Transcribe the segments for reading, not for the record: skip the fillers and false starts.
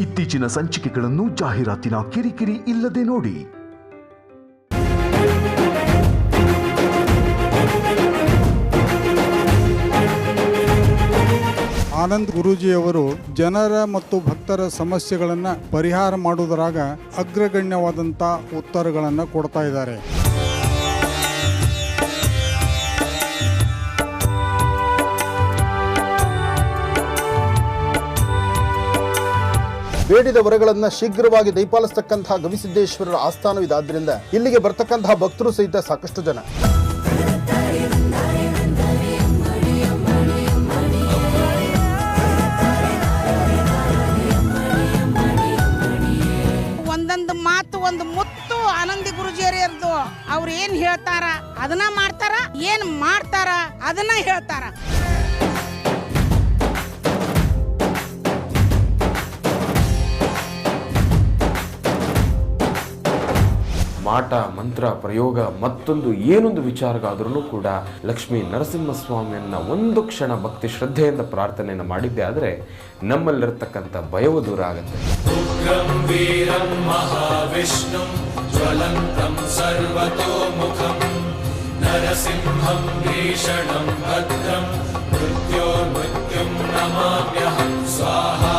ಇತ್ತೀಚಿನ ಸಂಚಿಕೆಗಳನ್ನು ಜಾಹೀರಾತಿನ ಕಿರಿಕಿರಿ ಇಲ್ಲದೆ ನೋಡಿ. ಆನಂದ್ ಗುರೂಜಿಯವರು ಜನರ ಮತ್ತು ಭಕ್ತರ ಸಮಸ್ಯೆಗಳನ್ನು ಪರಿಹಾರ ಮಾಡುವುದರಾಗ ಅಗ್ರಗಣ್ಯವಾದಂಥ ಉತ್ತರಗಳನ್ನು ಕೊಡ್ತಾ ಇದ್ದಾರೆ. ಬೇಡಿದ ವರಗಳನ್ನು ಶೀಘ್ರವಾಗಿ ದಯಪಾಲಿಸತಕ್ಕಂತಹ ಗವಿಸಿದ್ದೇಶ್ವರರ ಆಸ್ಥಾನವಿದಾದ್ರಿಂದ ಇಲ್ಲಿಗೆ ಬರ್ತಕ್ಕಂತಹ ಭಕ್ತರು ಸಹಿತ ಸಾಕಷ್ಟು ಜನ. ಒಂದೊಂದು ಮಾತು ಒಂದು ಮುತ್ತು ಆನಂದಿ ಗುರುಜಿಯರಿರ್ದು ಅವ್ರು ಏನ್ ಹೇಳ್ತಾರ ಅದನ್ನ ಮಾಡ್ತಾರ, ಏನ್ ಮಾಡ್ತಾರ ಅದನ್ನ ಹೇಳ್ತಾರ. ಮಾಟ ಮಂತ್ರ ಪ್ರಯೋಗ ಮತ್ತೊಂದು ಏನೊಂದು ವಿಚಾರಗಾದ್ರೂ ಕೂಡ ಲಕ್ಷ್ಮೀ ನರಸಿಂಹಸ್ವಾಮಿಯನ್ನ ಒಂದು ಕ್ಷಣ ಭಕ್ತಿ ಶ್ರದ್ಧೆಯಿಂದ ಪ್ರಾರ್ಥನೆಯನ್ನು ಮಾಡಿದ್ದೆ ಆದರೆ ನಮ್ಮಲ್ಲಿರತಕ್ಕಂಥ ಭಯವು ದೂರ ಆಗುತ್ತೆ. ಉಗ್ರಂ ವೀರಂ ಮಹಾವಿಷ್ಣುಂ ಜ್ವಲಂತಂ ಸರ್ವತೋಮುಖಂ ನರಸಿಂಹಂ ಭೀಷಣಂ ಭದ್ರಂ ಮೃತ್ಯೋರ್ಮೃತ್ಯುಂ ನಮಾಮ್ಯಹಂ ಸ್ವಾಹಾ.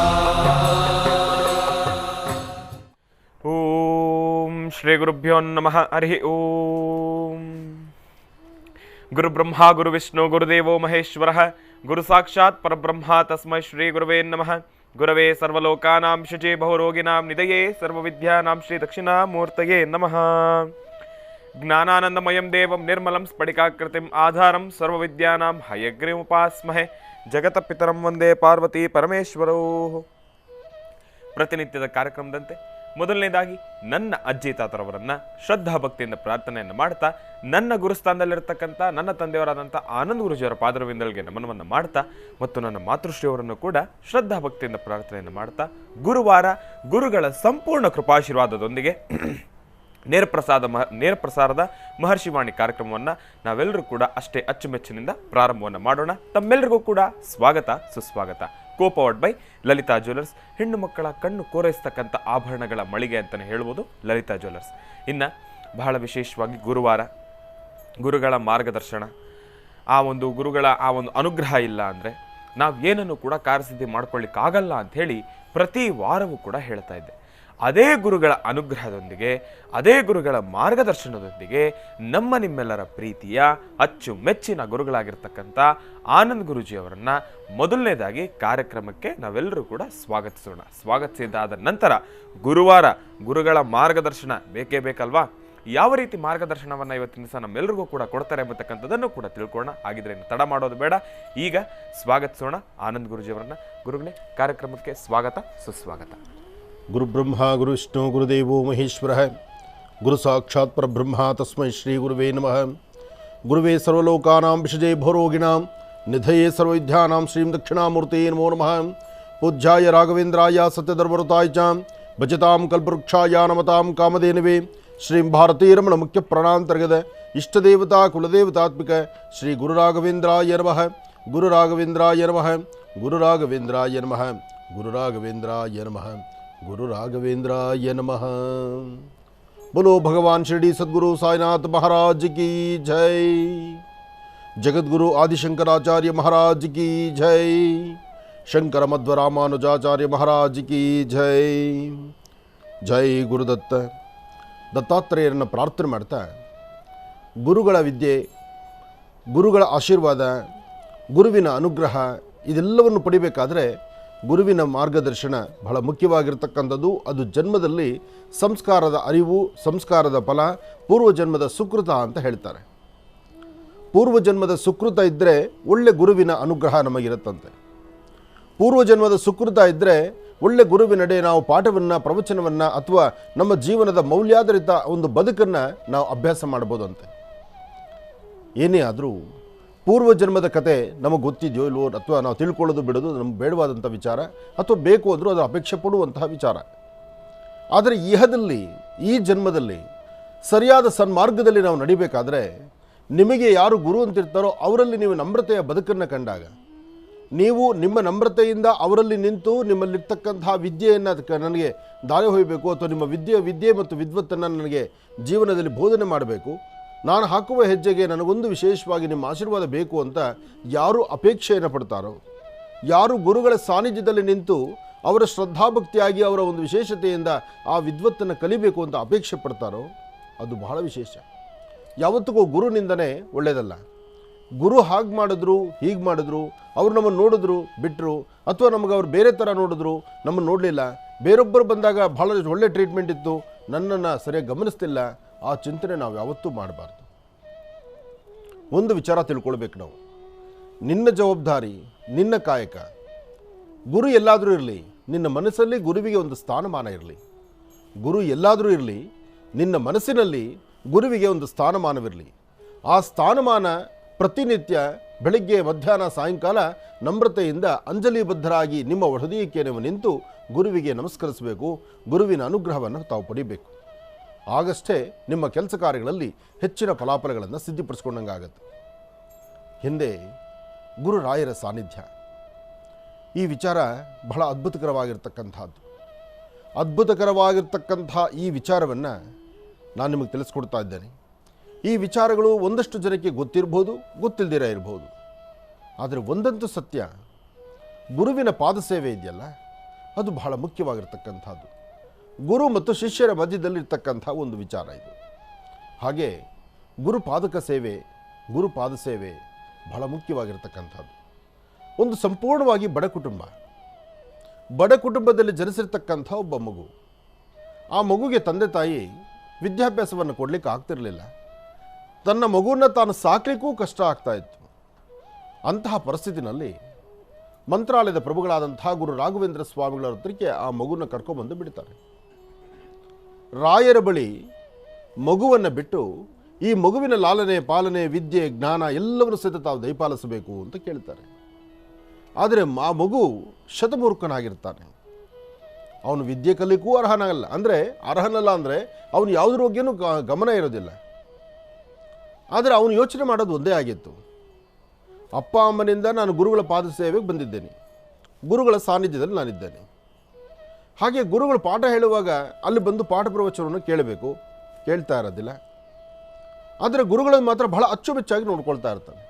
ಓಂ ಶ್ರೀ ಗುರುಭ್ಯೋ ನಮಃ. ಹರಿ ಓಂ. ಗುರು ಬ್ರಹ್ಮ ಗುರು ವಿಷ್ಣು ಗುರುದೇವೋ ಮಹೇಶ್ವರ ಗುರು ಸಾಕ್ಷಾತ್ ಪರಬ್ರಹ್ಮ ತಸ್ಮೈ ಶ್ರೀ ಗುರುವೇ ನಮಃ. ಗುರವೇ ಸರ್ವಲೋಕಾನಾಂ ಶುಚಿ ಬಹುರೋಗಿನಾಂ ನಿಧಯೇ ಸರ್ವವಿದ್ಯಾನಾಂ ಶ್ರೀ ದಕ್ಷಿಣಾಮೂರ್ತಯೇ ನಮಃ. ಜ್ಞಾನಾನಂದಮಯಂ ದೇವಂ ನಿರ್ಮಲಂ ಸ್ಫಟಿಕಾಕೃತಿಂ ಆಧಾರಂ ಸರ್ವವಿದ್ಯಾನಾಂ ಹಯಗ್ರೀಮುಪಾಸ್ಮಹೆ. ಜಗತಪಿತರಂ ವಂದೇ ಪಾರ್ವತಿ ಪರಮೇಶ್ವರೋ. ಪ್ರತಿನಿತ್ಯದ ಕಾರ್ಯಕ್ರಮದಂತೆ ಮೊದಲನೇದಾಗಿ ನನ್ನ ಅಜ್ಜಿ ತಾತರವರನ್ನ ಶ್ರದ್ಧಾ ಭಕ್ತಿಯಿಂದ ಪ್ರಾರ್ಥನೆಯನ್ನು ಮಾಡ್ತಾ ನನ್ನ ಗುರುಸ್ಥಾನದಲ್ಲಿರ್ತಕ್ಕಂಥ ನನ್ನ ತಂದೆಯವರಾದಂಥ ಆನಂದ್ ಗುರುಜಿಯವರ ಪಾದರವಿಂದಲ್ಗೆ ನಮನವನ್ನು ಮಾಡ್ತಾ ಮತ್ತು ನನ್ನ ಮಾತೃಶ್ರೀಯವರನ್ನು ಕೂಡ ಶ್ರದ್ಧಾ ಭಕ್ತಿಯಿಂದ ಪ್ರಾರ್ಥನೆಯನ್ನು ಮಾಡ್ತಾ ಗುರುವಾರ ಗುರುಗಳ ಸಂಪೂರ್ಣ ಕೃಪಾಶೀರ್ವಾದದೊಂದಿಗೆ ನೇರಪ್ರಸಾರದ ಮಹರ್ಷಿವಾಣಿ ಕಾರ್ಯಕ್ರಮವನ್ನು ನಾವೆಲ್ಲರೂ ಕೂಡ ಅಷ್ಟೇ ಅಚ್ಚುಮೆಚ್ಚಿನಿಂದ ಪ್ರಾರಂಭವನ್ನು ಮಾಡೋಣ. ತಮ್ಮೆಲ್ಲರಿಗೂ ಕೂಡ ಸ್ವಾಗತ ಸುಸ್ವಾಗತ. ಕೋಪವರ್ಡ್ ಬೈ ಲಲಿತಾ ಜ್ಯುವೆಲರ್ಸ್, ಹೆಣ್ಣು ಮಕ್ಕಳ ಕಣ್ಣು ಕೋರೈಸ್ತಕ್ಕಂಥ ಆಭರಣಗಳ ಮಳಿಗೆ ಅಂತಲೇ ಹೇಳ್ಬೋದು ಲಲಿತಾ ಜ್ಯುವೆಲರ್ಸ್. ಇನ್ನು ಬಹಳ ವಿಶೇಷವಾಗಿ ಗುರುವಾರ ಗುರುಗಳ ಮಾರ್ಗದರ್ಶನ, ಆ ಒಂದು ಗುರುಗಳ ಆ ಒಂದು ಅನುಗ್ರಹ ಇಲ್ಲ ಅಂದರೆ ನಾವು ಏನನ್ನು ಕೂಡ ಕಾರ್ಯಸಿದ್ಧಿ ಮಾಡ್ಕೊಳ್ಳಿಕ್ಕಾಗಲ್ಲ ಅಂಥೇಳಿ ಪ್ರತಿ ವಾರವೂ ಕೂಡ ಹೇಳ್ತಾ ಇದ್ದೆ. ಅದೇ ಗುರುಗಳ ಅನುಗ್ರಹದೊಂದಿಗೆ ಅದೇ ಗುರುಗಳ ಮಾರ್ಗದರ್ಶನದೊಂದಿಗೆ ನಿಮ್ಮೆಲ್ಲರ ಪ್ರೀತಿಯ ಅಚ್ಚುಮೆಚ್ಚಿನ ಗುರುಗಳಾಗಿರ್ತಕ್ಕಂಥ ಆನಂದ್ ಗುರೂಜಿಯವರನ್ನು ಮೊದಲನೇದಾಗಿ ಕಾರ್ಯಕ್ರಮಕ್ಕೆ ನಾವೆಲ್ಲರೂ ಕೂಡ ಸ್ವಾಗತಿಸಿದಾದ ನಂತರ ಗುರುವಾರ ಗುರುಗಳ ಮಾರ್ಗದರ್ಶನ ಬೇಕೇ ಬೇಕಲ್ವಾ? ಯಾವ ರೀತಿ ಮಾರ್ಗದರ್ಶನವನ್ನು ಇವತ್ತಿನ ದಿವಸ ನಮ್ಮೆಲ್ಲರಿಗೂ ಕೂಡ ಕೊಡ್ತಾರೆ ಎಂಬತಕ್ಕಂಥದ್ದನ್ನು ಕೂಡ ತಿಳ್ಕೊಳ್ಳೋಣ. ಹಾಗಿದ್ರೆ ತಡ ಮಾಡೋದು ಬೇಡ, ಈಗ ಸ್ವಾಗತಿಸೋಣ ಆನಂದ್ ಗುರೂಜಿಯವರನ್ನ. ಗುರುಗಳೇ, ಕಾರ್ಯಕ್ರಮಕ್ಕೆ ಸ್ವಾಗತ ಸುಸ್ವಾಗತ. ಗುರು ಬ್ರಹ್ಮ ಗುರು ವಿಷ್ಣು ಗುರುದೇವೋ ಮಹೇಶ್ವರ ಗುರು ಸಾಕ್ಷಾತ್ ಪರಬ್ರಹ್ಮ ತಸ್ಮೈ ಶ್ರೀ ಗುರುವೇ ನಮಃ. ಗುರುವೇ ಸರ್ವಲೋಕಾನಾಂ ವಿಷಜೇ ಭವರೋಗಿಣಾಂ ನಿಧಯೇ ಸರ್ವವಿದ್ಯಾನಾಂ ಶ್ರೀಂ ದಕ್ಷಿಣಾಮೂರ್ತಯೇ ನಮೋ ನಮಃ. ಪೂಜ್ಯಾಯ ರಾಘವೇಂದ್ರಾಯ ಸತ್ಯಧರ್ಮರತಾಯ ಚ ಭಜತಾಂ ಕಲ್ಪವೃಕ್ಷಾಯ ನಮತಾಂ ಕಾಮಧೇನವೇ ಶ್ರೀಂ ಭಾರತೀರಮಣ ಮುಖ್ಯ ಪ್ರಾಣಾಂತರ್ಗತ ಇಷ್ಟದೇವತಾ ಕುಲದೇವತಾತ್ಮಿಕ ಶ್ರೀ ಗುರು ರಾಘವೇಂದ್ರಾಯ ನಮಃ. ಗುರು ರಾಘವೇಂದ್ರಾಯ ನಮಃ. ಗುರು ರಾಘವೇಂದ್ರಾಯ ನಮಃ. ಗುರು ರಾಘವೇಂದ್ರಾಯ ನಮಃ. ಗುರು ರಾಘವೇಂದ್ರಾಯ ನಮಃ. बोलो भगवान शिरडी सद्गुरु साईनाथ महाराज की जय. जगद्गुरु आदिशंकराचार्य महाराज की जय. शंकर मध्व रामानुजाचार्य महाराज की जय. जय गुरुदत्त. ದತ್ತಾತ್ರೇಯರನ್ನು ಪ್ರಾರ್ಥನೆ ಮಾಡ್ತಾ ಗುರುಗಳ ವಿದ್ಯೆ, ಗುರುಗಳ ಆಶೀರ್ವಾದ, ಗುರುವಿನ ಅನುಗ್ರಹ ಇದೆಲ್ಲವನ್ನು ಪಡಿಬೇಕಾದ್ರೆ ಗುರುವಿನ ಮಾರ್ಗದರ್ಶನ ಬಹಳ ಮುಖ್ಯವಾಗಿರ್ತಕ್ಕಂಥದ್ದು. ಅದು ಜನ್ಮದಲ್ಲಿ ಸಂಸ್ಕಾರದ ಅರಿವು, ಸಂಸ್ಕಾರದ ಫಲ, ಪೂರ್ವಜನ್ಮದ ಸುಕೃತ ಅಂತ ಹೇಳ್ತಾರೆ. ಪೂರ್ವಜನ್ಮದ ಸುಕೃತ ಇದ್ದರೆ ಒಳ್ಳೆ ಗುರುವಿನ ಅನುಗ್ರಹ ನಮಗಿರುತ್ತಂತೆ. ಪೂರ್ವಜನ್ಮದ ಸುಕೃತ ಇದ್ದರೆ ಒಳ್ಳೆ ಗುರುವಿನಡೆ ನಾವು ಪಾಠವನ್ನು, ಪ್ರವಚನವನ್ನು ಅಥವಾ ನಮ್ಮ ಜೀವನದ ಮೌಲ್ಯಾಧಾರಿತ ಒಂದು ಬದುಕನ್ನು ನಾವು ಅಭ್ಯಾಸ ಮಾಡ್ಬೋದಂತೆ. ಏನೇ ಆದರೂ ಪೂರ್ವಜನ್ಮದ ಕತೆ ನಮಗೆ ಗೊತ್ತಿದೆಯೋ ಇಲ್ವೋ ಅಥವಾ ನಾವು ತಿಳ್ಕೊಳ್ಳೋದು ಬಿಡೋದು ನಮ್ಗೆ ಬೇಡವಾದಂಥ ವಿಚಾರ, ಅಥವಾ ಬೇಕು ಅಂದರೂ ಅದು ಅಪೇಕ್ಷೆ ಪಡುವಂತಹ ವಿಚಾರ. ಆದರೆ ಇಹದಲ್ಲಿ, ಈ ಜನ್ಮದಲ್ಲಿ ಸರಿಯಾದ ಸನ್ಮಾರ್ಗದಲ್ಲಿ ನಾವು ನಡಿಬೇಕಾದ್ರೆ ನಿಮಗೆ ಯಾರು ಗುರು ಅಂತಿರ್ತಾರೋ ಅವರಲ್ಲಿ ನೀವು ನಮ್ರತೆಯ ಬದುಕನ್ನು ಕಂಡಾಗ, ನೀವು ನಿಮ್ಮ ನಮ್ರತೆಯಿಂದ ಅವರಲ್ಲಿ ನಿಂತು ನಿಮ್ಮಲ್ಲಿರ್ತಕ್ಕಂತಹ ವಿದ್ಯೆಯನ್ನು ಅದಕ್ಕೆ ನನಗೆ ದಾರಿ ಹೋಗಬೇಕು, ಅಥವಾ ನಿಮ್ಮ ವಿದ್ಯೆ ಮತ್ತು ವಿದ್ವತ್ತನ್ನು ನನಗೆ ಜೀವನದಲ್ಲಿ ಬೋಧನೆ ಮಾಡಬೇಕು, ನಾನು ಹಾಕುವ ಹೆಜ್ಜೆಗೆ ನನಗೊಂದು ವಿಶೇಷವಾಗಿ ನಿಮ್ಮ ಆಶೀರ್ವಾದ ಬೇಕು ಅಂತ ಯಾರು ಅಪೇಕ್ಷೆಯನ್ನು ಪಡ್ತಾರೋ, ಯಾರು ಗುರುಗಳ ಸಾನ್ನಿಧ್ಯದಲ್ಲಿ ನಿಂತು ಅವರ ಶ್ರದ್ಧಾಭಕ್ತಿಯಾಗಿ ಅವರ ಒಂದು ವಿಶೇಷತೆಯಿಂದ ಆ ವಿದ್ವತ್ತನ್ನು ಕಲಿಬೇಕು ಅಂತ ಅಪೇಕ್ಷೆ ಪಡ್ತಾರೋ ಅದು ಬಹಳ ವಿಶೇಷ. ಯಾವತ್ತಿಗೂ ಗುರುನಿಂದನೇ ಒಳ್ಳೆಯದಲ್ಲ. ಗುರು ಹಾಗೆ ಮಾಡಿದ್ರು ಹೀಗೆ ಮಾಡಿದ್ರು, ಅವರು ನಮ್ಮನ್ನು ನೋಡಿದ್ರು ಬಿಟ್ಟರು, ಅಥವಾ ನಮಗೆ ಅವ್ರು ಬೇರೆ ಥರ ನೋಡಿದ್ರು ನಮ್ಮನ್ನು ನೋಡಲಿಲ್ಲ, ಬೇರೊಬ್ಬರು ಬಂದಾಗ ಭಾಳ ಒಳ್ಳೆ ಟ್ರೀಟ್ಮೆಂಟ್ ಇತ್ತು, ನನ್ನನ್ನು ಸರಿಯಾಗಿ ಗಮನಿಸ್ತಿಲ್ಲ, ಆ ಚಿಂತನೆ ನಾವು ಯಾವತ್ತೂ ಮಾಡಬಾರ್ದು. ಒಂದು ವಿಚಾರ ತಿಳ್ಕೊಳ್ಬೇಕು ನಾವು, ನಿನ್ನ ಜವಾಬ್ದಾರಿ, ನಿನ್ನ ಕಾಯಕ. ಗುರು ಎಲ್ಲಾದರೂ ಇರಲಿ, ನಿನ್ನ ಮನಸ್ಸಲ್ಲಿ ಗುರುವಿಗೆ ಒಂದು ಸ್ಥಾನಮಾನ ಇರಲಿ. ಗುರು ಎಲ್ಲಾದರೂ ಇರಲಿ, ನಿನ್ನ ಮನಸ್ಸಿನಲ್ಲಿ ಗುರುವಿಗೆ ಒಂದು ಸ್ಥಾನಮಾನವಿರಲಿ. ಆ ಸ್ಥಾನಮಾನ ಪ್ರತಿನಿತ್ಯ ಬೆಳಗ್ಗೆ ಮಧ್ಯಾಹ್ನ ಸಾಯಂಕಾಲ ನಮ್ರತೆಯಿಂದ ಅಂಜಲಿಬದ್ಧರಾಗಿ ನಿಮ್ಮ ಹೃದಯಕ್ಕೆ ನೀವು ನಿಂತು ಗುರುವಿಗೆ ನಮಸ್ಕರಿಸಬೇಕು. ಗುರುವಿನ ಅನುಗ್ರಹವನ್ನು ತಾವು ಪಡಿಬೇಕು. ಆಗಷ್ಟೇ ನಿಮ್ಮ ಕೆಲಸ ಕಾರ್ಯಗಳಲ್ಲಿ ಹೆಚ್ಚಿನ ಫಲಾಫಲಗಳನ್ನು ಸಿದ್ಧಿಪಡಿಸ್ಕೊಂಡಂಗಾಗತ್ತೆ. ಹಿಂದೆ ಗುರುರಾಯರ ಸಾನ್ನಿಧ್ಯ, ಈ ವಿಚಾರ ಬಹಳ ಅದ್ಭುತಕರವಾಗಿರ್ತಕ್ಕಂಥ ಈ ವಿಚಾರವನ್ನು ನಾನು ನಿಮಗೆ ತಿಳಿಸ್ಕೊಡ್ತಾ ಇದ್ದೇನೆ. ಈ ವಿಚಾರಗಳು ಒಂದಷ್ಟು ಜನಕ್ಕೆ ಗೊತ್ತಿರ್ಬೋದು, ಗೊತ್ತಿಲ್ಲದಿರ ಇರ್ಬೋದು. ಆದರೆ ಒಂದಂತೂ ಸತ್ಯ, ಗುರುವಿನ ಪಾದಸೇವೆ ಇದೆಯಲ್ಲ, ಅದು ಬಹಳ ಮುಖ್ಯವಾಗಿರ್ತಕ್ಕಂಥದ್ದು. ಗುರು ಮತ್ತು ಶಿಷ್ಯರ ಮಧ್ಯದಲ್ಲಿರ್ತಕ್ಕಂಥ ಒಂದು ವಿಚಾರ ಇದು. ಹಾಗೆ ಗುರುಪಾದಕ ಸೇವೆ, ಗುರುಪಾದ ಸೇವೆ ಬಹಳ ಮುಖ್ಯವಾಗಿರ್ತಕ್ಕಂಥದ್ದು. ಒಂದು ಸಂಪೂರ್ಣವಾಗಿ ಬಡ ಕುಟುಂಬದಲ್ಲಿ ಜನಿಸಿರ್ತಕ್ಕಂಥ ಒಬ್ಬ ಮಗು, ಆ ಮಗುಗೆ ತಂದೆ ತಾಯಿ ವಿದ್ಯಾಭ್ಯಾಸವನ್ನು ಕೊಡಲಿಕ್ಕೆ ಆಗ್ತಿರಲಿಲ್ಲ. ತನ್ನ ಮಗುವನ್ನು ತಾನು ಸಾಕಲಿಕ್ಕೂ ಕಷ್ಟ ಆಗ್ತಾ ಇತ್ತು. ಅಂತಹ ಪರಿಸ್ಥಿತಿನಲ್ಲಿ ಮಂತ್ರಾಲಯದ ಪ್ರಭುಗಳಾದಂತಹ ಗುರು ರಾಘವೇಂದ್ರ ಸ್ವಾಮಿಗಳ ಹತ್ರಕ್ಕೆ ಆ ಮಗುವನ್ನು ಕರ್ಕೊಂಡ್ಬಂದು ಬಿಡ್ತಾರೆ. ರಾಯರ ಬಳಿ ಮಗುವನ್ನು ಬಿಟ್ಟು ಈ ಮಗುವಿನ ಲಾಲನೆ ಪಾಲನೆ ವಿದ್ಯೆ ಜ್ಞಾನ ಎಲ್ಲವನ್ನೂ ಸಹಿತ ತಾವು ದಯಪಾಲಿಸಬೇಕು ಅಂತ ಕೇಳ್ತಾರೆ. ಆದರೆ ಆ ಮಗು ಶತಮೂರ್ಖನಾಗಿರ್ತಾನೆ. ಅವನು ವಿದ್ಯೆ ಕಲಿಕ್ಕೂ ಅರ್ಹನಲ್ಲ ಅಂದರೆ ಅವನು ಯಾವುದ್ರ ಬಗ್ಗೆನೂ ಗಮನ ಇರೋದಿಲ್ಲ. ಆದರೆ ಅವನು ಯೋಚನೆ ಮಾಡೋದು ಒಂದೇ ಆಗಿತ್ತು, ಅಪ್ಪ ಅಮ್ಮನಿಂದ ನಾನು ಗುರುಗಳ ಪಾದ ಸೇವೆಗೆ ಬಂದಿದ್ದೇನೆ, ಗುರುಗಳ ಸಾನ್ನಿಧ್ಯದಲ್ಲಿ ನಾನಿದ್ದೇನೆ. ಹಾಗೆ ಗುರುಗಳು ಪಾಠ ಹೇಳುವಾಗ ಅಲ್ಲಿ ಬಂದು ಪಾಠ ಪ್ರವಚನವನ್ನು ಕೇಳಬೇಕು, ಕೇಳ್ತಾ ಇರೋದಿಲ್ಲ. ಆದರೆ ಗುರುಗಳನ್ನು ಮಾತ್ರ ಬಹಳ ಅಚ್ಚುಮೆಚ್ಚಾಗಿ ನೋಡ್ಕೊಳ್ತಾ ಇರ್ತಾನೆ.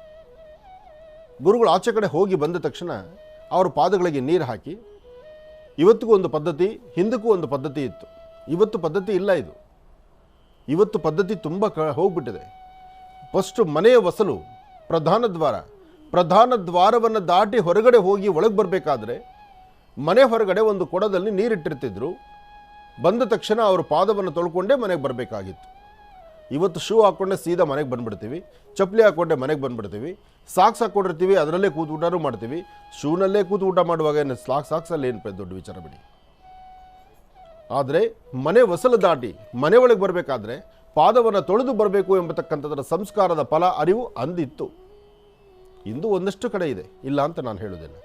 ಗುರುಗಳು ಆಚೆ ಕಡೆ ಹೋಗಿ ಬಂದ ತಕ್ಷಣ ಅವರ ಪಾದಗಳಿಗೆ ನೀರು ಹಾಕಿ, ಇವತ್ತಿಗೂ ಒಂದು ಪದ್ಧತಿ, ಹಿಂದಕ್ಕೂ ಒಂದು ಪದ್ಧತಿ ಇತ್ತು, ಇವತ್ತು ಪದ್ಧತಿ ಇಲ್ಲ. ಇವತ್ತು ಪದ್ಧತಿ ತುಂಬ ಹೋಗ್ಬಿಟ್ಟಿದೆ. ಫಸ್ಟು ಮನೆಯ ವಸಲು ಪ್ರಧಾನ ದ್ವಾರವನ್ನು ದಾಟಿ ಹೊರಗಡೆ ಹೋಗಿ ಒಳಗೆ ಬರಬೇಕಾದ್ರೆ ಮನೆ ಹೊರಗಡೆ ಒಂದು ಕೊಡದಲ್ಲಿ ನೀರಿಟ್ಟಿರ್ತಿದ್ರು. ಬಂದ ತಕ್ಷಣ ಅವರು ಪಾದವನ್ನು ತೊಳ್ಕೊಂಡೇ ಮನೆಗೆ ಬರಬೇಕಾಗಿತ್ತು. ಇವತ್ತು ಶೂ ಹಾಕ್ಕೊಂಡೆ ಸೀದಾ ಮನೆಗೆ ಬಂದುಬಿಡ್ತೀವಿ, ಚಪ್ಪಲಿ ಹಾಕ್ಕೊಂಡೆ ಮನೆಗೆ ಬಂದುಬಿಡ್ತೀವಿ, ಸಾಕ್ಸ್ ಹಾಕ್ಕೊಂಡಿರ್ತೀವಿ, ಅದರಲ್ಲೇ ಕೂತು ಊಟನೂ ಮಾಡ್ತೀವಿ. ಶೂನಲ್ಲೇ ಕೂತು ಊಟ ಮಾಡುವಾಗ ಸಾಕ್ಸಲ್ಲಿ ಏನು ದೊಡ್ಡ ವಿಚಾರ ಬಿಡಿ. ಆದರೆ ಮನೆ ಹೊಸಲು ದಾಟಿ ಮನೆ ಒಳಗೆ ಬರಬೇಕಾದ್ರೆ ಪಾದವನ್ನು ತೊಳೆದು ಬರಬೇಕು ಎಂಬತಕ್ಕಂಥದ್ರ ಸಂಸ್ಕಾರದ ಫಲ ಅರಿವು ಅಂದಿತ್ತು. ಇಂದು ಒಂದಷ್ಟು ಕಡೆ ಇದೆ, ಇಲ್ಲ ಅಂತ ನಾನು ಹೇಳೋದಿಲ್ಲ.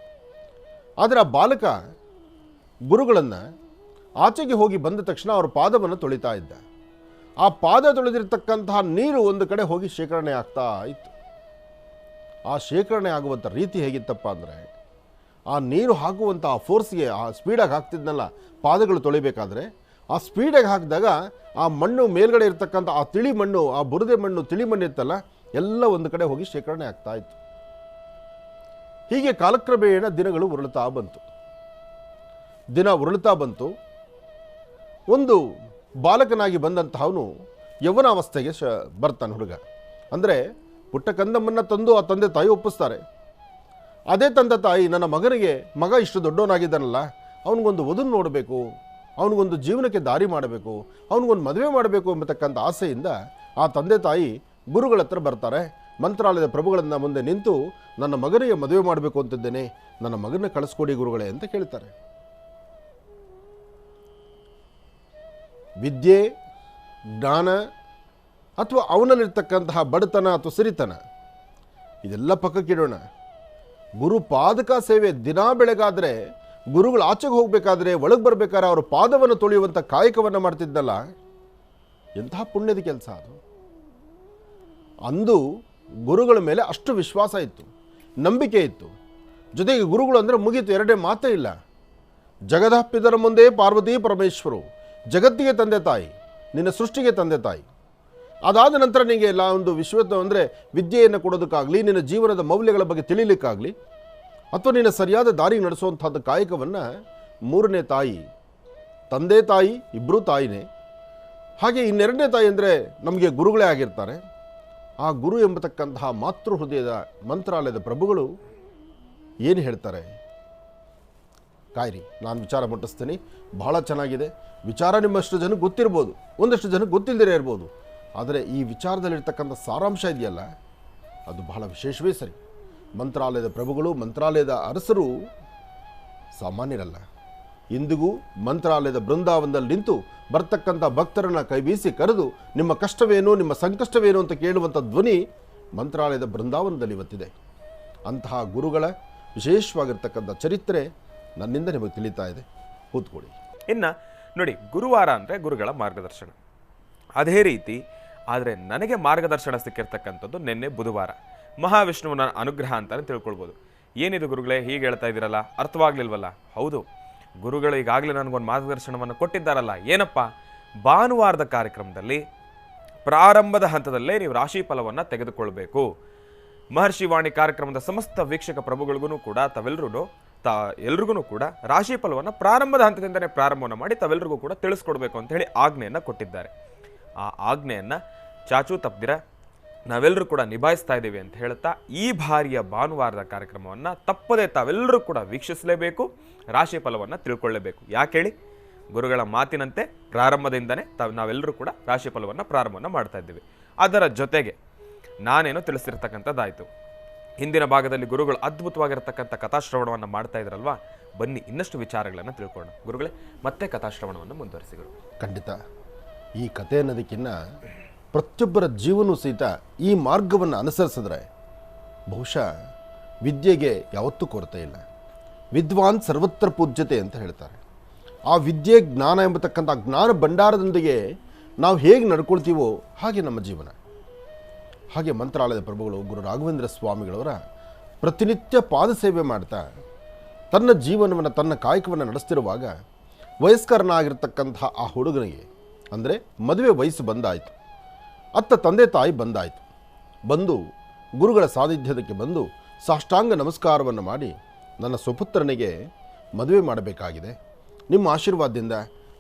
ಆದರೆ ಆ ಬಾಲಕ ಗುರುಗಳನ್ನು ಆಚೆಗೆ ಹೋಗಿ ಬಂದ ತಕ್ಷಣ ಅವರ ಪಾದವನ್ನು ತೊಳಿತಾ ಇದ್ದ. ಆ ಪಾದ ತೊಳೆದಿರ್ತಕ್ಕಂತಹ ನೀರು ಒಂದು ಕಡೆ ಹೋಗಿ ಶೇಖರಣೆ ಆಗ್ತಾ ಇತ್ತು. ಆ ಶೇಖರಣೆ ಆಗುವಂಥ ರೀತಿ ಹೇಗಿತ್ತಪ್ಪ ಅಂದರೆ, ಆ ನೀರು ಹಾಕುವಂಥ ಆ ಫೋರ್ಸ್ಗೆ ಆ ಸ್ಪೀಡಾಗಿ ಹಾಕ್ತಿದ್ನಲ್ಲ ಪಾದಗಳು ತೊಳಿಬೇಕಾದ್ರೆ, ಆ ಸ್ಪೀಡಾಗಿ ಹಾಕಿದಾಗ ಆ ಮಣ್ಣು ಮೇಲ್ಗಡೆ ಇರ್ತಕ್ಕಂಥ ಆ ತಿಳಿ ಮಣ್ಣು, ಆ ಬುರದೆ ಮಣ್ಣು, ತಿಳಿ ಮಣ್ಣು ಇತ್ತಲ್ಲ, ಎಲ್ಲ ಒಂದು ಕಡೆ ಹೋಗಿ ಶೇಖರಣೆ ಆಗ್ತಾ ಇತ್ತು. ಹೀಗೆ ಕಾಲಕ್ರಮೇಣ ದಿನಗಳು ಉರುಳುತ್ತಾ ಬಂತು. ಒಂದು ಬಾಲಕನಾಗಿ ಬಂದಂತಹವನು ಯೌವನಾವಸ್ಥೆಗೆ ಬರ್ತಾನೆ ಹುಡುಗ. ಅಂದರೆ ಪುಟ್ಟ ಕಂದಮ್ಮನ್ನು ತಂದು ಆ ತಂದೆ ತಾಯಿ ಒಪ್ಪಿಸ್ತಾರೆ. ಅದೇ ತಂದೆ ತಾಯಿ, ನನ್ನ ಮಗ ಇಷ್ಟು ದೊಡ್ಡವನಾಗಿದ್ದಾನಲ್ಲ, ಅವನಿಗೊಂದು ವಧುನ ನೋಡಬೇಕು, ಅವನಿಗೊಂದು ಜೀವನಕ್ಕೆ ದಾರಿ ಮಾಡಬೇಕು, ಅವನಿಗೊಂದು ಮದುವೆ ಮಾಡಬೇಕು ಎಂಬತಕ್ಕಂಥ ಆಸೆಯಿಂದ ಆ ತಂದೆ ತಾಯಿ ಗುರುಗಳ ಹತ್ರ ಬರ್ತಾರೆ. ಮಂತ್ರಾಲಯದ ಪ್ರಭುಗಳನ್ನು ಮುಂದೆ ನಿಂತು, ನನ್ನ ಮಗನಿಗೆ ಮದುವೆ ಮಾಡಬೇಕು ಅಂತಿದ್ದೇನೆ, ನನ್ನ ಮಗನ ಕಳಿಸ್ಕೊಡಿ ಗುರುಗಳೇ ಅಂತ ಕೇಳ್ತಾರೆ. ವಿದ್ಯೆ ಜ್ಞಾನ ಅಥವಾ ಅವನಲ್ಲಿರ್ತಕ್ಕಂತಹ ಬಡತನ ಅಥವಾ ಸಿರಿತನ ಇದೆಲ್ಲ ಪಕ್ಕಕ್ಕಿಡೋಣ. ಗುರುಪಾದಕ ಸೇವೆ ದಿನ ಬೆಳಗಾದರೆ, ಗುರುಗಳು ಆಚೆಗೆ ಹೋಗಬೇಕಾದ್ರೆ, ಒಳಗೆ ಬರಬೇಕಾದ್ರೆ ಅವರ ಪಾದವನ್ನು ತೊಳೆಯುವಂಥ ಕಾಯಕವನ್ನು ಮಾಡ್ತಿದ್ದಲ್ಲ, ಎಂತಹ ಪುಣ್ಯದ ಕೆಲಸ ಅದು. ಅಂದು ಗುರುಗಳ ಮೇಲೆ ಅಷ್ಟು ವಿಶ್ವಾಸ ಇತ್ತು, ನಂಬಿಕೆ ಇತ್ತು. ಜೊತೆಗೆ ಗುರುಗಳು ಅಂದರೆ ಮುಗೀತು, ಎರಡೇ ಮಾತೇ ಇಲ್ಲ. ಜಗದಪ್ಪಿದರ ಮುಂದೆ ಪಾರ್ವತಿ ಪರಮೇಶ್ವರು, ಜಗತ್ತಿಗೆ ತಂದೆ ತಾಯಿ, ನಿನ್ನ ಸೃಷ್ಟಿಗೆ ತಂದೆ ತಾಯಿ. ಅದಾದ ನಂತರ ನಿನಗೆ ಎಲ್ಲ ಒಂದು ಅಂದರೆ ವಿದ್ಯೆಯನ್ನು ಕೊಡೋದಕ್ಕಾಗಲಿ, ನಿನ್ನ ಜೀವನದ ಮೌಲ್ಯಗಳ ಬಗ್ಗೆ ತಿಳಿಲಿಕ್ಕಾಗಲಿ, ಅಥವಾ ನಿನ್ನ ಸರಿಯಾದ ದಾರಿ ನಡೆಸುವಂಥದ್ದು ಕಾಯಕವನ್ನು ಮೂರನೇ ತಾಯಿ, ತಂದೆ ತಾಯಿ ಇಬ್ಬರೂ ತಾಯಿನೇ. ಹಾಗೆ ಇನ್ನೆರಡನೇ ತಾಯಿ ಅಂದರೆ ನಮಗೆ ಗುರುಗಳೇ ಆಗಿರ್ತಾರೆ. ಆ ಗುರು ಎಂಬತಕ್ಕಂತಹ ಮಾತೃ ಹೃದಯದ ಮಂತ್ರಾಲಯದ ಪ್ರಭುಗಳು ಏನು ಹೇಳ್ತಾರೆ ಕಾಯಿರಿ, ನಾನು ವಿಚಾರ ಮುಟ್ಟಿಸ್ತೀನಿ. ಬಹಳ ಚೆನ್ನಾಗಿದೆ ವಿಚಾರ. ನಿಮ್ಮಷ್ಟು ಜನಕ್ಕೆ ಗೊತ್ತಿರ್ಬೋದು, ಒಂದಷ್ಟು ಜನಕ್ಕೆ ಗೊತ್ತಿಲ್ಲದೇ ಇರ್ಬೋದು. ಆದರೆ ಈ ವಿಚಾರದಲ್ಲಿರ್ತಕ್ಕಂಥ ಸಾರಾಂಶ ಇದೆಯಲ್ಲ, ಅದು ಬಹಳ ವಿಶೇಷವೇ ಸರಿ. ಮಂತ್ರಾಲಯದ ಪ್ರಭುಗಳು, ಮಂತ್ರಾಲಯದ ಅರಸರು ಸಾಮಾನ್ಯರಲ್ಲ. ಇಂದಿಗೂ ಮಂತ್ರಾಲಯದ ಬೃಂದಾವನದಲ್ಲಿ ನಿಂತು ಬರ್ತಕ್ಕಂಥ ಭಕ್ತರನ್ನು ಕೈ ಬೀಸಿ ಕರೆದು ನಿಮ್ಮ ಕಷ್ಟವೇನು, ನಿಮ್ಮ ಸಂಕಷ್ಟವೇನು ಅಂತ ಕೇಳುವಂಥ ಧ್ವನಿ ಮಂತ್ರಾಲಯದ ಬೃಂದಾವನದಲ್ಲಿ ಇವತ್ತಿದೆ. ಅಂತಹ ಗುರುಗಳ ವಿಶೇಷವಾಗಿರ್ತಕ್ಕಂಥ ಚರಿತ್ರೆ ನನ್ನಿಂದ ನಿಮಗೆ ತಿಳಿತಾ ಇದೆ. ಕೂತ್ಕೊಳ್ಳಿ. ಇನ್ನು ನೋಡಿ, ಗುರುವಾರ ಅಂದರೆ ಗುರುಗಳ ಮಾರ್ಗದರ್ಶನ. ಅದೇ ರೀತಿ ಆದರೆ ನನಗೆ ಮಾರ್ಗದರ್ಶನ ಸಿಕ್ಕಿರ್ತಕ್ಕಂಥದ್ದು ನಿನ್ನೆ ಬುಧವಾರ. ಮಹಾವಿಷ್ಣುವನ ಅನುಗ್ರಹ ಅಂತಲೇ ತಿಳ್ಕೊಳ್ಬೋದು. ಏನಿದು ಗುರುಗಳೇ ಹೀಗೆ ಹೇಳ್ತಾ ಇದ್ದೀರಲ್ಲ, ಅರ್ಥವಾಗ್ಲಿಲ್ವಲ್ಲ? ಹೌದು, ಗುರುಗಳು ಈಗಾಗಲೇ ನನಗೊಂದು ಮಾರ್ಗದರ್ಶನವನ್ನು ಕೊಟ್ಟಿದ್ದಾರಲ್ಲ. ಏನಪ್ಪ? ಭಾನುವಾರದ ಕಾರ್ಯಕ್ರಮದಲ್ಲಿ ಪ್ರಾರಂಭದ ಹಂತದಲ್ಲೇ ನೀವು ರಾಶಿ ಫಲವನ್ನು ತೆಗೆದುಕೊಳ್ಬೇಕು. ಮಹರ್ಷಿ ವಾಣಿ ಕಾರ್ಯಕ್ರಮದ ಸಮಸ್ತ ವೀಕ್ಷಕ ಪ್ರಭುಗಳಿಗೂ ಕೂಡ ಎಲ್ರಿಗೂ ಕೂಡ ರಾಶಿ ಫಲವನ್ನು ಪ್ರಾರಂಭದ ಹಂತದಿಂದನೇ ಪ್ರಾರಂಭವನ್ನು ಮಾಡಿ ತಾವೆಲ್ಲರಿಗೂ ಕೂಡ ತಿಳಿಸ್ಕೊಡ್ಬೇಕು ಅಂತ ಹೇಳಿ ಆಜ್ಞೆಯನ್ನು ಕೊಟ್ಟಿದ್ದಾರೆ. ಆ ಆಜ್ಞೆಯನ್ನು ಚಾಚೂ ತಪ್ಪದಿರ ನಾವೆಲ್ಲರೂ ಕೂಡ ನಿಭಾಯಿಸ್ತಾ ಇದ್ದೀವಿ ಅಂತ ಹೇಳ್ತಾ ಈ ಬಾರಿಯ ಭಾನುವಾರದ ಕಾರ್ಯಕ್ರಮವನ್ನು ತಪ್ಪದೆ ತಾವೆಲ್ಲರೂ ಕೂಡ ವೀಕ್ಷಿಸಲೇಬೇಕು, ರಾಶಿ ಫಲವನ್ನು ತಿಳ್ಕೊಳ್ಳೇಬೇಕು. ಯಾಕೆ ಹೇಳಿ? ಗುರುಗಳ ಮಾತಿನಂತೆ ಪ್ರಾರಂಭದಿಂದನೇ ನಾವೆಲ್ಲರೂ ಕೂಡ ರಾಶಿ ಫಲವನ್ನು ಪ್ರಾರಂಭವನ್ನು ಮಾಡ್ತಾ ಇದ್ದೀವಿ. ಅದರ ಜೊತೆಗೆ ನಾನೇನೋ ತಿಳಿಸಿರ್ತಕ್ಕಂಥದ್ದಾಯಿತು. ಹಿಂದಿನ ಭಾಗದಲ್ಲಿ ಗುರುಗಳು ಅದ್ಭುತವಾಗಿರ್ತಕ್ಕಂಥ ಕಥಾಶ್ರವಣವನ್ನು ಮಾಡ್ತಾ ಇದ್ರಲ್ವಾ, ಬನ್ನಿ ಇನ್ನಷ್ಟು ವಿಚಾರಗಳನ್ನು ತಿಳ್ಕೊಳ್ಳೋಣ. ಗುರುಗಳೇ, ಮತ್ತೆ ಕಥಾಶ್ರವಣವನ್ನು ಮುಂದುವರಿಸಿದರು. ಖಂಡಿತ. ಈ ಕಥೆ ಅನ್ನೋದಕ್ಕಿಂತ ಪ್ರತಿಯೊಬ್ಬರ ಜೀವನೂ ಸಹಿತ ಈ ಮಾರ್ಗವನ್ನು ಅನುಸರಿಸಿದ್ರೆ ಬಹುಶಃ ವಿದ್ಯೆಗೆ ಯಾವತ್ತೂ ಕೊರತೆ ಇಲ್ಲ. ವಿದ್ವಾನ್ ಸರ್ವತ್ರ ಪೂಜ್ಯತೆ ಅಂತ ಹೇಳ್ತಾರೆ. ಆ ವಿದ್ಯೆ ಜ್ಞಾನ ಎಂಬತಕ್ಕಂಥ ಜ್ಞಾನ ಭಂಡಾರದೊಂದಿಗೆ ನಾವು ಹೇಗೆ ನಡ್ಕೊಳ್ತೀವೋ ಹಾಗೆ ನಮ್ಮ ಜೀವನ. ಹಾಗೆ ಮಂತ್ರಾಲಯದ ಪ್ರಭುಗಳು ಗುರು ರಾಘವೇಂದ್ರ ಸ್ವಾಮಿಗಳವರ ಪ್ರತಿನಿತ್ಯ ಪಾದ ಸೇವೆ ಮಾಡ್ತಾ ತನ್ನ ಜೀವನವನ್ನು, ತನ್ನ ಕಾಯಕವನ್ನು ನಡೆಸ್ತಿರುವಾಗ ವಯಸ್ಕರನಾಗಿರ್ತಕ್ಕಂತಹ ಆ ಹುಡುಗನಿಗೆ ಅಂದರೆ ಮದುವೆ ವಯಸ್ಸು ಬಂದಾಯಿತು. ಅತ್ತ ತಂದೆ ತಾಯಿ ಬಂದು ಗುರುಗಳ ಸಾನ್ನಿಧ್ಯಕ್ಕೆ ಬಂದು ಸಾಷ್ಟಾಂಗ ನಮಸ್ಕಾರವನ್ನು ಮಾಡಿ, ನನ್ನ ಸುಪುತ್ರನಿಗೆ ಮದುವೆ ಮಾಡಬೇಕಾಗಿದೆ, ನಿಮ್ಮ ಆಶೀರ್ವಾದದಿಂದ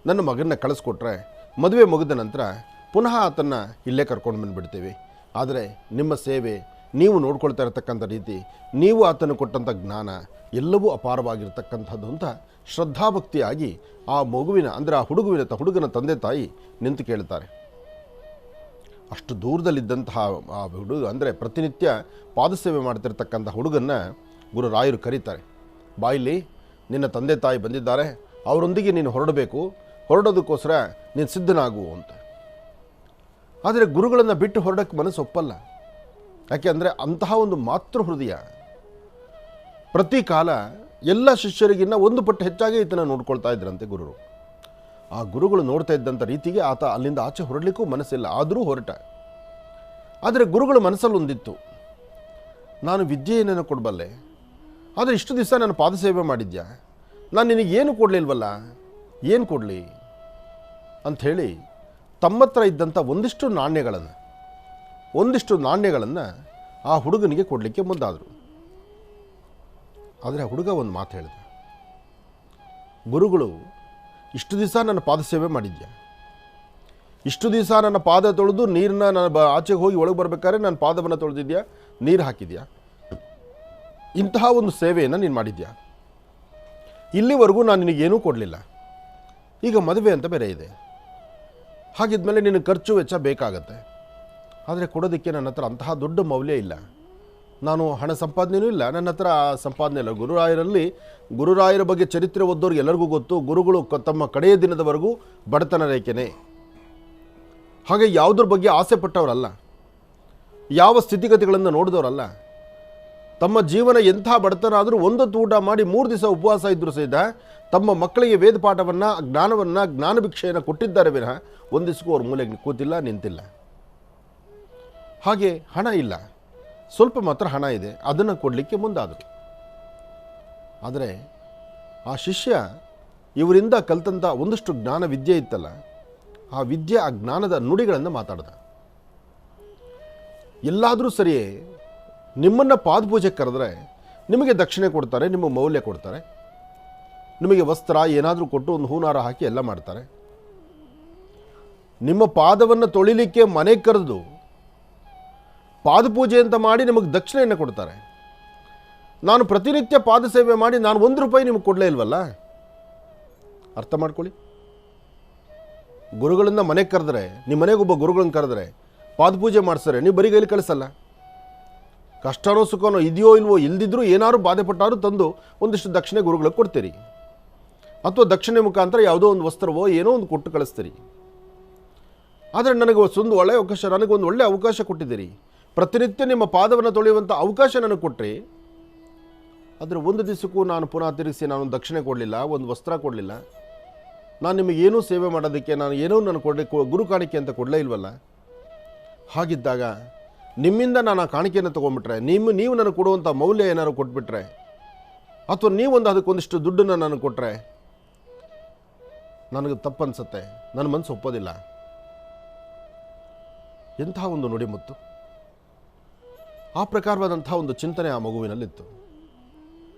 ನನ್ನ ಮಗನ ಕಳಿಸ್ಕೊಟ್ರೆ ಮದುವೆ ಮುಗಿದ ನಂತರ ಪುನಃ ಆತನ್ನು ಇಲ್ಲೇ ಕರ್ಕೊಂಡು ಬಂದುಬಿಡ್ತೀವಿ. ಆದರೆ ನಿಮ್ಮ ಸೇವೆ, ನೀವು ನೋಡ್ಕೊಳ್ತಾ ಇರತಕ್ಕಂಥ ರೀತಿ, ನೀವು ಆತನು ಕೊಟ್ಟಂಥ ಜ್ಞಾನ ಎಲ್ಲವೂ ಅಪಾರವಾಗಿರ್ತಕ್ಕಂಥದ್ದು ಅಂತ ಶ್ರದ್ಧಾಭಕ್ತಿಯಾಗಿ ಆ ಮಗುವಿನ ಅಂದರೆ ಆ ಹುಡುಗನ ತಂದೆ ತಾಯಿ ನಿಂತು ಕೇಳ್ತಾರೆ. ಅಷ್ಟು ದೂರದಲ್ಲಿದ್ದಂತಹ ಆ ಹುಡುಗ ಅಂದರೆ ಪ್ರತಿನಿತ್ಯ ಪಾದಸೇವೆ ಮಾಡ್ತಿರ್ತಕ್ಕಂಥ ಹುಡುಗನ್ನ ಗುರು ರಾಯರು ಕರೀತಾರೆ. ಬಾಯಿಲಿ ನಿನ್ನ ತಂದೆ ತಾಯಿ ಬಂದಿದ್ದಾರೆ, ಅವರೊಂದಿಗೆ ನೀನು ಹೊರಡೋದಕ್ಕೋಸ್ಕರ ನೀನು ಸಿದ್ಧನಾಗು ಅಂತ. ಆದರೆ ಗುರುಗಳನ್ನು ಬಿಟ್ಟು ಹೊರಡೋಕ್ಕೆ ಮನಸ್ಸು ಒಪ್ಪಲ್ಲ. ಯಾಕೆ ಅಂದರೆ ಅಂತಹ ಒಂದು ಮಾತೃ ಹೃದಯ. ಪ್ರತಿ ಕಾಲ ಎಲ್ಲ ಶಿಷ್ಯರಿಗಿನ್ನ ಒಂದು ಪಟ್ಟು ಹೆಚ್ಚಾಗಿ ಈತನ ನೋಡ್ಕೊಳ್ತಾ ಇದ್ರಂತೆ ಗುರುರು. ಆ ಗುರುಗಳು ನೋಡ್ತಾ ಇದ್ದಂಥ ರೀತಿಗೆ ಆತ ಅಲ್ಲಿಂದ ಆಚೆ ಹೊರಡಲಿಕ್ಕೂ ಮನಸ್ಸಿಲ್ಲ, ಆದರೂ ಹೊರಟ. ಆದರೆ ಗುರುಗಳ ಮನಸ್ಸಲ್ಲಿ ಒಂದಿತ್ತು, ನಾನು ವಿದ್ಯೆಯನ್ನು ಕೊಡಬಲ್ಲೆ, ಆದರೆ ಇಷ್ಟು ದಿವಸ ನಾನು ಪಾದಸೇವೆ ಮಾಡಿದ್ಯಾ, ನಾನು ನಿನಗೇನು ಕೊಡಲಿಲ್ವಲ್ಲ, ಏನು ಕೊಡಲಿ ಅಂಥೇಳಿ ತಮ್ಮತ್ರ ಇದ್ದಂಥ ಒಂದಿಷ್ಟು ನಾಣ್ಯಗಳನ್ನು ಆ ಹುಡುಗನಿಗೆ ಕೊಡಲಿಕ್ಕೆ ಮುಂದಾದರು. ಆದರೆ ಆ ಹುಡುಗ ಒಂದು ಮಾತು ಹೇಳಿದ, ಗುರುಗಳು ಇಷ್ಟು ದಿವಸ ನನ್ನ ಪಾದಸೇವೆ ಮಾಡಿದ್ಯಾ, ಇಷ್ಟು ದಿವಸ ನನ್ನ ಪಾದ ತೊಳೆದು ನೀರನ್ನ ನಾನು ಆಚೆಗೆ ಹೋಗಿ ಒಳಗೆ ಬರಬೇಕಾದ್ರೆ ನನ್ನ ಪಾದವನ್ನು ತೊಳೆದಿದ್ಯಾ, ನೀರು ಹಾಕಿದ್ಯಾ, ಇಂತಹ ಒಂದು ಸೇವೆಯನ್ನು ನೀನು ಮಾಡಿದ್ಯಾ, ಇಲ್ಲಿವರೆಗೂ ನಾನು ನಿನಗೇನೂ ಕೊಡಲಿಲ್ಲ. ಈಗ ಮದುವೆ ಅಂತ ಬೇರೆ ಇದೆ, ಹಾಗಿದ್ಮೇಲೆ ನಿನಗೆ ಖರ್ಚು ವೆಚ್ಚ ಬೇಕಾಗತ್ತೆ. ಆದರೆ ಕೊಡೋದಕ್ಕೆ ನನ್ನ ಹತ್ರ ಅಂತಹ ದೊಡ್ಡ ಮೌಲ್ಯ ಇಲ್ಲ, ನಾನು ಹಣ ಸಂಪಾದನೆಯೂ ಇಲ್ಲ, ನನ್ನ ಹತ್ರ ಸಂಪಾದನೆ ಇಲ್ಲ. ಗುರುರಾಯರ ಬಗ್ಗೆ ಚರಿತ್ರೆ ಓದೋರಿಗೆ ಎಲ್ಲರಿಗೂ ಗೊತ್ತು, ಗುರುಗಳು ತಮ್ಮ ಕಡೆಯ ದಿನದವರೆಗೂ ಬಡತನ ರೇಖೆನೇ. ಹಾಗೆ ಯಾವುದ್ರ ಬಗ್ಗೆ ಆಸೆ ಪಟ್ಟವರಲ್ಲ, ಯಾವ ಸ್ಥಿತಿಗತಿಗಳನ್ನು ನೋಡಿದವರಲ್ಲ. ತಮ್ಮ ಜೀವನ ಎಂಥ ಬಡತನ ಆದರೂ ಒಂದೊತ್ತು ಊಟ ಮಾಡಿ 3 ದಿವಸ ಉಪವಾಸ ಇದ್ದರೂ ಸಹಿತ ತಮ್ಮ ಮಕ್ಕಳಿಗೆ ವೇದ ಪಾಠವನ್ನು, ಜ್ಞಾನ ಭಿಕ್ಷೆಯನ್ನು ಕೊಟ್ಟಿದ್ದಾರೆ ವಿನಃ ಒಂದು ದಿವಸಕ್ಕೂ ಅವ್ರ ಮೂಲೆಗೆ ಕೂತಿಲ್ಲ, ನಿಂತಿಲ್ಲ. ಹಾಗೆ ಹಣ ಇಲ್ಲ, ಸ್ವಲ್ಪ ಮಾತ್ರ ಹಣ ಇದೆ, ಅದನ್ನು ಕೊಡಲಿಕ್ಕೆ ಮುಂದಾದರು. ಆದರೆ ಆ ಶಿಷ್ಯ ಇವರಿಂದ ಕಲ್ತಂಥ ಒಂದಷ್ಟು ಜ್ಞಾನ ವಿದ್ಯೆ ಇತ್ತಲ್ಲ, ಆ ವಿದ್ಯೆ ಆ ಜ್ಞಾನದ ನುಡಿಗಳನ್ನು ಮಾತಾಡ್ದ. ಎಲ್ಲಾದರೂ ಸರಿಯೇ, ನಿಮ್ಮನ್ನು ಪಾದಪೂಜೆಗೆ ಕರೆದ್ರೆ ನಿಮಗೆ ದಕ್ಷಿಣೆ ಕೊಡ್ತಾರೆ, ನಿಮ್ಮ ಮೌಲ್ಯ ಕೊಡ್ತಾರೆ, ನಿಮಗೆ ವಸ್ತ್ರ ಏನಾದರೂ ಕೊಟ್ಟು ಒಂದು ಹೂನಾರ ಹಾಕಿ ಎಲ್ಲ ಮಾಡ್ತಾರೆ. ನಿಮ್ಮ ಪಾದವನ್ನು ತೊಳಿಲಿಕ್ಕೆ ಮನೆಗೆ ಕರೆದು ಪಾದಪೂಜೆ ಅಂತ ಮಾಡಿ ನಿಮಗೆ ದಕ್ಷಿಣೆಯನ್ನು ಕೊಡ್ತಾರೆ. ನಾನು ಪ್ರತಿನಿತ್ಯ ಪಾದ ಸೇವೆ ಮಾಡಿ ನಾನು ₹1 ನಿಮಗೆ ಕೊಡಲೇ ಇಲ್ವಲ್ಲ? ಅರ್ಥ ಮಾಡ್ಕೊಳ್ಳಿ. ಗುರುಗಳಿಂದ ಮನೆಗೆ ಕರೆದ್ರೆ, ನಿಮ್ಮ ಮನೆಗೊಬ್ಬ ಗುರುಗಳನ್ನ ಕರೆದ್ರೆ ಪಾದಪೂಜೆ ಮಾಡಿಸ್ತಾರೆ, ನೀವು ಬರೀ ಕೈಲಿ ಕಳಿಸಲ್ಲ. ಕಷ್ಟನೋ ಸುಖನೋ ಇದೆಯೋ ಇಲ್ವೋ, ಇಲ್ದಿದ್ರೂ ಏನಾದ್ರು ಬಾಧೆ ಪಟ್ಟಾರು ತಂದು ಒಂದಿಷ್ಟು ದಕ್ಷಿಣೆ ಗುರುಗಳಿಗೆ ಕೊಡ್ತೀರಿ, ಅಥವಾ ದಕ್ಷಿಣೆ ಮುಖಾಂತರ ಯಾವುದೋ ಒಂದು ವಸ್ತ್ರವೋ ಏನೋ ಒಂದು ಕೊಟ್ಟು ಕಳಿಸ್ತೀರಿ. ಆದರೆ ನನಗೆ ಒಂದು ಒಳ್ಳೆಯ ಅವಕಾಶ, ನನಗೊಂದು ಒಳ್ಳೆಯ ಅವಕಾಶ ಕೊಟ್ಟಿದ್ದೀರಿ, ಪ್ರತಿನಿತ್ಯ ನಿಮ್ಮ ಪಾದವನ್ನು ತೊಳೆಯುವಂಥ ಅವಕಾಶ ನನಗೆ ಕೊಟ್ಟರೆ, ಆದರೆ ಒಂದು ದಿವಸಕ್ಕೂ ನಾನು ಪುನಃ ತಿರುಗಿಸಿ ನಾನು ದಕ್ಷಿಣೆ ಕೊಡಲಿಲ್ಲ, ಒಂದು ವಸ್ತ್ರ ಕೊಡಲಿಲ್ಲ, ನಾನು ನಿಮಗೇನೂ ಸೇವೆ ಮಾಡೋದಕ್ಕೆ ನಾನು ಏನೋ ನಾನು ಗುರು ಕಾಣಿಕೆ ಅಂತ ಕೊಡಲೇ ಇಲ್ವಲ್ಲ? ಹಾಗಿದ್ದಾಗ ನಿಮ್ಮಿಂದ ನಾನು ಆ ಕಾಣಿಕೆಯನ್ನು ತೊಗೊಂಡ್ಬಿಟ್ರೆ, ನೀವು ನನಗೆ ಕೊಡುವಂಥ ಮೌಲ್ಯ ಏನಾದ್ರು ಕೊಟ್ಬಿಟ್ರೆ, ಅಥವಾ ನೀವೊಂದು ಅದಕ್ಕೊಂದಿಷ್ಟು ದುಡ್ಡನ್ನು ನನಗೆ ಕೊಟ್ಟರೆ ನನಗೆ ತಪ್ಪನ್ಸುತ್ತೆ, ನನ್ನ ಮನಸ್ಸು ಒಪ್ಪೋದಿಲ್ಲ. ಎಂಥ ಒಂದು ನುಡಿಮುತ್ತು, ಆ ಪ್ರಕಾರವಾದಂಥ ಒಂದು ಚಿಂತನೆ ಆ ಮಗುವಿನಲ್ಲಿತ್ತು.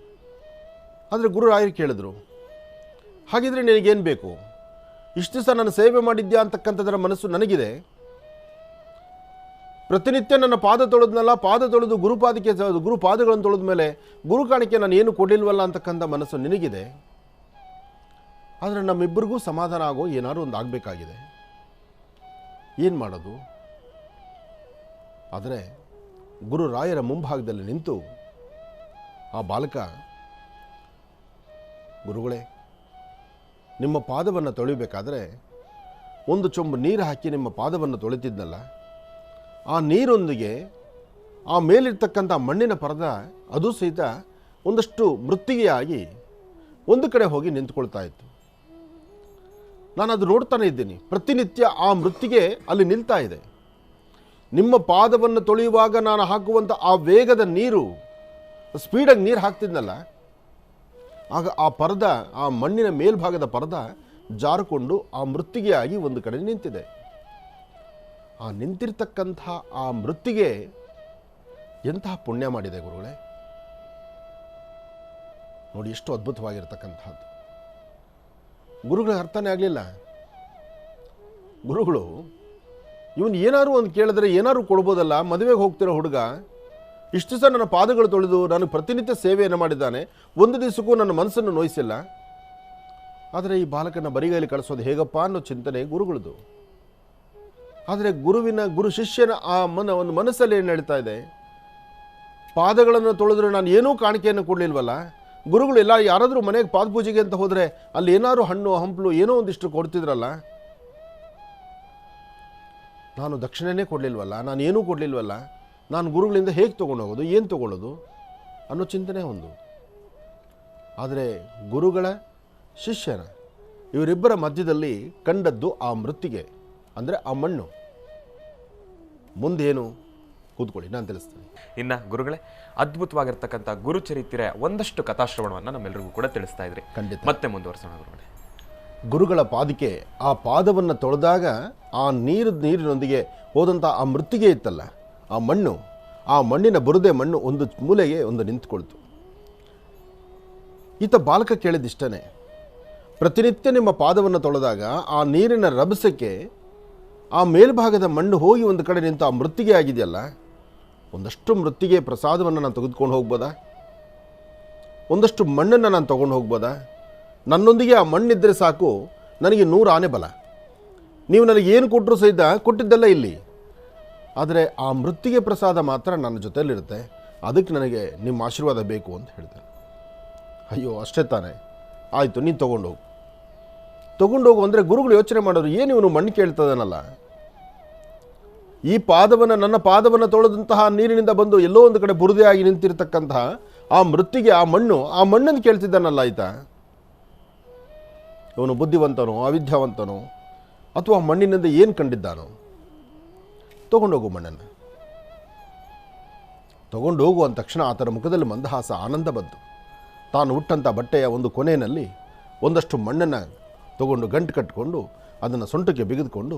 ಆದರೆ ಗುರುರಾಯರು ಕೇಳಿದ್ರು, ಹಾಗಿದ್ರೆ ನಿನಗೇನು ಬೇಕು? ಇಷ್ಟು ದಿವಸ ನಾನು ಸೇವೆ ಮಾಡಿದ್ಯಾ ಅಂತಕ್ಕಂಥದ್ದರ ಮನಸ್ಸು ನನಗಿದೆ, ಪ್ರತಿನಿತ್ಯ ನನ್ನ ಪಾದ ತೊಳೆದ್ನಲ್ಲ, ಪಾದ ತೊಳೆದು ಗುರುಪಾದಗಳನ್ನು ತೊಳೆದ ಮೇಲೆ ಗುರು ಕಾಣಿಕೆ ನಾನು ಏನು ಕೊಡಲಿಲ್ವಲ್ಲ ಅಂತಕ್ಕಂಥ ಮನಸ್ಸು ನಿನಗಿದೆ. ಆದರೆ ನಮ್ಮಿಬ್ಬರಿಗೂ ಸಮಾಧಾನ ಆಗೋ ಏನಾದ್ರು ಒಂದು ಆಗಬೇಕಾಗಿದೆ, ಏನು ಮಾಡೋದು? ಆದರೆ ಗುರುರಾಯರ ಮುಂಭಾಗದಲ್ಲಿ ನಿಂತು ಆ ಬಾಲಕ, ಗುರುಗಳೇ, ನಿಮ್ಮ ಪಾದವನ್ನು ತೊಳಿಬೇಕಾದ್ರೆ ಒಂದು ಚೊಂಬು ನೀರು ಹಾಕಿ ನಿಮ್ಮ ಪಾದವನ್ನು ತೊಳಿತಿದ್ನಲ್ಲ, ಆ ನೀರೊಂದಿಗೆ ಆ ಮೇಲಿರ್ತಕ್ಕಂಥ ಮಣ್ಣಿನ ಪರದ ಅದು ಸಹಿತ ಒಂದಷ್ಟು ಮೃತ್ತಿಗೆಯಾಗಿ ಒಂದು ಕಡೆ ಹೋಗಿ ನಿಂತ್ಕೊಳ್ತಾ ಇತ್ತು. ನಾನು ಅದು ನೋಡ್ತಾನೆ ಇದ್ದೀನಿ, ಪ್ರತಿನಿತ್ಯ ಆ ಮೃತ್ತಿಗೆ ಅಲ್ಲಿ ನಿಲ್ತಾ ಇದೆ. ನಿಮ್ಮ ಪಾದವನ್ನು ತೊಳೆಯುವಾಗ ನಾನು ಹಾಕುವಂಥ ಆ ವೇಗದ ನೀರು, ಸ್ಪೀಡಾಗಿ ನೀರು ಹಾಕ್ತಿದ್ನಲ್ಲ, ಆಗ ಆ ಪರದ, ಆ ಮಣ್ಣಿನ ಮೇಲ್ಭಾಗದ ಪರದ ಜಾರಿಕೊಂಡು ಆ ಮೃತ್ತಿಗೆಯಾಗಿ ಒಂದು ಕಡೆ ನಿಂತಿದೆ. ಆ ನಿಂತಿರ್ತಕ್ಕಂಥ ಆ ಮೃತ್ತಿಗೆ ಎಂತಹ ಪುಣ್ಯ ಮಾಡಿದೆ ಗುರುಗಳೇ, ನೋಡಿ ಎಷ್ಟು ಅದ್ಭುತವಾಗಿರ್ತಕ್ಕಂಥದ್ದು. ಗುರುಗಳಿಗೆ ಅರ್ಥನೇ ಆಗಲಿಲ್ಲ. ಗುರುಗಳು ಇವನು ಏನಾದ್ರು ಒಂದು ಕೇಳಿದ್ರೆ ಏನಾದ್ರು ಕೊಡ್ಬೋದಲ್ಲ, ಮದುವೆಗೆ ಹೋಗ್ತಿರೋ ಹುಡುಗ ಇಷ್ಟು ದಿವಸ ನನ್ನ ಪಾದಗಳು ತೊಳೆದು ನಾನು ಪ್ರತಿನಿತ್ಯ ಸೇವೆಯನ್ನು ಮಾಡಿದ್ದಾನೆ, ಒಂದು ದಿವಸಕ್ಕೂ ನನ್ನ ಮನಸ್ಸನ್ನು ನೋಯಿಸಿಲ್ಲ, ಆದರೆ ಈ ಬಾಲಕನ ಬರಿಗೈಲಿ ಕಳಿಸೋದು ಹೇಗಪ್ಪ ಅನ್ನೋ ಚಿಂತನೆ ಗುರುಗಳದು. ಆದರೆ ಗುರು ಶಿಷ್ಯನ ಆ ಒಂದು ಮನಸ್ಸಲ್ಲಿ ಏನು ಹೇಳ್ತಾ ಇದೆ, ಪಾದಗಳನ್ನು ತೊಳೆದ್ರೆ ನಾನು ಏನೂ ಕಾಣಿಕೆಯನ್ನು ಕೊಡಲಿಲ್ವಲ್ಲ, ಗುರುಗಳು ಎಲ್ಲ ಯಾರಾದರೂ ಮನೆಗೆ ಪಾದಪೂಜೆಗೆ ಅಂತ ಹೋದರೆ ಅಲ್ಲಿ ಏನಾದ್ರು ಹಣ್ಣು ಹಂಪಲು ಏನೋ ಒಂದಿಷ್ಟು ಕೊಡ್ತಿದ್ರಲ್ಲ, ನಾನು ದಕ್ಷಿಣೆನೇ ಕೊಡಲಿಲ್ವಲ್ಲ, ನಾನು ಏನೂ ಕೊಡಲಿಲ್ವಲ್ಲ, ನಾನು ಗುರುಗಳಿಂದ ಹೇಗೆ ತೊಗೊಂಡೋಗೋದು, ಏನು ತೊಗೊಳ್ಳೋದು ಅನ್ನೋ ಚಿಂತನೆ ಒಂದು. ಆದರೆ ಗುರುಗಳ ಶಿಷ್ಯನ ಇವರಿಬ್ಬರ ಮಧ್ಯದಲ್ಲಿ ಕಂಡದ್ದು ಆ ಮೃತ್ತಿಗೆ, ಅಂದರೆ ಆ ಮಣ್ಣು. ಮುಂದೇನು ಕೂತ್ಕೊಳ್ಳಿ, ನಾನು ತಿಳಿಸ್ತೇನೆ. ಇನ್ನು ಗುರುಗಳೇ, ಅದ್ಭುತವಾಗಿರ್ತಕ್ಕಂಥ ಗುರುಚರಿತ್ರೆ ಒಂದಷ್ಟು ಕಥಾಶ್ರವಣವನ್ನು ನಮ್ಮೆಲ್ಲರಿಗೂ ಕೂಡ ತಿಳಿಸ್ತಾ ಇದ್ರಿ. ಖಂಡಿತ. ಮತ್ತೆ ಮುಂದುವರಿಸೋಣ ಗುರುಗಳೇ. ಗುರುಗಳ ಪಾದಕ್ಕೆ ಆ ಪಾದವನ್ನು ತೊಳೆದಾಗ ಆ ನೀರಿನೊಂದಿಗೆ ಹೋದಂಥ ಆ ಮೃತ್ತಿಗೆ ಇತ್ತಲ್ಲ, ಆ ಮಣ್ಣು, ಆ ಮಣ್ಣಿನ ಬುರದೆ ಮಣ್ಣು ಒಂದು ಮೂಲೆಗೆ ಒಂದು ನಿಂತ್ಕೊಳ್ತು. ಈತ ಬಾಲಕ ಕೇಳಿದಿಷ್ಟೇ, ಪ್ರತಿನಿತ್ಯ ನಿಮ್ಮ ಪಾದವನ್ನು ತೊಳೆದಾಗ ಆ ನೀರಿನ ರಭಸಕ್ಕೆ ಆ ಮೇಲ್ಭಾಗದ ಮಣ್ಣು ಹೋಗಿ ಒಂದು ಕಡೆ ನಿಂತು ಆ ಮೃತ್ತಿಗೆ ಆಗಿದೆಯಲ್ಲ, ಒಂದಷ್ಟು ಮೃತ್ತಿಗೆ ಪ್ರಸಾದವನ್ನು ನಾನು ತೆಗೆದುಕೊಂಡು ಹೋಗ್ಬೋದಾ? ಒಂದಷ್ಟು ಮಣ್ಣನ್ನು ನಾನು ತೊಗೊಂಡು ಹೋಗ್ಬೋದಾ? ನನ್ನೊಂದಿಗೆ ಆ ಮಣ್ಣಿದ್ದರೆ ಸಾಕು, ನನಗೆ 100 ಆನೆ ಬಲ. ನೀವು ನನಗೆ ಏನು ಕೊಟ್ಟರು ಸಹಿತ ಕೊಟ್ಟಿದ್ದೆಲ್ಲ ಇಲ್ಲಿ, ಆದರೆ ಆ ಮೃತ್ತಿಗೆ ಪ್ರಸಾದ ಮಾತ್ರ ನನ್ನ ಜೊತೆಯಲ್ಲಿರುತ್ತೆ, ಅದಕ್ಕೆ ನನಗೆ ನಿಮ್ಮ ಆಶೀರ್ವಾದ ಬೇಕು ಅಂತ ಹೇಳ್ತಾರೆ. ಅಯ್ಯೋ ಅಷ್ಟೇ ತಾನೆ, ಆಯಿತು ನೀನು ತೊಗೊಂಡೋಗು ಅಂದರೆ ಗುರುಗಳು ಯೋಚನೆ ಮಾಡೋರು, ಏನು ಇವನು ಮಣ್ಣು ಕೇಳ್ತದನಲ್ಲ, ಈ ಪಾದವನ್ನು, ನನ್ನ ಪಾದವನ್ನು ತೊಳೆದಂತಹ ನೀರಿನಿಂದ ಬಂದು ಎಲ್ಲೋ ಒಂದು ಕಡೆ ಬುರದೆಯಾಗಿ ನಿಂತಿರ್ತಕ್ಕಂತಹ ಆ ಮೃತ್ತಿಗೆ, ಆ ಮಣ್ಣನ್ನು ಕೇಳ್ತಿದ್ದಾನಲ್ಲ ಆಯ್ತ. ಇವನು ಬುದ್ಧಿವಂತನೋ ಅವಿದ್ಯಾವಂತನೋ ಅಥವಾ ಮಣ್ಣಿನಿಂದ ಏನು ಕಂಡಿದ್ದಾನೋ? ತೊಗೊಂಡೋಗು ಮಣ್ಣನ್ನು. ತೊಗೊಂಡೋಗು ಅಂದ ತಕ್ಷಣ ಆತನ ಮುಖದಲ್ಲಿ ಮಂದಹಾಸ, ಆನಂದ ಬಂತು. ತಾನು ಹುಟ್ಟಂಥ ಬಟ್ಟೆಯ ಒಂದು ಕೊನೆಯಲ್ಲಿ ಒಂದಷ್ಟು ಮಣ್ಣನ್ನು ತಗೊಂಡು ಗಂಟು ಕಟ್ಟಿಕೊಂಡು ಅದನ್ನು ಸೊಂಟಕ್ಕೆ ಬಿಗಿದುಕೊಂಡು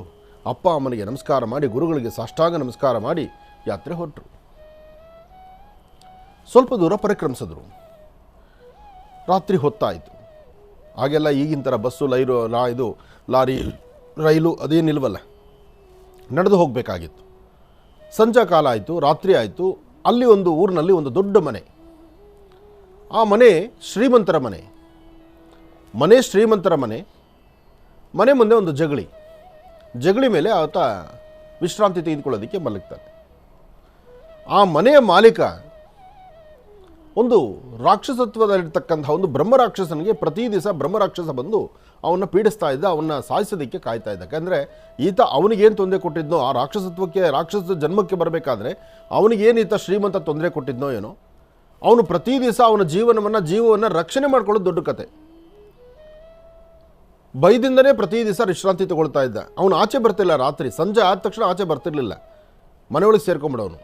ಅಪ್ಪ ಅಮ್ಮನಿಗೆ ನಮಸ್ಕಾರ ಮಾಡಿ ಗುರುಗಳಿಗೆ ಸಾಷ್ಟಾಂಗ ನಮಸ್ಕಾರ ಮಾಡಿ ಯಾತ್ರೆ ಹೊರಟರು. ಸ್ವಲ್ಪ ದೂರ ಪರಿಕ್ರಮಿಸಿದ್ರು. ರಾತ್ರಿ ಹೊತ್ತಾಯಿತು. ಹಾಗೆಲ್ಲ ಈಗಿನ ಥರ ಬಸ್ಸು ಲಾರಿ ರೈಲು ಅದೇನಿಲ್ವಲ್ಲ, ನಡೆದು ಹೋಗಬೇಕಾಗಿತ್ತು. ಸಂಜೆ ಕಾಲ ಆಯಿತು, ರಾತ್ರಿ ಆಯಿತು. ಅಲ್ಲಿ ಒಂದು ಊರಿನಲ್ಲಿ ಒಂದು ದೊಡ್ಡ ಮನೆ. ಆ ಮನೆ ಶ್ರೀಮಂತರ ಮನೆ ಶ್ರೀಮಂತರ ಮನೆ ಮುಂದೆ ಒಂದು ಜಗಳಿ ಮೇಲೆ ಆತ ವಿಶ್ರಾಂತಿ ತೆಗೆದುಕೊಳ್ಳೋದಕ್ಕೆ ಮಲಗ್ತಾನೆ. ಆ ಮನೆಯ ಮಾಲೀಕ ಒಂದು ರಾಕ್ಷಸತ್ವದಲ್ಲಿರ್ತಕ್ಕಂಥ ಒಂದು ಬ್ರಹ್ಮರಾಕ್ಷಸನಿಗೆ ಪ್ರತಿ ದಿವಸ ಬ್ರಹ್ಮರಾಕ್ಷಸ ಬಂದು ಅವನ್ನ ಪೀಡಿಸ್ತಾ ಇದ್ದ, ಅವನ್ನ ಸಾಯಿಸೋದಕ್ಕೆ ಕಾಯ್ತಾ ಇದ್ದ. ಯಾಕಂದರೆ ಈತ ಅವನಿಗೇನು ತೊಂದರೆ ಕೊಟ್ಟಿದ್ನೋ, ಆ ರಾಕ್ಷಸ ಜನ್ಮಕ್ಕೆ ಬರಬೇಕಾದ್ರೆ ಅವನಿಗೇನು ಈತ ಶ್ರೀಮಂತ ತೊಂದರೆ ಕೊಟ್ಟಿದ್ನೋ ಏನೋ, ಅವನು ಪ್ರತಿ ದಿವಸ ಅವನ ಜೀವವನ್ನು ರಕ್ಷಣೆ ಮಾಡ್ಕೊಳ್ಳೋದು ದೊಡ್ಡ ಕತೆ. ಭಯದಿಂದನೇ ಪ್ರತಿ ದಿವಸ ವಿಶ್ರಾಂತಿ ತಗೊಳ್ತಾ ಇದ್ದ. ಅವನು ಆಚೆ ಬರ್ತಿಲ್ಲ. ರಾತ್ರಿ ಸಂಜೆ ಆದ ತಕ್ಷಣ ಆಚೆ ಬರ್ತಿರ್ಲಿಲ್ಲ, ಮನೆಯೊಳಗೆ ಸೇರ್ಕೊಂಬಿಡವನು.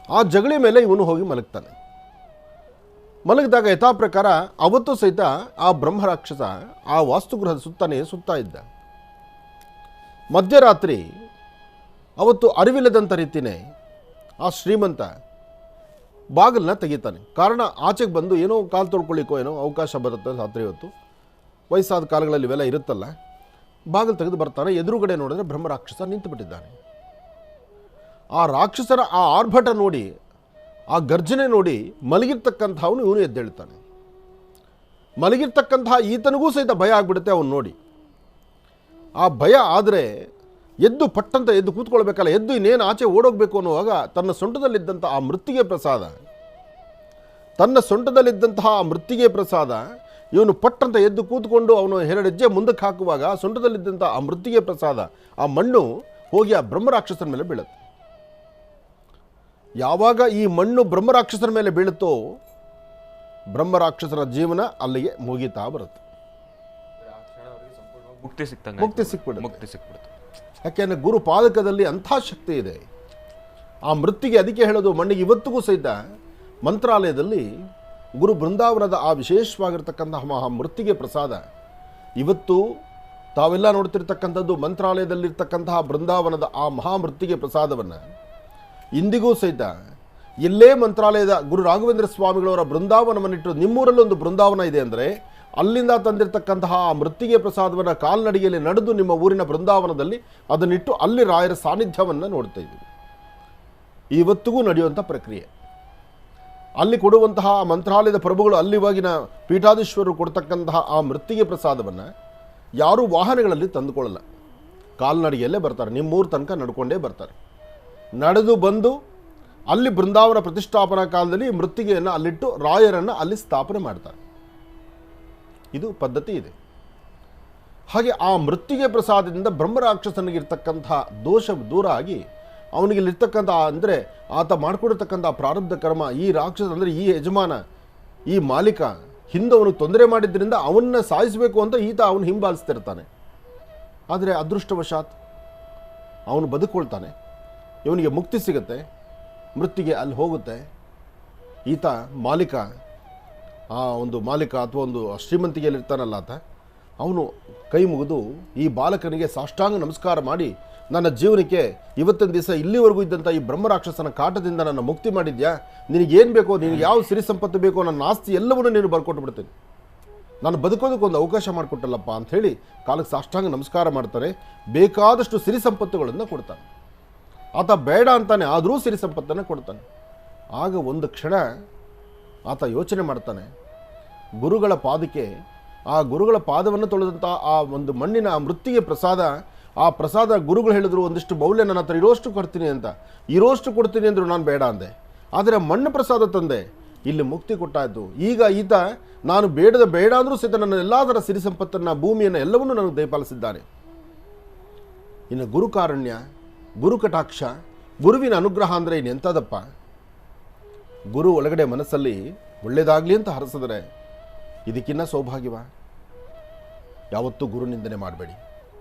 ಆ ಜಗಳಿ ಮೇಲೆ ಇವನು ಹೋಗಿ ಮಲಗ್ತಾನೆ. ಮಲಗಿದಾಗ ಯಥಾ ಪ್ರಕಾರ ಅವತ್ತು ಸಹಿತ ಆ ಬ್ರಹ್ಮರಾಕ್ಷಸ ಆ ವಾಸ್ತುಗೃಹದ ಸುತ್ತಾ ಇದ್ದ. ಮಧ್ಯರಾತ್ರಿ ಅವತ್ತು ಅರಿವಿಲ್ಲದಂಥ ರೀತಿಯೇ ಆ ಶ್ರೀಮಂತ ಬಾಗಿಲನ್ನ ತೆಗಿತಾನೆ. ಕಾರಣ ಆಚೆಗೆ ಬಂದು ಏನೋ ಕಾಲು ತೊಳ್ಕೊಳ್ಳಿಕ್ಕೋ ಏನೋ ಅವಕಾಶ ಬರುತ್ತೆ ರಾತ್ರಿ ಹೊತ್ತು, ವಯಸ್ಸಾದ ಕಾಲಗಳಲ್ಲಿ ಇವೆಲ್ಲ ಇರುತ್ತಲ್ಲ. ಬಾಗಿಲು ತೆಗೆದು ಬರ್ತಾನೆ. ಎದುರುಗಡೆ ನೋಡಿದ್ರೆ ಬ್ರಹ್ಮರಾಕ್ಷಸ ನಿಂತು ಬಿಟ್ಟಿದ್ದಾನೆ. ಆ ರಾಕ್ಷಸರ ಆ ಆರ್ಭಟ ನೋಡಿ, ಆ ಗರ್ಜನೆ ನೋಡಿ ಮಲಗಿರ್ತಕ್ಕಂಥವನು ಇವನು ಎದ್ದೇಳ್ತಾನೆ. ಮಲಗಿರ್ತಕ್ಕಂತಹ ಈತನಿಗೂ ಸಹಿತ ಭಯ ಆಗಿಬಿಡುತ್ತೆ ಅವನು ನೋಡಿ. ಆ ಭಯ ಆದರೆ ಎದ್ದು ಪಟ್ಟಂತ ಎದ್ದು ಕೂತ್ಕೊಳ್ಬೇಕಲ್ಲ, ಎದ್ದು ಇನ್ನೇನು ಆಚೆ ಓಡೋಗ್ಬೇಕು ಅನ್ನುವಾಗ ತನ್ನ ಸೊಂಟದಲ್ಲಿದ್ದಂಥ ಆ ಮೃತ್ತಿಗೆ ಪ್ರಸಾದ ಇವನು ಪಟ್ಟಂತ ಎದ್ದು ಕೂತ್ಕೊಂಡು ಅವನು 2 ಹೆಜ್ಜೆ ಮುಂದಕ್ಕೆ ಹಾಕುವಾಗ ಸೊಂಟದಲ್ಲಿದ್ದಂಥ ಆ ಮೃತ್ತಿಗೆ ಪ್ರಸಾದ, ಆ ಮಣ್ಣು ಹೋಗಿ ಆ ಬ್ರಹ್ಮರಾಕ್ಷಸನ ಮೇಲೆ ಬೀಳುತ್ತೆ. ಯಾವಾಗ ಈ ಮಣ್ಣು ಬ್ರಹ್ಮರಾಕ್ಷಸರ ಮೇಲೆ ಬೀಳುತ್ತೋ ಬ್ರಹ್ಮರಾಕ್ಷಸರ ಜೀವನ ಅಲ್ಲಿಗೆ ಮುಗಿತಾ ಬರುತ್ತೆ. ಮುಕ್ತಿ ಸಿಕ್ಬಿಡುತ್ತೆ. ಯಾಕೆಂದರೆ ಗುರು ಪಾದಕದಲ್ಲಿ ಅಂಥ ಶಕ್ತಿ ಇದೆ. ಆ ಮೃತ್ತಿಗೆ ಅದಕ್ಕೆ ಹೇಳೋದು ಮಣ್ಣಿಗೆ ಇವತ್ತಿಗೂ ಸಹಿತ ಮಂತ್ರಾಲಯದಲ್ಲಿ ಗುರು ಬೃಂದಾವನದ ಆ ವಿಶೇಷವಾಗಿರ್ತಕ್ಕಂತಹ ಮೃತ್ತಿಗೆ ಪ್ರಸಾದ ಇವತ್ತು ತಾವೆಲ್ಲ ನೋಡ್ತಿರ್ತಕ್ಕಂಥದ್ದು ಮಂತ್ರಾಲಯದಲ್ಲಿರ್ತಕ್ಕಂತಹ ಬೃಂದಾವನದ ಆ ಮಹಾಮೃತ್ತಿಗೆ ಪ್ರಸಾದವನ್ನು ಇಂದಿಗೂ ಸಹಿತ ಎಲ್ಲೇ ಮಂತ್ರಾಲಯದ ಗುರು ರಾಘವೇಂದ್ರ ಸ್ವಾಮಿಗಳವರ ಬೃಂದಾವನವನ್ನಿಟ್ಟು ನಿಮ್ಮೂರಲ್ಲಿ ಒಂದು ಬೃಂದಾವನ ಇದೆ ಅಂದರೆ ಅಲ್ಲಿಂದ ತಂದಿರತಕ್ಕಂತಹ ಆ ಮೃತ್ತಿಗೆ ಪ್ರಸಾದವನ್ನು ಕಾಲ್ನಡಿಗೆಯಲ್ಲಿ ನಡೆದು ನಿಮ್ಮ ಊರಿನ ಬೃಂದಾವನದಲ್ಲಿ ಅದನ್ನಿಟ್ಟು ಅಲ್ಲಿ ರಾಯರ ಸಾನ್ನಿಧ್ಯವನ್ನು ನೋಡ್ತಾ ಇದ್ದೀವಿ. ಇವತ್ತಿಗೂ ನಡೆಯುವಂಥ ಪ್ರಕ್ರಿಯೆ. ಅಲ್ಲಿ ಕೊಡುವಂತಹ ಮಂತ್ರಾಲಯದ ಪ್ರಭುಗಳು ಅಲ್ಲಿವಾಗಿನ ಪೀಠಾಧೀಶ್ವರರು ಕೊಡ್ತಕ್ಕಂತಹ ಆ ಮೃತ್ತಿಗೆ ಪ್ರಸಾದವನ್ನು ಯಾರೂ ವಾಹನಗಳಲ್ಲಿ ತಂದುಕೊಳ್ಳಲ್ಲ, ಕಾಲ್ನಡಿಗೆಯಲ್ಲೇ ಬರ್ತಾರೆ. ನಿಮ್ಮೂರು ತನಕ ನಡ್ಕೊಂಡೇ ಬರ್ತಾರೆ. ನಡೆದು ಬಂದು ಅಲ್ಲಿ ಬೃಂದಾವನ ಪ್ರತಿಷ್ಠಾಪನಾ ಕಾಲದಲ್ಲಿ ಮೃತ್ತಿಗೆಯನ್ನು ಅಲ್ಲಿಟ್ಟು ರಾಯರನ್ನು ಅಲ್ಲಿ ಸ್ಥಾಪನೆ ಮಾಡ್ತಾರೆ. ಇದು ಪದ್ಧತಿ ಇದೆ. ಹಾಗೆ ಆ ಮೃತ್ತಿಗೆ ಪ್ರಸಾದದಿಂದ ಬ್ರಹ್ಮರಾಕ್ಷಸನಿಗಿರ್ತಕ್ಕಂಥ ದೋಷ ದೂರ ಆಗಿ ಅವನಿಗಿರ್ತಕ್ಕಂಥ ಅಂದರೆ ಆತ ಮಾಡಿಕೊಂಡಿರ್ತಕ್ಕಂಥ ಪ್ರಾರಬ್ಧ ಕರ್ಮ, ಈ ರಾಕ್ಷಸ ಅಂದರೆ ಈ ಯಜಮಾನ, ಈ ಮಾಲೀಕ ಹಿಂದೆ ಅವನಿಗೆ ತೊಂದರೆ ಮಾಡಿದ್ದರಿಂದ ಅವನ್ನ ಸಾಯಿಸಬೇಕು ಅಂತ ಈತ ಅವನು ಹಿಂಬಾಲಿಸ್ತಿರ್ತಾನೆ. ಆದರೆ ಅದೃಷ್ಟವಶಾತ್ ಅವನು ಬದುಕೊಳ್ತಾನೆ. ಇವನಿಗೆ ಮುಕ್ತಿ ಸಿಗುತ್ತೆ, ಮೃತ್ತಿಗೆ ಅಲ್ಲಿ ಹೋಗುತ್ತೆ. ಈತ ಮಾಲೀಕ, ಆ ಒಂದು ಮಾಲೀಕ ಅಥವಾ ಒಂದು ಶ್ರೀಮಂತಿಗೆಯಲ್ಲಿರ್ತಾನಲ್ಲ ಆತ, ಅವನು ಕೈ ಮುಗಿದು ಈ ಬಾಲಕನಿಗೆ ಸಾಷ್ಟಾಂಗ ನಮಸ್ಕಾರ ಮಾಡಿ, ನನ್ನ ಜೀವನಕ್ಕೆ ಇವತ್ತಿನ ದಿವಸ ಇಲ್ಲಿವರೆಗೂ ಇದ್ದಂಥ ಈ ಬ್ರಹ್ಮರಾಕ್ಷಸನ ಕಾಟದಿಂದ ನನ್ನ ಮುಕ್ತಿ ಮಾಡಿದ್ಯಾ, ನಿನಗೇನು ಬೇಕೋ, ನಿನಗೆ ಯಾವ ಸಿರಿ ಸಂಪತ್ತು ಬೇಕೋ, ನನ್ನ ಆಸ್ತಿ ಎಲ್ಲವನ್ನೂ ನೀನು ಬರ್ಕೊಟ್ಟು ಬಿಡ್ತೀನಿ, ನಾನು ಬದುಕೋದಕ್ಕೊಂದು ಅವಕಾಶ ಮಾಡಿಕೊಟ್ಟಲ್ಲಪ್ಪ ಅಂಥೇಳಿ ಕಾಲಕ್ಕೆ ಸಾಷ್ಟಾಂಗ ನಮಸ್ಕಾರ ಮಾಡ್ತಾರೆ. ಬೇಕಾದಷ್ಟು ಸಿರಿ ಸಂಪತ್ತುಗಳನ್ನು ಕೊಡ್ತಾನೆ. ಆತ ಬೇಡ ಅಂತಾನೆ, ಆದರೂ ಸಿರಿ ಸಂಪತ್ತನ್ನು ಕೊಡ್ತಾನೆ. ಆಗ ಒಂದು ಕ್ಷಣ ಆತ ಯೋಚನೆ ಮಾಡ್ತಾನೆ, ಗುರುಗಳ ಪಾದಕ್ಕೆ, ಆ ಗುರುಗಳ ಪಾದವನ್ನು ತೊಳೆದಂಥ ಆ ಒಂದು ಮಣ್ಣಿನ ಆ ಮೃತ್ತಿಗೆ ಪ್ರಸಾದ, ಆ ಪ್ರಸಾದ ಗುರುಗಳು ಹೇಳಿದ್ರು ಒಂದಿಷ್ಟು ಮೌಲ್ಯ ನನ್ನ ಹತ್ರ ಇರೋಷ್ಟು ಕೊಡ್ತೀನಿ ಅಂತ, ಇರೋಷ್ಟು ಕೊಡ್ತೀನಿ ಅಂದರು. ನಾನು ಬೇಡ ಅಂದೆ. ಆದರೆ ಮಣ್ಣು ಪ್ರಸಾದ ತಂದೆ, ಇಲ್ಲಿ ಮುಕ್ತಿ ಕೊಟ್ಟಾಯಿತು. ಈಗ ಈತ ನಾನು ಬೇಡ ಅಂದರೂ ಸಹಿತ ನನ್ನ ಎಲ್ಲ ಥರ ಸಿರಿ ಸಂಪತ್ತನ್ನು, ಭೂಮಿಯನ್ನು ಎಲ್ಲವನ್ನೂ ನನಗೆ ದಯಪಾಲಿಸಿದ್ದಾನೆ. ಇನ್ನು ಗುರುಕಾರುಣ್ಯ, ಗುರು ಕಟಾಕ್ಷ, ಗುರುವಿನ ಅನುಗ್ರಹ ಅಂದರೆ ಇನ್ನೆಂಥದಪ್ಪ. ಗುರು ಒಳಗಡೆ ಮನಸ್ಸಲ್ಲಿ ಒಳ್ಳೆಯದಾಗಲಿ ಅಂತ ಹರಸಿದ್ರೆ ಇದಕ್ಕಿನ್ನ ಸೌಭಾಗ್ಯವ. ಯಾವತ್ತೂ ಗುರು ನಿಂದನೆ ಮಾಡಬೇಡಿ,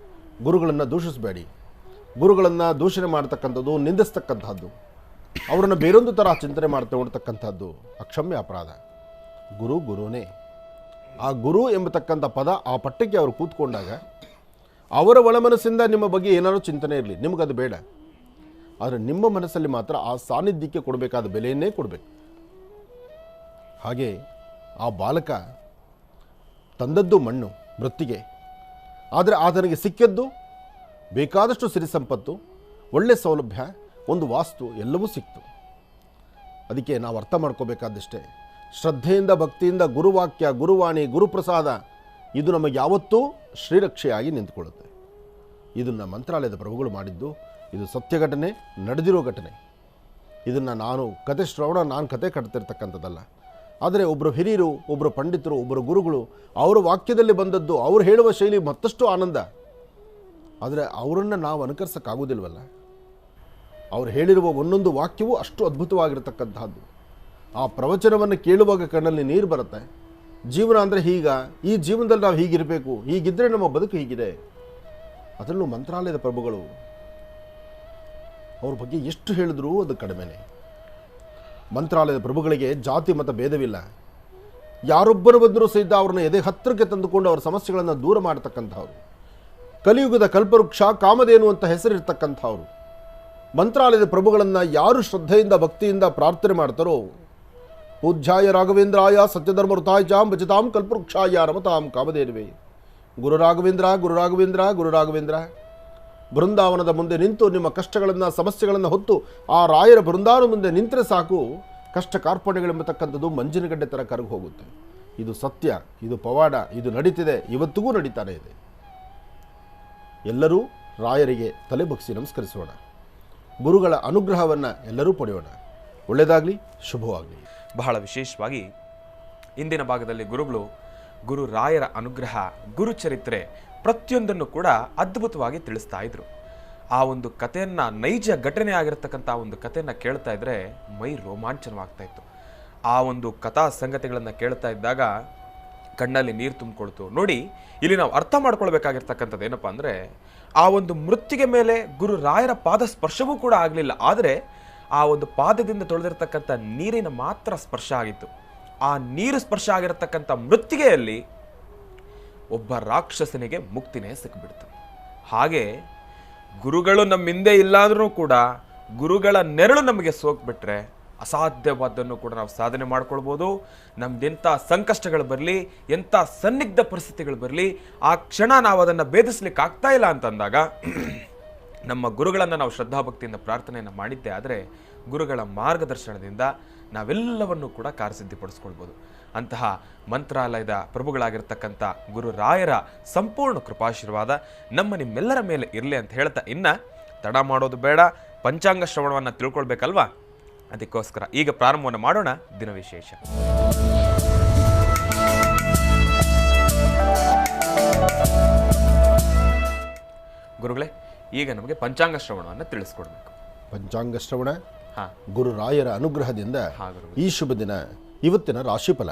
ಗುರುಗಳನ್ನು ದೂಷಿಸಬೇಡಿ. ಗುರುಗಳನ್ನು ದೂಷಣೆ ಮಾಡ್ತಕ್ಕಂಥದ್ದು, ನಿಂದಿಸ್ತಕ್ಕಂಥದ್ದು, ಅವರನ್ನು ಬೇರೊಂದು ಥರ ಚಿಂತನೆ ಮಾಡ್ತಾ ನೋಡ್ತಕ್ಕಂಥದ್ದು ಅಕ್ಷಮ್ಯ ಅಪರಾಧ. ಗುರುನೇ. ಆ ಗುರು ಎಂಬತಕ್ಕಂಥ ಪದ ಆ ಪಟ್ಟಕ್ಕೆ ಅವರು ಕೂತ್ಕೊಂಡಾಗ ಅವರ ಒಳಮನಸ್ಸಿಂದ ನಿಮ್ಮ ಬಗ್ಗೆ ಏನಾದರೂ ಚಿಂತನೆ ಇರಲಿ, ನಿಮಗದು ಬೇಡ. ಆದರೆ ನಿಮ್ಮ ಮನಸ್ಸಲ್ಲಿ ಮಾತ್ರ ಆ ಸಾನ್ನಿಧ್ಯಕ್ಕೆ ಕೊಡಬೇಕಾದ ಬೆಲೆಯನ್ನೇ ಕೊಡಬೇಕು. ಹಾಗೆ ಆ ಬಾಲಕ ತಂದದ್ದು ಮಣ್ಣು ಮೃತ್ತಿಗೆ, ಆದರೆ ಆತನಿಗೆ ಸಿಕ್ಕಿದ್ದು ಬೇಕಾದಷ್ಟು ಸಿರಿ ಸಂಪತ್ತು, ಒಳ್ಳೆ ಸೌಲಭ್ಯ, ಒಂದು ವಾಸ್ತು, ಎಲ್ಲವೂ ಸಿಕ್ತು. ಅದಕ್ಕೆ ನಾವು ಅರ್ಥ ಮಾಡ್ಕೋಬೇಕಾದಷ್ಟೇ, ಶ್ರದ್ಧೆಯಿಂದ ಭಕ್ತಿಯಿಂದ ಗುರುವಾಕ್ಯ, ಗುರುವಾಣಿ, ಗುರುಪ್ರಸಾದ ಇದು ನಮಗೆ ಯಾವತ್ತೂ ಶ್ರೀರಕ್ಷೆಯಾಗಿ ನಿಂತುಕೊಳ್ಳುತ್ತೆ. ಇದನ್ನು ಮಂತ್ರಾಲಯದ ಪ್ರಭುಗಳು ಮಾಡಿದ್ದು, ಇದು ಸತ್ಯ ಘಟನೆ, ನಡೆದಿರೋ ಘಟನೆ. ಇದನ್ನು ನಾನು ಕತೆ ಶ್ರವಣ, ನಾನು ಕತೆ ಕಟ್ತಿರ್ತಕ್ಕಂಥದ್ದಲ್ಲ. ಆದರೆ ಒಬ್ಬರು ಹಿರಿಯರು, ಒಬ್ಬರು ಪಂಡಿತರು, ಒಬ್ಬರು ಗುರುಗಳು, ಅವರ ವಾಕ್ಯದಲ್ಲಿ ಬಂದದ್ದು, ಅವರು ಹೇಳುವ ಶೈಲಿ ಮತ್ತಷ್ಟು ಆನಂದ. ಆದರೆ ಅವರನ್ನು ನಾವು ಅನುಕರಿಸೋಕ್ಕಾಗೋದಿಲ್ವಲ್ಲ. ಅವ್ರು ಹೇಳಿರುವ ಒಂದೊಂದು ವಾಕ್ಯವೂ ಅಷ್ಟು ಅದ್ಭುತವಾಗಿರತಕ್ಕಂತಹದ್ದು. ಆ ಪ್ರವಚನವನ್ನು ಕೇಳುವಾಗ ಕಣ್ಣಲ್ಲಿ ನೀರು ಬರುತ್ತೆ. ಜೀವನ ಅಂದರೆ ಹೀಗ, ಈ ಜೀವನದಲ್ಲಿ ನಾವು ಹೀಗಿರಬೇಕು, ಹೀಗಿದ್ದರೆ ನಮ್ಮ ಬದುಕು ಹೀಗಿದೆ. ಅದರಲ್ಲೂ ಮಂತ್ರಾಲಯದ ಪ್ರಭುಗಳು ಅವ್ರ ಬಗ್ಗೆ ಎಷ್ಟು ಹೇಳಿದ್ರೂ ಅದು ಕಡಿಮೆನೆ. ಮಂತ್ರಾಲಯದ ಪ್ರಭುಗಳಿಗೆ ಜಾತಿ ಮತ ಭೇದವಿಲ್ಲ. ಯಾರೊಬ್ಬರು ಬಂದರೂ ಸಹಿತ ಅವ್ರನ್ನ ಎದೆ ಹತ್ತಿರಕ್ಕೆ ತಂದುಕೊಂಡು ಅವರ ಸಮಸ್ಯೆಗಳನ್ನು ದೂರ ಮಾಡತಕ್ಕಂಥವ್ರು. ಕಲಿಯುಗದ ಕಲ್ಪವೃಕ್ಷ ಕಾಮಧೇನು ಅಂತ ಹೆಸರಿರ್ತಕ್ಕಂಥವ್ರು. ಮಂತ್ರಾಲಯದ ಪ್ರಭುಗಳನ್ನು ಯಾರು ಶ್ರದ್ಧೆಯಿಂದ ಭಕ್ತಿಯಿಂದ ಪ್ರಾರ್ಥನೆ ಮಾಡ್ತಾರೋ, ಪೂಜ್ಯಾಯ ರಾಘವೇಂದ್ರಾಯ ಸತ್ಯಧರ್ಮಋತಾಯ ಚಾಂ ಭಜತಾಂ ಕಲ್ಪವೃಕ್ಷಾಯ ರಮತಾಂ ಕಾಮಧೇನುವೆ. ಗುರು ರಾಘವೇಂದ್ರ, ಗುರು ರಾಘವೇಂದ್ರ, ಗುರು ರಾಘವೇಂದ್ರ. ಬೃಂದಾವನದ ಮುಂದೆ ನಿಂತು ನಿಮ್ಮ ಕಷ್ಟಗಳನ್ನು, ಸಮಸ್ಯೆಗಳನ್ನು ಹೊತ್ತು ಆ ರಾಯರ ಬೃಂದಾವನ ಮುಂದೆ ನಿಂತರೆ ಸಾಕು, ಕಷ್ಟ ಕಾರ್ಪಣ್ಯಗಳೆಂಬತಕ್ಕಂಥದ್ದು ಮಂಜಿನಗಡ್ಡೆ ಥರ ಕರಗಿ ಹೋಗುತ್ತೆ. ಇದು ಸತ್ಯ, ಇದು ಪವಾಡ, ಇದು ನಡೀತಿದೆ, ಇವತ್ತಿಗೂ ನಡೀತಾನೆ ಇದೆ. ಎಲ್ಲರೂ ರಾಯರಿಗೆ ತಲೆ ಬಗ್ಗಿಸಿ ನಮಸ್ಕರಿಸೋಣ. ಗುರುಗಳ ಅನುಗ್ರಹವನ್ನು ಎಲ್ಲರೂ ಪಡೆಯೋಣ. ಒಳ್ಳೆಯದಾಗಲಿ, ಶುಭವಾಗಲಿ. ಬಹಳ ವಿಶೇಷವಾಗಿ ಇಂದಿನ ಭಾಗದಲ್ಲಿ ಗುರುಗಳು ಗುರು ರಾಯರ ಅನುಗ್ರಹ, ಗುರುಚರಿತ್ರೆ ಪ್ರತಿಯೊಂದನ್ನು ಕೂಡ ಅದ್ಭುತವಾಗಿ ತಿಳಿಸ್ತಾ ಇದ್ರು. ಆ ಒಂದು ಕಥೆಯನ್ನು, ನೈಜ ಘಟನೆ ಆಗಿರತಕ್ಕಂಥ ಒಂದು ಕಥೆಯನ್ನು ಕೇಳ್ತಾ ಇದ್ರೆ ಮೈ ರೋಮಾಂಚನವಾಗ್ತಾ ಇತ್ತು. ಆ ಒಂದು ಕಥಾ ಸಂಗತಿಗಳನ್ನು ಕೇಳ್ತಾ ಇದ್ದಾಗ ಕಣ್ಣಲ್ಲಿ ನೀರು ತುಂಬಿಕೊಳ್ತು. ನೋಡಿ, ಇಲ್ಲಿ ನಾವು ಅರ್ಥ ಮಾಡ್ಕೊಳ್ಬೇಕಾಗಿರ್ತಕ್ಕಂಥದ್ದು ಏನಪ್ಪ ಅಂದರೆ, ಆ ಒಂದು ಮೃತ್ತಿಗೆ ಮೇಲೆ ಗುರು ರಾಯರ ಪಾದ ಸ್ಪರ್ಶವೂ ಕೂಡ ಆಗಲಿಲ್ಲ. ಆದರೆ ಆ ಒಂದು ಪಾದದಿಂದ ತೊಳೆದಿರ್ತಕ್ಕಂಥ ನೀರಿನ ಮಾತ್ರ ಸ್ಪರ್ಶ ಆಗಿತ್ತು. ಆ ನೀರು ಸ್ಪರ್ಶ ಆಗಿರತಕ್ಕಂಥ ಮೃತ್ತಿಗೆಯಲ್ಲಿ ಒಬ್ಬ ರಾಕ್ಷಸನಿಗೆ ಮುಕ್ತಿನೇ ಸಿಕ್ಬಿಡ್ತು. ಹಾಗೆ ಗುರುಗಳು ನಮ್ಮ ಹಿಂದೆ ಇಲ್ಲಾಂದ್ರೂ ಕೂಡ ಗುರುಗಳ ನೆರಳು ನಮಗೆ ಸೋಕ್ಬಿಟ್ರೆ ಅಸಾಧ್ಯವಾದ್ದನ್ನು ಕೂಡ ನಾವು ಸಾಧನೆ ಮಾಡ್ಕೊಳ್ಬೋದು. ನಮ್ದೆಂಥ ಸಂಕಷ್ಟಗಳು ಬರಲಿ, ಎಂಥ ಸನ್ನಿಗ್ಧ ಪರಿಸ್ಥಿತಿಗಳು ಬರಲಿ, ಆ ಕ್ಷಣ ನಾವು ಅದನ್ನು ಭೇದಿಸ್ಲಿಕ್ಕೆ ಆಗ್ತಾ ಇಲ್ಲ ಅಂತಂದಾಗ ನಮ್ಮ ಗುರುಗಳನ್ನು ನಾವು ಶ್ರದ್ಧಾಭಕ್ತಿಯಿಂದ ಪ್ರಾರ್ಥನೆಯನ್ನು ಮಾಡಿದ್ದೆ ಆದರೆ ಗುರುಗಳ ಮಾರ್ಗದರ್ಶನದಿಂದ ನಾವೆಲ್ಲವನ್ನು ಕೂಡ ಕಾರ್ಯಸಿದ್ಧಿಪಡಿಸ್ಕೊಳ್ಬೋದು. ಅಂತಹ ಮಂತ್ರಾಲಯದ ಪ್ರಭುಗಳಾಗಿರ್ತಕ್ಕಂಥ ಗುರು ರಾಯರ ಸಂಪೂರ್ಣ ಕೃಪಾಶೀರ್ವಾದ ನಿಮ್ಮೆಲ್ಲರ ಮೇಲೆ ಇರಲಿ ಅಂತ ಹೇಳ್ತಾ, ಇನ್ನು ತಡ ಮಾಡೋದು ಬೇಡ, ಪಂಚಾಂಗ ಶ್ರವಣವನ್ನು ತಿಳ್ಕೊಳ್ಬೇಕಲ್ವಾ? ಅದಕ್ಕೋಸ್ಕರ ಈಗ ಪ್ರಾರಂಭವನ್ನು ಮಾಡೋಣ. ದಿನ ವಿಶೇಷ. ಗುರುಗಳೇ, ಈಗ ನಮಗೆ ಪಂಚಾಂಗ ಶ್ರವಣವನ್ನು ತಿಳಿಸ್ಕೊಡ್ಬೇಕು. ಪಂಚಾಂಗ ಶ್ರವಣ ಗುರು ರಾಯರ ಅನುಗ್ರಹದಿಂದ ಈ ಶುಭ ದಿನ, ಇವತ್ತಿನ ರಾಶಿಫಲ.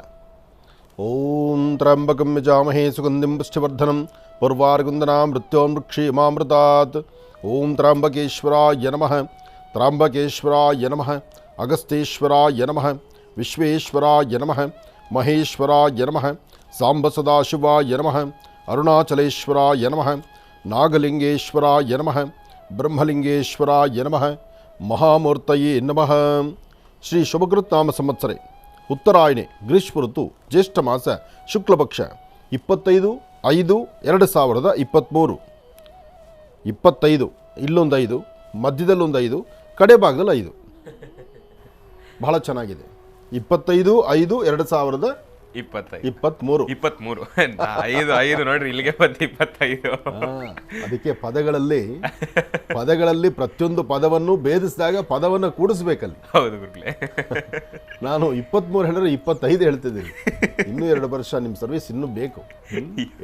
ಓಂ ತ್ರ್ಯಂಬಕಂ ಯಜಾಮಹೇ ಸುಗಂಧಿಂ ಪುಷ್ಟಿವರ್ಧನಂ ಪೂರ್ವಾರ್ಗುಂದನಾ ಮೃತ್ಯೋನ್ಮೃಕ್ಷೇಮಾಮೃತಾತ್. ಓಂ ತ್ರ್ಯಂಬಕೇಶ್ವರಾಯ ನಮಃ, ತ್ರ್ಯಂಬಕೇಶ್ವರಾಯ ನಮಃ, ಅಗಸ್ತೇಶ್ವರಾಯ ನಮಃ, ವಿಶ್ವೇಶ್ವರಾಯ ನಮಃ, ಮಹೇಶ್ವರಾಯ ನಮಃ, ಸಾಂಬ ಸದಾಶಿವಾಯ ನಮಃ, ಅರುಣಾಚಲೇಶ್ವರಾಯ ನಮಃ, ನಾಗಲಿಂಗೇಶ್ವರಾಯ ನಮಃ, ಬ್ರಹ್ಮಲಿಂಗೇಶ್ವರಾಯ ನಮಃ, ಮಹಾಮೂರ್ತಯೇ ನಮಃ. ಶ್ರೀ ಶುಭಕೃತ್ನಾಮ ಸಂವತ್ಸರೆ ಉತ್ತರಾಯಣೆ ಗ್ರೀಷ್ಮ ಋತು ಜ್ಯೇಷ್ಠ ಮಾಸ ಶುಕ್ಲಪಕ್ಷ 25/5/2023. 25 ಇಲ್ಲೊಂದು 5, ಮಧ್ಯದಲ್ಲೊಂದು 5, ಕಡೆ ಭಾಗದಲ್ಲಿ 5. ಬಹಳ ಚೆನ್ನಾಗಿದೆ. 25/5/2023. 5 ನೋಡ್ರಿ, ಇಲ್ಲಿಗೆ ಬಂದು 25. ಅದಕ್ಕೆ ಪದಗಳಲ್ಲಿ ಪ್ರತಿಯೊಂದು ಪದವನ್ನು ಭೇದಿಸಿದಾಗ ಪದವನ್ನು ಕೂಡಿಸ್ಬೇಕಲ್ಲಿ. ಹೌದು ಗುರುಗಳೇ, ನಾನು 23 ಹೇಳಿದ್ರೆ 25 ಹೇಳ್ತಿದ್ದೀನಿ. ಇನ್ನೂ 2 ವರ್ಷ ನಿಮ್ಮ ಸರ್ವಿಸ್ ಇನ್ನೂ ಬೇಕು,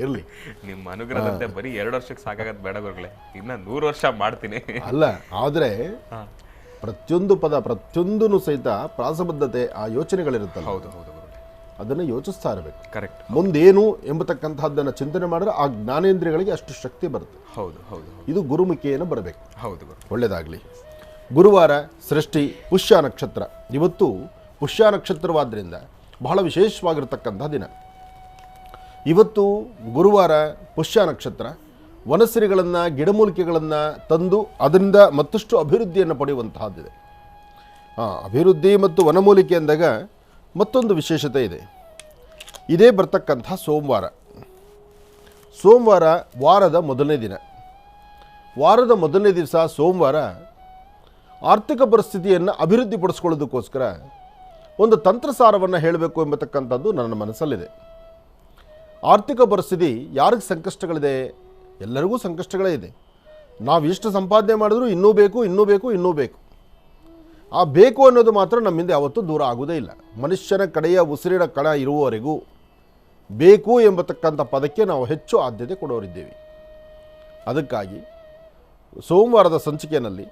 ಇರಲಿ. ನಿಮ್ಮ ಅನುಗ್ರಹದಂತೆ ಬರೀ 2 ವರ್ಷಕ್ಕೆ ಸಾಕಾಗತ್ತೆ ಬೇಡ ಗುರುಗಳೇ, ಇನ್ನ 100 ವರ್ಷ ಮಾಡ್ತೀನಿ. ಅಲ್ಲ, ಆದರೆ ಪ್ರತಿಯೊಂದು ಪದ ಪ್ರತಿಯೊಂದೂ ಸಹಿತ ಪ್ರಾಸಬದ್ಧತೆ, ಆ ಯೋಚನೆಗಳಿರುತ್ತಲ್ಲ. ಹೌದು ಹೌದು, ಅದನ್ನು ಯೋಚಿಸ್ತಾ ಇರಬೇಕು. ಕರೆಕ್ಟ್. ಮುಂದೇನು ಎಂಬತಕ್ಕಂತಹದ್ದನ್ನು ಚಿಂತನೆ ಮಾಡಿದ್ರೆ ಆ ಜ್ಞಾನೇಂದ್ರಿಯಗಳಿಗೆ ಅಷ್ಟು ಶಕ್ತಿ ಬರುತ್ತೆ. ಹೌದು ಹೌದು, ಇದು ಗುರುಮುಖಿಯನ್ನು ಬರಬೇಕು. ಹೌದು. ಒಳ್ಳೆಯದಾಗಲಿ. ಗುರುವಾರ ಸೃಷ್ಟಿ ಪುಷ್ಯ ನಕ್ಷತ್ರ. ಇವತ್ತು ಪುಷ್ಯ ನಕ್ಷತ್ರವಾದ್ದರಿಂದ ಬಹಳ ವಿಶೇಷವಾಗಿರ್ತಕ್ಕಂಥ ದಿನ. ಇವತ್ತು ಗುರುವಾರ, ಪುಷ್ಯ ನಕ್ಷತ್ರ. ವನಸಿರಿಗಳನ್ನು, ಗಿಡಮೂಲಿಕೆಗಳನ್ನು ತಂದು ಅದರಿಂದ ಮತ್ತಷ್ಟು ಅಭಿವೃದ್ಧಿಯನ್ನು ಪಡೆಯುವಂತಹದ್ದಿದೆ. ಅಭಿವೃದ್ಧಿ ಮತ್ತು ವನಮೂಲಿಕೆ ಅಂದಾಗ ಮತ್ತೊಂದು ವಿಶೇಷತೆ ಇದೆ. ಇದೇ ಬರ್ತಕ್ಕಂಥ ಸೋಮವಾರ ವಾರದ ಮೊದಲನೇ ದಿನ. ವಾರದ ಮೊದಲನೇ ದಿವಸ ಸೋಮವಾರ ಆರ್ಥಿಕ ಪರಿಸ್ಥಿತಿಯನ್ನು ಅಭಿವೃದ್ಧಿಪಡಿಸ್ಕೊಳ್ಳೋದಕ್ಕೋಸ್ಕರ ಒಂದು ತಂತ್ರಸಾರವನ್ನು ಹೇಳಬೇಕು ಎಂಬತಕ್ಕಂಥದ್ದು ನನ್ನ ಮನಸ್ಸಲ್ಲಿದೆ. ಆರ್ಥಿಕ ಪರಿಸ್ಥಿತಿ ಯಾರಿಗೆ ಸಂಕಷ್ಟಗಳಿದೆ? ಎಲ್ಲರಿಗೂ ಸಂಕಷ್ಟಗಳೇ ಇದೆ. ನಾವು ಎಷ್ಟು ಸಂಪಾದನೆ ಮಾಡಿದ್ರೂ ಇನ್ನೂ ಬೇಕು. ಆ ಬೇಕು ಅನ್ನೋದು ಮಾತ್ರ ನಮ್ಮಿಂದ ಯಾವತ್ತೂ ದೂರ ಆಗುವುದೇ ಇಲ್ಲ. ಮನುಷ್ಯನ ಕಡೆಯ ಉಸಿರಿನ ಕಣ ಇರುವವರೆಗೂ ಬೇಕು ಎಂಬತಕ್ಕಂಥ ಪದಕ್ಕೆ ನಾವು ಹೆಚ್ಚು ಆದ್ಯತೆ ಕೊಡೋರಿದ್ದೇವೆ. ಅದಕ್ಕಾಗಿ ಸೋಮವಾರದ ಸಂಚಿಕೆಯಲ್ಲಿ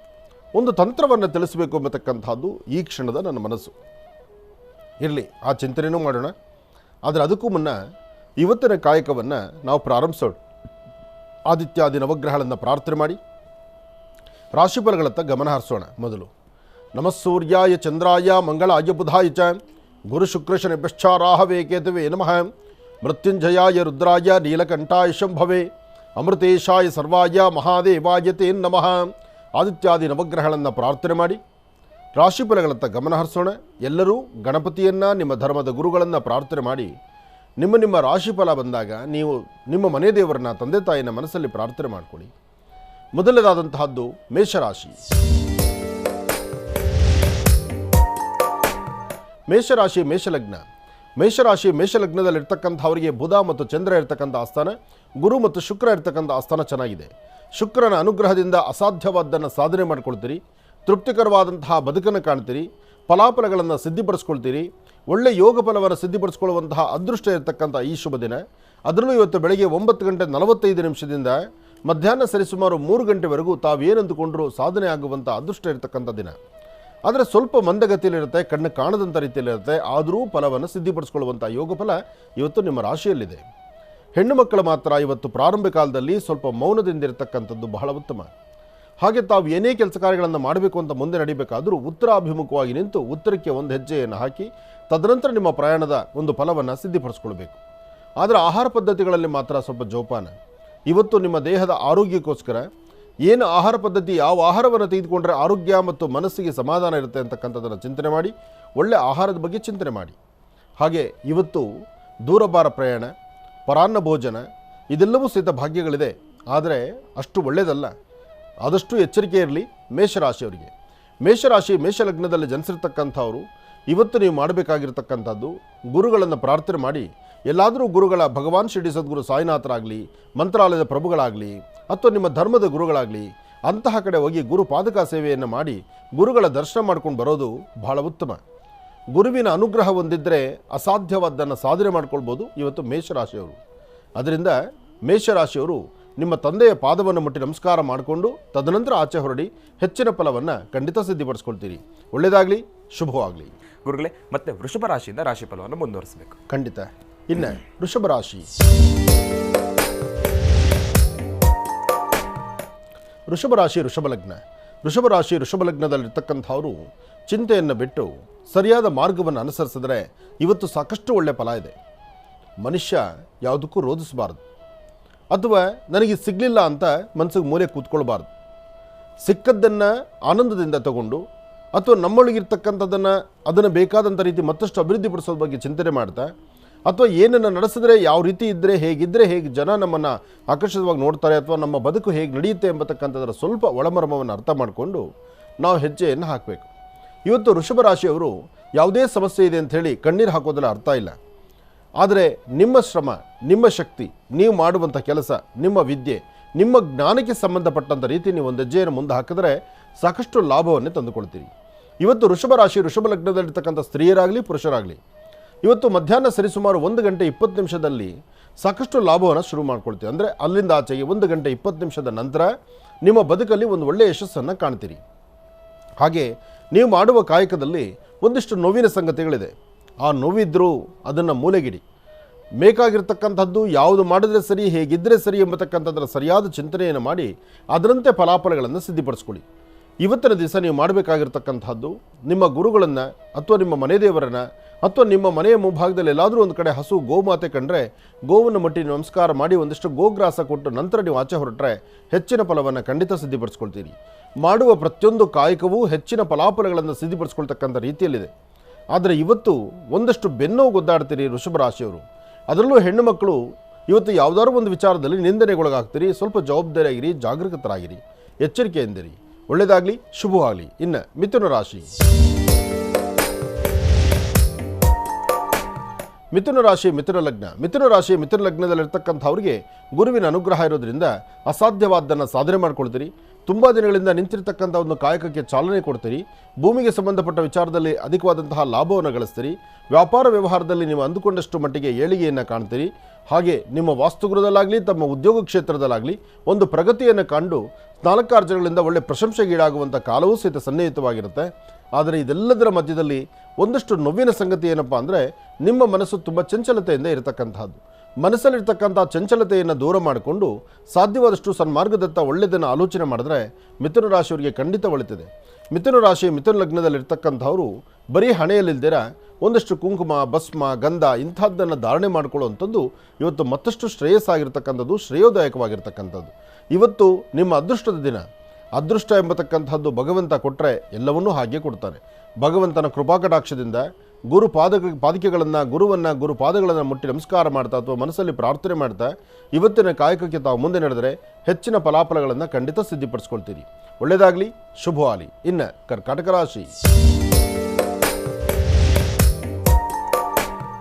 ಒಂದು ತಂತ್ರವನ್ನು ತಿಳಿಸಬೇಕು ಎಂಬತಕ್ಕಂಥದ್ದು ಈ ಕ್ಷಣದ ನನ್ನ ಮನಸ್ಸು. ಇರಲಿ, ಆ ಚಿಂತನೆಯೂ ಮಾಡೋಣ. ಆದರೆ ಅದಕ್ಕೂ ಮುನ್ನ ಇವತ್ತಿನ ಕಾಯಕವನ್ನು ನಾವು ಪ್ರಾರಂಭಿಸೋಣ. ಆದಿತ್ಯಾದಿ ನವಗ್ರಹಗಳನ್ನು ಪ್ರಾರ್ಥನೆ ಮಾಡಿ ರಾಶಿಫಲಗಳತ್ತ ಗಮನ ಹರಿಸೋಣ. ಮೊದಲು ನಮಸ್ಸೂರ್ಯಾಯ ಚಂದ್ರಾಯ ಮಂಗಳಾಯ ಬುಧಾಯ ಚ ಗುರು ಶುಕ್ರಶನಿಭ್ಯಶ್ಚ ರಾಹವೇ ಕೇತವೇ ನಮಃ. ಮೃತ್ಯುಂಜಯಾಯ ರುದ್ರಾಯ ನೀಲಕಂಠಾಯ ಶಂಭವೇ ಅಮೃತೇಶಾಯ ಸರ್ವಾಯ ಮಹಾದೇವಾಯ ತೇ ನಮಃ. ಆದಿತ್ಯಾದಿ ನವಗ್ರಹಗಳನ್ನು ಪ್ರಾರ್ಥನೆ ಮಾಡಿ ರಾಶಿಫಲಗಳತ್ತ ಗಮನ ಹರಿಸೋಣ. ಎಲ್ಲರೂ ಗಣಪತಿಯನ್ನು, ನಿಮ್ಮ ಧರ್ಮದ ಗುರುಗಳನ್ನು ಪ್ರಾರ್ಥನೆ ಮಾಡಿ ನಿಮ್ಮ ರಾಶಿಫಲ ಬಂದಾಗ ನೀವು ನಿಮ್ಮ ಮನೆ ದೇವರನ್ನ, ತಂದೆ ತಾಯಿನ ಮನಸ್ಸಲ್ಲಿ ಪ್ರಾರ್ಥನೆ ಮಾಡಿಕೊಳ್ಳಿ. ಮೊದಲನೇದಾದಂತಹದ್ದು ಮೇಷರಾಶಿ. ಮೇಷಲಗ್ನದಲ್ಲಿರ್ತಕ್ಕಂಥವರಿಗೆ ಬುಧ ಮತ್ತು ಚಂದ್ರ ಇರ್ತಕ್ಕಂಥ ಆಸ್ಥಾನ, ಗುರು ಮತ್ತು ಶುಕ್ರ ಇರ್ತಕ್ಕಂಥ ಆಸ್ಥಾನ ಚೆನ್ನಾಗಿದೆ. ಶುಕ್ರನ ಅನುಗ್ರಹದಿಂದ ಅಸಾಧ್ಯವಾದ್ದನ್ನು ಸಾಧನೆ ಮಾಡಿಕೊಳ್ತೀರಿ. ತೃಪ್ತಿಕರವಾದಂತಹ ಬದುಕನ್ನು ಕಾಣ್ತೀರಿ. ಫಲಾಫಲಗಳನ್ನು ಸಿದ್ಧಿಪಡಿಸ್ಕೊಳ್ತೀರಿ. ಒಳ್ಳೆಯ ಯೋಗ ಫಲವನ್ನು ಸಿದ್ಧಿಪಡಿಸ್ಕೊಳ್ಳುವಂತಹ ಅದೃಷ್ಟ ಇರತಕ್ಕಂಥ ಈ ಶುಭ ದಿನ. ಅದರಲ್ಲೂ ಇವತ್ತು ಬೆಳಗ್ಗೆ 9:45 ಮಧ್ಯಾಹ್ನ ಸರಿಸುಮಾರು 3 ಗಂಟೆವರೆಗೂ ತಾವೇನಂದುಕೊಂಡ್ರೂ ಸಾಧನೆ ಆಗುವಂಥ ಅದೃಷ್ಟ ಇರತಕ್ಕಂಥ ದಿನ. ಆದರೆ ಸ್ವಲ್ಪ ಮಂದಗತಿಯಲ್ಲಿರುತ್ತೆ, ಕಣ್ಣು ಕಾಣದಂಥ ರೀತಿಯಲ್ಲಿರುತ್ತೆ. ಆದರೂ ಫಲವನ್ನು ಸಿದ್ಧಿಪಡಿಸ್ಕೊಳ್ಳುವಂಥ ಯೋಗ ಫಲ ಇವತ್ತು ನಿಮ್ಮ ರಾಶಿಯಲ್ಲಿದೆ. ಹೆಣ್ಣು ಮಕ್ಕಳು ಮಾತ್ರ ಇವತ್ತು ಪ್ರಾರಂಭ ಕಾಲದಲ್ಲಿ ಸ್ವಲ್ಪ ಮೌನದಿಂದ ಇರತಕ್ಕಂಥದ್ದು ಬಹಳ ಉತ್ತಮ. ಹಾಗೆ ತಾವು ಏನೇ ಕೆಲಸ ಕಾರ್ಯಗಳನ್ನು ಮಾಡಬೇಕು ಅಂತ ಮುಂದೆ ನಡಿಬೇಕಾದರೂ ಉತ್ತರಾಭಿಮುಖವಾಗಿ ನಿಂತು ಉತ್ತರಕ್ಕೆ ಒಂದು ಹೆಜ್ಜೆಯನ್ನು ಹಾಕಿ ತದನಂತರ ನಿಮ್ಮ ಪ್ರಯಾಣದ ಒಂದು ಫಲವನ್ನು ಸಿದ್ಧಿಪಡಿಸ್ಕೊಳ್ಬೇಕು. ಆದರೆ ಆಹಾರ ಪದ್ಧತಿಗಳಲ್ಲಿ ಮಾತ್ರ ಸ್ವಲ್ಪ ಜೋಪಾನ. ಇವತ್ತು ನಿಮ್ಮ ದೇಹದ ಆರೋಗ್ಯಕ್ಕೋಸ್ಕರ ಏನು ಆಹಾರ ಪದ್ಧತಿ, ಯಾವ ಆಹಾರವನ್ನು ತೆಗೆದುಕೊಂಡ್ರೆ ಆರೋಗ್ಯ ಮತ್ತು ಮನಸ್ಸಿಗೆ ಸಮಾಧಾನ ಇರುತ್ತೆ ಅಂತಕ್ಕಂಥದ್ದನ್ನು ಚಿಂತನೆ ಮಾಡಿ ಒಳ್ಳೆಯ ಆಹಾರದ ಬಗ್ಗೆ ಚಿಂತನೆ ಮಾಡಿ. ಹಾಗೆ ಇವತ್ತು ದೂರಭಾರ ಪ್ರಯಾಣ, ಪರಾನ್ನ ಭೋಜನ ಇದೆಲ್ಲವೂ ಸಹಿತ ಭಾಗ್ಯಗಳಿದೆ. ಆದರೆ ಅಷ್ಟು ಒಳ್ಳೆಯದಲ್ಲ. ಆದಷ್ಟು ಎಚ್ಚರಿಕೆ ಇರಲಿ ಮೇಷರಾಶಿಯವರಿಗೆ. ಮೇಷಲಗ್ನದಲ್ಲಿ ಜನಿಸಿರ್ತಕ್ಕಂಥವರು ಇವತ್ತು ನೀವು ಮಾಡಬೇಕಾಗಿರ್ತಕ್ಕಂಥದ್ದು ಗುರುಗಳನ್ನು ಪ್ರಾರ್ಥನೆ ಮಾಡಿ, ಎಲ್ಲಾದರೂ ಗುರುಗಳ ಭಗವಾನ್ ಶಿರಡಿ ಸದ್ಗುರು ಸಾಯಿನಾಥರಾಗಲಿ, ಮಂತ್ರಾಲಯದ ಪ್ರಭುಗಳಾಗಲಿ ಅಥವಾ ನಿಮ್ಮ ಧರ್ಮದ ಗುರುಗಳಾಗಲಿ ಅಂತಹ ಕಡೆ ಹೋಗಿ ಗುರು ಪಾದಕ ಸೇವೆಯನ್ನು ಮಾಡಿ ಗುರುಗಳ ದರ್ಶನ ಮಾಡ್ಕೊಂಡು ಬರೋದು ಬಹಳ ಉತ್ತಮ. ಗುರುವಿನ ಅನುಗ್ರಹ ಹೊಂದಿದ್ದರೆ ಅಸಾಧ್ಯವಾದ್ದನ್ನು ಸಾಧನೆ ಮಾಡ್ಕೊಳ್ಬೋದು ಇವತ್ತು ಮೇಷರಾಶಿಯವರು. ಅದರಿಂದ ಮೇಷರಾಶಿಯವರು ನಿಮ್ಮ ತಂದೆಯ ಪಾದವನ್ನು ಮುಟ್ಟಿ ನಮಸ್ಕಾರ ಮಾಡಿಕೊಂಡು ತದನಂತರ ಆಚೆ ಹೊರಡಿ ಹೆಚ್ಚಿನ ಫಲವನ್ನು ಖಂಡಿತ ಸಿದ್ಧಿಪಡಿಸ್ಕೊಳ್ತೀರಿ. ಒಳ್ಳೆಯದಾಗಲಿ, ಶುಭವಾಗಲಿ. ಗುರುಗಳೇ, ಮತ್ತೆ ವೃಷಭ ರಾಶಿಯಿಂದ ರಾಶಿ ಫಲವನ್ನು ಮುಂದುವರಿಸಬೇಕು. ಖಂಡಿತ. ಇನ್ನು ವೃಷಭ ರಾಶಿ. ವೃಷಭ ಲಗ್ನದಲ್ಲಿರ್ತಕ್ಕಂಥವರು ಚಿಂತೆಯನ್ನು ಬಿಟ್ಟು ಸರಿಯಾದ ಮಾರ್ಗವನ್ನು ಅನುಸರಿಸಿದ್ರೆ ಇವತ್ತು ಸಾಕಷ್ಟು ಒಳ್ಳೆಯ ಫಲ ಇದೆ. ಮನುಷ್ಯ ಯಾವುದಕ್ಕೂ ರೋಧಿಸಬಾರ್ದು, ಅಥವಾ ನನಗೆ ಸಿಗಲಿಲ್ಲ ಅಂತ ಮನಸ್ಸಿಗೆ ಮೂಲೆ ಕೂತ್ಕೊಳ್ಬಾರ್ದು. ಸಿಕ್ಕದ್ದನ್ನು ಆನಂದದಿಂದ ತಗೊಂಡು ಅಥವಾ ನಮ್ಮೊಳಗಿರ್ತಕ್ಕಂಥದ್ದನ್ನು ಅದನ್ನು ಬೇಕಾದಂಥ ರೀತಿ ಮತ್ತಷ್ಟು ಅಭಿವೃದ್ಧಿಪಡಿಸೋದ್ರ ಬಗ್ಗೆ ಚಿಂತನೆ ಮಾಡ್ತಾ, ಅಥವಾ ಏನನ್ನು ನಡೆಸಿದ್ರೆ ಯಾವ ರೀತಿ ಇದ್ದರೆ ಹೇಗೆ ಜನ ನಮ್ಮನ್ನು ಆಕರ್ಷಿತವಾಗಿ ನೋಡ್ತಾರೆ, ಅಥವಾ ನಮ್ಮ ಬದುಕು ಹೇಗೆ ನಡೆಯುತ್ತೆ ಎಂಬತಕ್ಕಂಥದ್ದರ ಸ್ವಲ್ಪ ಒಳಮರ್ಮವನ್ನು ಅರ್ಥ ಮಾಡಿಕೊಂಡು ನಾವು ಹೆಜ್ಜೆಯನ್ನು ಹಾಕಬೇಕು. ಇವತ್ತು ವೃಷಭ ರಾಶಿಯವರು ಯಾವುದೇ ಸಮಸ್ಯೆ ಇದೆ ಅಂಥೇಳಿ ಕಣ್ಣೀರು ಹಾಕೋದ್ರಲ್ಲಿ ಅರ್ಥ ಇಲ್ಲ. ಆದರೆ ನಿಮ್ಮ ಶ್ರಮ, ನಿಮ್ಮ ಶಕ್ತಿ, ನೀವು ಮಾಡುವಂಥ ಕೆಲಸ, ನಿಮ್ಮ ವಿದ್ಯೆ, ನಿಮ್ಮ ಜ್ಞಾನಕ್ಕೆ ಸಂಬಂಧಪಟ್ಟಂಥ ರೀತಿ ನೀವು ಒಂದು ಹೆಜ್ಜೆಯನ್ನು ಮುಂದೆ ಹಾಕಿದರೆ ಸಾಕಷ್ಟು ಲಾಭವನ್ನೇ ತಂದುಕೊಳ್ತೀರಿ. ಇವತ್ತು ವೃಷಭ ಲಗ್ನದಲ್ಲಿರ್ತಕ್ಕಂಥ ಸ್ತ್ರೀಯರಾಗಲಿ ಪುರುಷರಾಗಲಿ ಇವತ್ತು ಮಧ್ಯಾಹ್ನ ಸರಿಸುಮಾರು 1:20 ಸಾಕಷ್ಟು ಲಾಭವನ್ನು ಶುರು ಮಾಡ್ಕೊಳ್ತೀವಿ. ಅಂದರೆ ಅಲ್ಲಿಂದ ಆಚೆಗೆ 1:20 ನಂತರ ನಿಮ್ಮ ಬದುಕಲ್ಲಿ ಒಂದು ಒಳ್ಳೆಯ ಯಶಸ್ಸನ್ನು ಕಾಣ್ತೀರಿ. ಹಾಗೆ ನೀವು ಮಾಡುವ ಕಾಯಕದಲ್ಲಿ ಒಂದಿಷ್ಟು ನೋವಿನ ಸಂಗತಿಗಳಿದೆ. ಆ ನೋವಿದ್ದರೂ ಅದನ್ನು ಮೂಲೆಗಿಡಿ. ಬೇಕಾಗಿರ್ತಕ್ಕಂಥದ್ದು ಯಾವುದು ಮಾಡಿದ್ರೆ ಸರಿ, ಹೇಗಿದ್ದರೆ ಸರಿ ಎಂಬತಕ್ಕಂಥದ್ದರ ಸರಿಯಾದ ಚಿಂತನೆಯನ್ನು ಮಾಡಿ ಅದರಂತೆ ಫಲಾಫಲಗಳನ್ನು ಸಿದ್ಧಿಪಡಿಸ್ಕೊಳ್ಳಿ. ಇವತ್ತಿನ ದಿವಸ ನೀವು ಮಾಡಬೇಕಾಗಿರ್ತಕ್ಕಂಥದ್ದು ನಿಮ್ಮ ಗುರುಗಳನ್ನು ಅಥವಾ ನಿಮ್ಮ ಮನೆ ದೇವರನ್ನು ಅಥವಾ ನಿಮ್ಮ ಮನೆಯ ಮುಂಭಾಗದಲ್ಲಿ ಎಲ್ಲಾದರೂ ಒಂದು ಕಡೆ ಹಸು ಗೋಮಾತೆ ಕಂಡ್ರೆ ಗೋವನ್ನು ಮಟ್ಟಿ ನಮಸ್ಕಾರ ಮಾಡಿ ಒಂದಿಷ್ಟು ಗೋಗ್ರಾಸ ಕೊಟ್ಟು ನಂತರ ನೀವು ಆಚೆ ಹೊರಟ್ರೆ ಹೆಚ್ಚಿನ ಫಲವನ್ನು ಖಂಡಿತ ಸಿದ್ಧಿಪಡಿಸ್ಕೊಳ್ತೀರಿ. ಮಾಡುವ ಪ್ರತಿಯೊಂದು ಕಾಯಕವೂ ಹೆಚ್ಚಿನ ಫಲಾಫಲಗಳನ್ನು ಸಿದ್ಧಿಪಡಿಸ್ಕೊಳ್ತಕ್ಕಂಥ ರೀತಿಯಲ್ಲಿದೆ. ಆದರೆ ಇವತ್ತು ಒಂದಷ್ಟು ಬೆನ್ನೋವು ಗೊದ್ದಾಡ್ತೀರಿ ವೃಷಭ ರಾಶಿಯವರು. ಅದರಲ್ಲೂ ಹೆಣ್ಣು ಮಕ್ಕಳು ಇವತ್ತು ಯಾವುದಾದ್ರು ಒಂದು ವಿಚಾರದಲ್ಲಿ ನಿಂದನೆಗೊಳಗಾಗ್ತೀರಿ. ಸ್ವಲ್ಪ ಜವಾಬ್ದಾರಿಯಾಗಿರಿ, ಜಾಗರೂಕತರಾಗಿರಿ, ಎಚ್ಚರಿಕೆಯಿಂದಿರಿ. ಒಳ್ಳೆಯದಾಗಲಿ, ಶುಭವಾಗಲಿ. ಇನ್ನು ಮಿಥುನ ರಾಶಿ. ಮಿಥುನ ರಾಶಿ ಮಿಥುನ ಲಗ್ನ. ಮಿಥುನ ರಾಶಿ ಮಿಥುನ ಲಗ್ನದಲ್ಲಿರ್ತಕ್ಕಂಥವ್ರಿಗೆ ಗುರುವಿನ ಅನುಗ್ರಹ ಇರೋದ್ರಿಂದ ಅಸಾಧ್ಯವಾದ್ದನ್ನು ಸಾಧನೆ ಮಾಡ್ಕೊಳ್ತೀರಿ. ತುಂಬ ದಿನಗಳಿಂದ ನಿಂತಿರ್ತಕ್ಕಂಥ ಒಂದು ಕಾಯಕಕ್ಕೆ ಚಾಲನೆ ಕೊಡ್ತೀರಿ. ಭೂಮಿಗೆ ಸಂಬಂಧಪಟ್ಟ ವಿಚಾರದಲ್ಲಿ ಅಧಿಕವಾದಂತಹ ಲಾಭವನ್ನು ಗಳಿಸ್ತೀರಿ. ವ್ಯಾಪಾರ ವ್ಯವಹಾರದಲ್ಲಿ ನೀವು ಅಂದುಕೊಂಡಷ್ಟು ಮಟ್ಟಿಗೆ ಏಳಿಗೆಯನ್ನು ಕಾಣ್ತೀರಿ. ಹಾಗೆ ನಿಮ್ಮ ವಾಸ್ತುಗೃಹದಲ್ಲಾಗಲಿ ತಮ್ಮ ಉದ್ಯೋಗ ಕ್ಷೇತ್ರದಲ್ಲಾಗಲಿ ಒಂದು ಪ್ರಗತಿಯನ್ನು ಕಂಡು 4 ಜನಗಳಿಂದ ಒಳ್ಳೆ ಪ್ರಶಂಸೆಗೀಡಾಗುವಂಥ ಕಾಲವೂ ಸಹಿತ ಸನ್ನಿಹಿತವಾಗಿರುತ್ತೆ. ಆದರೆ ಇದೆಲ್ಲದರ ಮಧ್ಯದಲ್ಲಿ ಒಂದಷ್ಟು ನೋವಿನ ಸಂಗತಿ ಏನಪ್ಪ ಅಂದರೆ ನಿಮ್ಮ ಮನಸ್ಸು ತುಂಬ ಚಂಚಲತೆಯಿಂದ ಇರತಕ್ಕಂಥದ್ದು. ಮನಸ್ಸಲ್ಲಿರ್ತಕ್ಕಂಥ ಚಂಚಲತೆಯನ್ನು ದೂರ ಮಾಡಿಕೊಂಡು ಸಾಧ್ಯವಾದಷ್ಟು ಸನ್ಮಾರ್ಗದತ್ತ ಒಳ್ಳೆಯದನ್ನು ಆಲೋಚನೆ ಮಾಡಿದ್ರೆ ಮಿಥುನ ರಾಶಿಯವರಿಗೆ ಖಂಡಿತ ಒಳಿತಿದೆ. ಮಿಥುನ ರಾಶಿ ಮಿಥುನ ಲಗ್ನದಲ್ಲಿರ್ತಕ್ಕಂಥವರು ಬರೀ ಹಣೆಯಲ್ಲಿಲ್ದಿರ ಒಂದಷ್ಟು ಕುಂಕುಮ, ಭಸ್ಮ, ಗಂಧ ಇಂಥದ್ದನ್ನು ಧಾರಣೆ ಮಾಡಿಕೊಳ್ಳುವಂಥದ್ದು ಇವತ್ತು ಮತ್ತಷ್ಟು ಶ್ರೇಯಸ್ಸಾಗಿರ್ತಕ್ಕಂಥದ್ದು, ಶ್ರೇಯೋದಾಯಕವಾಗಿರ್ತಕ್ಕಂಥದ್ದು. ಇವತ್ತು ನಿಮ್ಮ ಅದೃಷ್ಟದ ದಿನ. ಅದೃಷ್ಟ ಎಂಬತಕ್ಕಂಥದ್ದು ಭಗವಂತ ಕೊಟ್ಟರೆ ಎಲ್ಲವನ್ನೂ ಹಾಗೆ ಕೊಡ್ತಾನೆ. ಭಗವಂತನ ಕೃಪಾಕಟಾಕ್ಷದಿಂದ ಗುರು ಪಾದಿಕೆಗಳನ್ನು ಗುರು ಪಾದಗಳನ್ನು ಮುಟ್ಟಿ ನಮಸ್ಕಾರ ಮಾಡ್ತಾ ಅಥವಾ ಮನಸ್ಸಲ್ಲಿ ಪ್ರಾರ್ಥನೆ ಮಾಡ್ತಾ ಇವತ್ತಿನ ಕಾಯಕಕ್ಕೆ ತಾವು ಮುಂದೆ ನಡೆದರೆ ಹೆಚ್ಚಿನ ಫಲಾಫಲಗಳನ್ನು ಖಂಡಿತ ಸಿದ್ಧಿಪಡಿಸ್ಕೊಳ್ತೀರಿ. ಒಳ್ಳೆಯದಾಗಲಿ, ಶುಭವಾಗಲಿ. ಇನ್ನು ಕರ್ಕಾಟಕ ರಾಶಿ.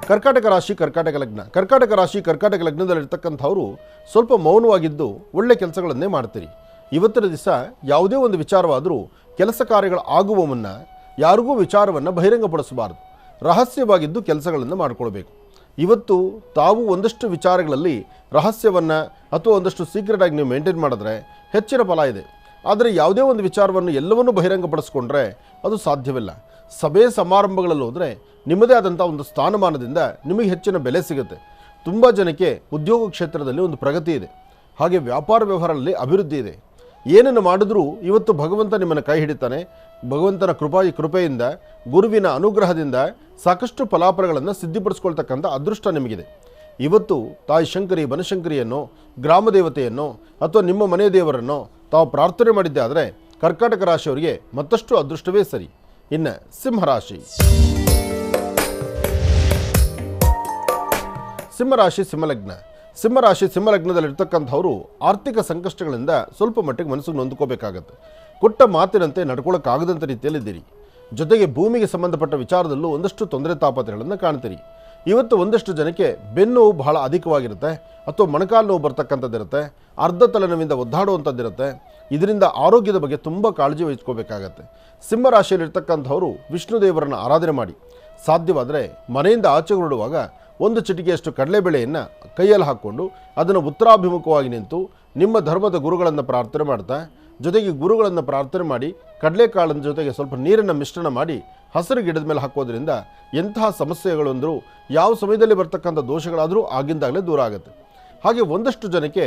ಕರ್ಕಾಟಕ ರಾಶಿ ಕರ್ಕಾಟಕ ಲಗ್ನ. ಕರ್ಕಾಟಕ ರಾಶಿ ಕರ್ಕಾಟಕ ಲಗ್ನದಲ್ಲಿರ್ತಕ್ಕಂಥವರು ಸ್ವಲ್ಪ ಮೌನವಾಗಿದ್ದು ಒಳ್ಳೆ ಕೆಲಸಗಳನ್ನೇ ಮಾಡ್ತೀರಿ. ಇವತ್ತಿನ ದಿವಸ ಯಾವುದೇ ಒಂದು ವಿಚಾರವಾದರೂ ಕೆಲಸ ಕಾರ್ಯಗಳು ಆಗುವ ಮುನ್ನ ಯಾರಿಗೂ ವಿಚಾರವನ್ನು ಬಹಿರಂಗಪಡಿಸಬಾರದು. ರಹಸ್ಯವಾಗಿದ್ದು ಕೆಲಸಗಳನ್ನು ಮಾಡಿಕೊಳ್ಬೇಕು. ಇವತ್ತು ತಾವು ಒಂದಷ್ಟು ವಿಚಾರಗಳಲ್ಲಿ ರಹಸ್ಯವನ್ನು ಅಥವಾ ಒಂದಷ್ಟು ಸೀಕ್ರೆಟಾಗಿ ನೀವು ಮೇಂಟೈನ್ ಮಾಡಿದ್ರೆ ಹೆಚ್ಚಿನ ಫಲ ಇದೆ. ಆದರೆ ಯಾವುದೇ ಒಂದು ವಿಚಾರವನ್ನು ಎಲ್ಲವನ್ನೂ ಬಹಿರಂಗಪಡಿಸ್ಕೊಂಡ್ರೆ ಅದು ಸಾಧ್ಯವಿಲ್ಲ. ಸಭೆ ಸಮಾರಂಭಗಳಲ್ಲಿ ಹೋದರೆ ನಿಮ್ಮದೇ ಆದಂಥ ಒಂದು ಸ್ಥಾನಮಾನದಿಂದ ನಿಮಗೆ ಹೆಚ್ಚಿನ ಬೆಲೆ ಸಿಗುತ್ತೆ. ತುಂಬ ಜನಕ್ಕೆ ಉದ್ಯೋಗ ಕ್ಷೇತ್ರದಲ್ಲಿ ಒಂದು ಪ್ರಗತಿ ಇದೆ. ಹಾಗೆ ವ್ಯಾಪಾರ ವ್ಯವಹಾರದಲ್ಲಿ ಅಭಿವೃದ್ಧಿ ಇದೆ. ಏನನ್ನು ಮಾಡಿದ್ರೂ ಇವತ್ತು ಭಗವಂತ ನಿಮ್ಮನ್ನು ಕೈ ಹಿಡಿತಾನೆ. ಭಗವಂತನ ಕೃಪೆಯಿಂದ ಗುರುವಿನ ಅನುಗ್ರಹದಿಂದ ಸಾಕಷ್ಟು ಫಲಾಫಲಗಳನ್ನು ಸಿದ್ಧಿಪಡಿಸ್ಕೊಳ್ತಕ್ಕಂಥ ಅದೃಷ್ಟ ನಿಮಗಿದೆ. ಇವತ್ತು ತಾಯಿ ಶಂಕರಿ ಬನಶಂಕರಿಯನ್ನು, ಗ್ರಾಮ ದೇವತೆಯನ್ನು ಅಥವಾ ನಿಮ್ಮ ಮನೆ ದೇವರನ್ನು ತಾವು ಪ್ರಾರ್ಥನೆ ಮಾಡಿದ್ದೆ ಆದರೆ ಕರ್ಕಾಟಕ ರಾಶಿಯವರಿಗೆ ಮತ್ತಷ್ಟು ಅದೃಷ್ಟವೇ ಸರಿ. ಇನ್ನು ಸಿಂಹರಾಶಿ. ಸಿಂಹರಾಶಿ ಸಿಂಹಲಗ್ನ. ಸಿಂಹರಾಶಿ ಸಿಂಹಲಗ್ನದಲ್ಲಿರ್ತಕ್ಕಂಥವರು ಆರ್ಥಿಕ ಸಂಕಷ್ಟಗಳಿಂದ ಸ್ವಲ್ಪ ಮಟ್ಟಿಗೆ ಮನಸ್ಸಿಗೆ ನೊಂದ್ಕೋಬೇಕಾಗತ್ತೆ. ಕೊಟ್ಟ ಮಾತಿನಂತೆ ನಡ್ಕೊಳ್ಳೋಕ್ಕಾಗದಂಥ ರೀತಿಯಲ್ಲಿದ್ದೀರಿ. ಜೊತೆಗೆ ಭೂಮಿಗೆ ಸಂಬಂಧಪಟ್ಟ ವಿಚಾರದಲ್ಲೂ ಒಂದಷ್ಟು ತೊಂದರೆ ತಾಪತ್ರೆಗಳನ್ನು ಕಾಣ್ತೀರಿ. ಇವತ್ತು ಒಂದಷ್ಟು ಜನಕ್ಕೆ ಬೆನ್ನು ಬಹಳ ಅಧಿಕವಾಗಿರುತ್ತೆ ಅಥವಾ ಮೊಣಕಾಲು ನೋವು ಬರ್ತಕ್ಕಂಥದ್ದಿರುತ್ತೆ. ಅರ್ಧ ತಲೆನೋವಿಂದ ಒದ್ದಾಡುವಂಥದ್ದಿರುತ್ತೆ. ಇದರಿಂದ ಆರೋಗ್ಯದ ಬಗ್ಗೆ ತುಂಬ ಕಾಳಜಿ ವಹಿಸ್ಕೋಬೇಕಾಗತ್ತೆ. ಸಿಂಹರಾಶಿಯಲ್ಲಿರ್ತಕ್ಕಂಥವರು ವಿಷ್ಣು ದೇವರನ್ನು ಆರಾಧನೆ ಮಾಡಿ. ಸಾಧ್ಯವಾದರೆ ಮನೆಯಿಂದ ಆಚೆ ಹೊರಡುವಾಗ ಒಂದು ಚಿಟಿಕೆಯಷ್ಟು ಕಡಲೆಬೇಳೆಯನ್ನು ಕೈಯಲ್ಲಿ ಹಾಕ್ಕೊಂಡು ಅದನ್ನು ಉತ್ತರಾಭಿಮುಖವಾಗಿ ನಿಂತು ನಿಮ್ಮ ಧರ್ಮದ ಗುರುಗಳನ್ನು ಪ್ರಾರ್ಥನೆ ಮಾಡ್ತಾ, ಜೊತೆಗೆ ಗುರುಗಳನ್ನು ಪ್ರಾರ್ಥನೆ ಮಾಡಿ ಕಡಲೆಕಾಳಿನ ಜೊತೆಗೆ ಸ್ವಲ್ಪ ನೀರನ್ನು ಮಿಶ್ರಣ ಮಾಡಿ ಹಸಿರು ಗಿಡದ ಮೇಲೆ ಹಾಕೋದ್ರಿಂದ ಎಂತಹ ಸಮಸ್ಯೆಗಳು ಅಂದರೂ ಯಾವ ಸಮಯದಲ್ಲಿ ಬರ್ತಕ್ಕಂಥ ದೋಷಗಳಾದರೂ ಆಗಿಂದಾಗಲೇ ದೂರ ಆಗುತ್ತೆ. ಹಾಗೆ ಒಂದಷ್ಟು ಜನಕ್ಕೆ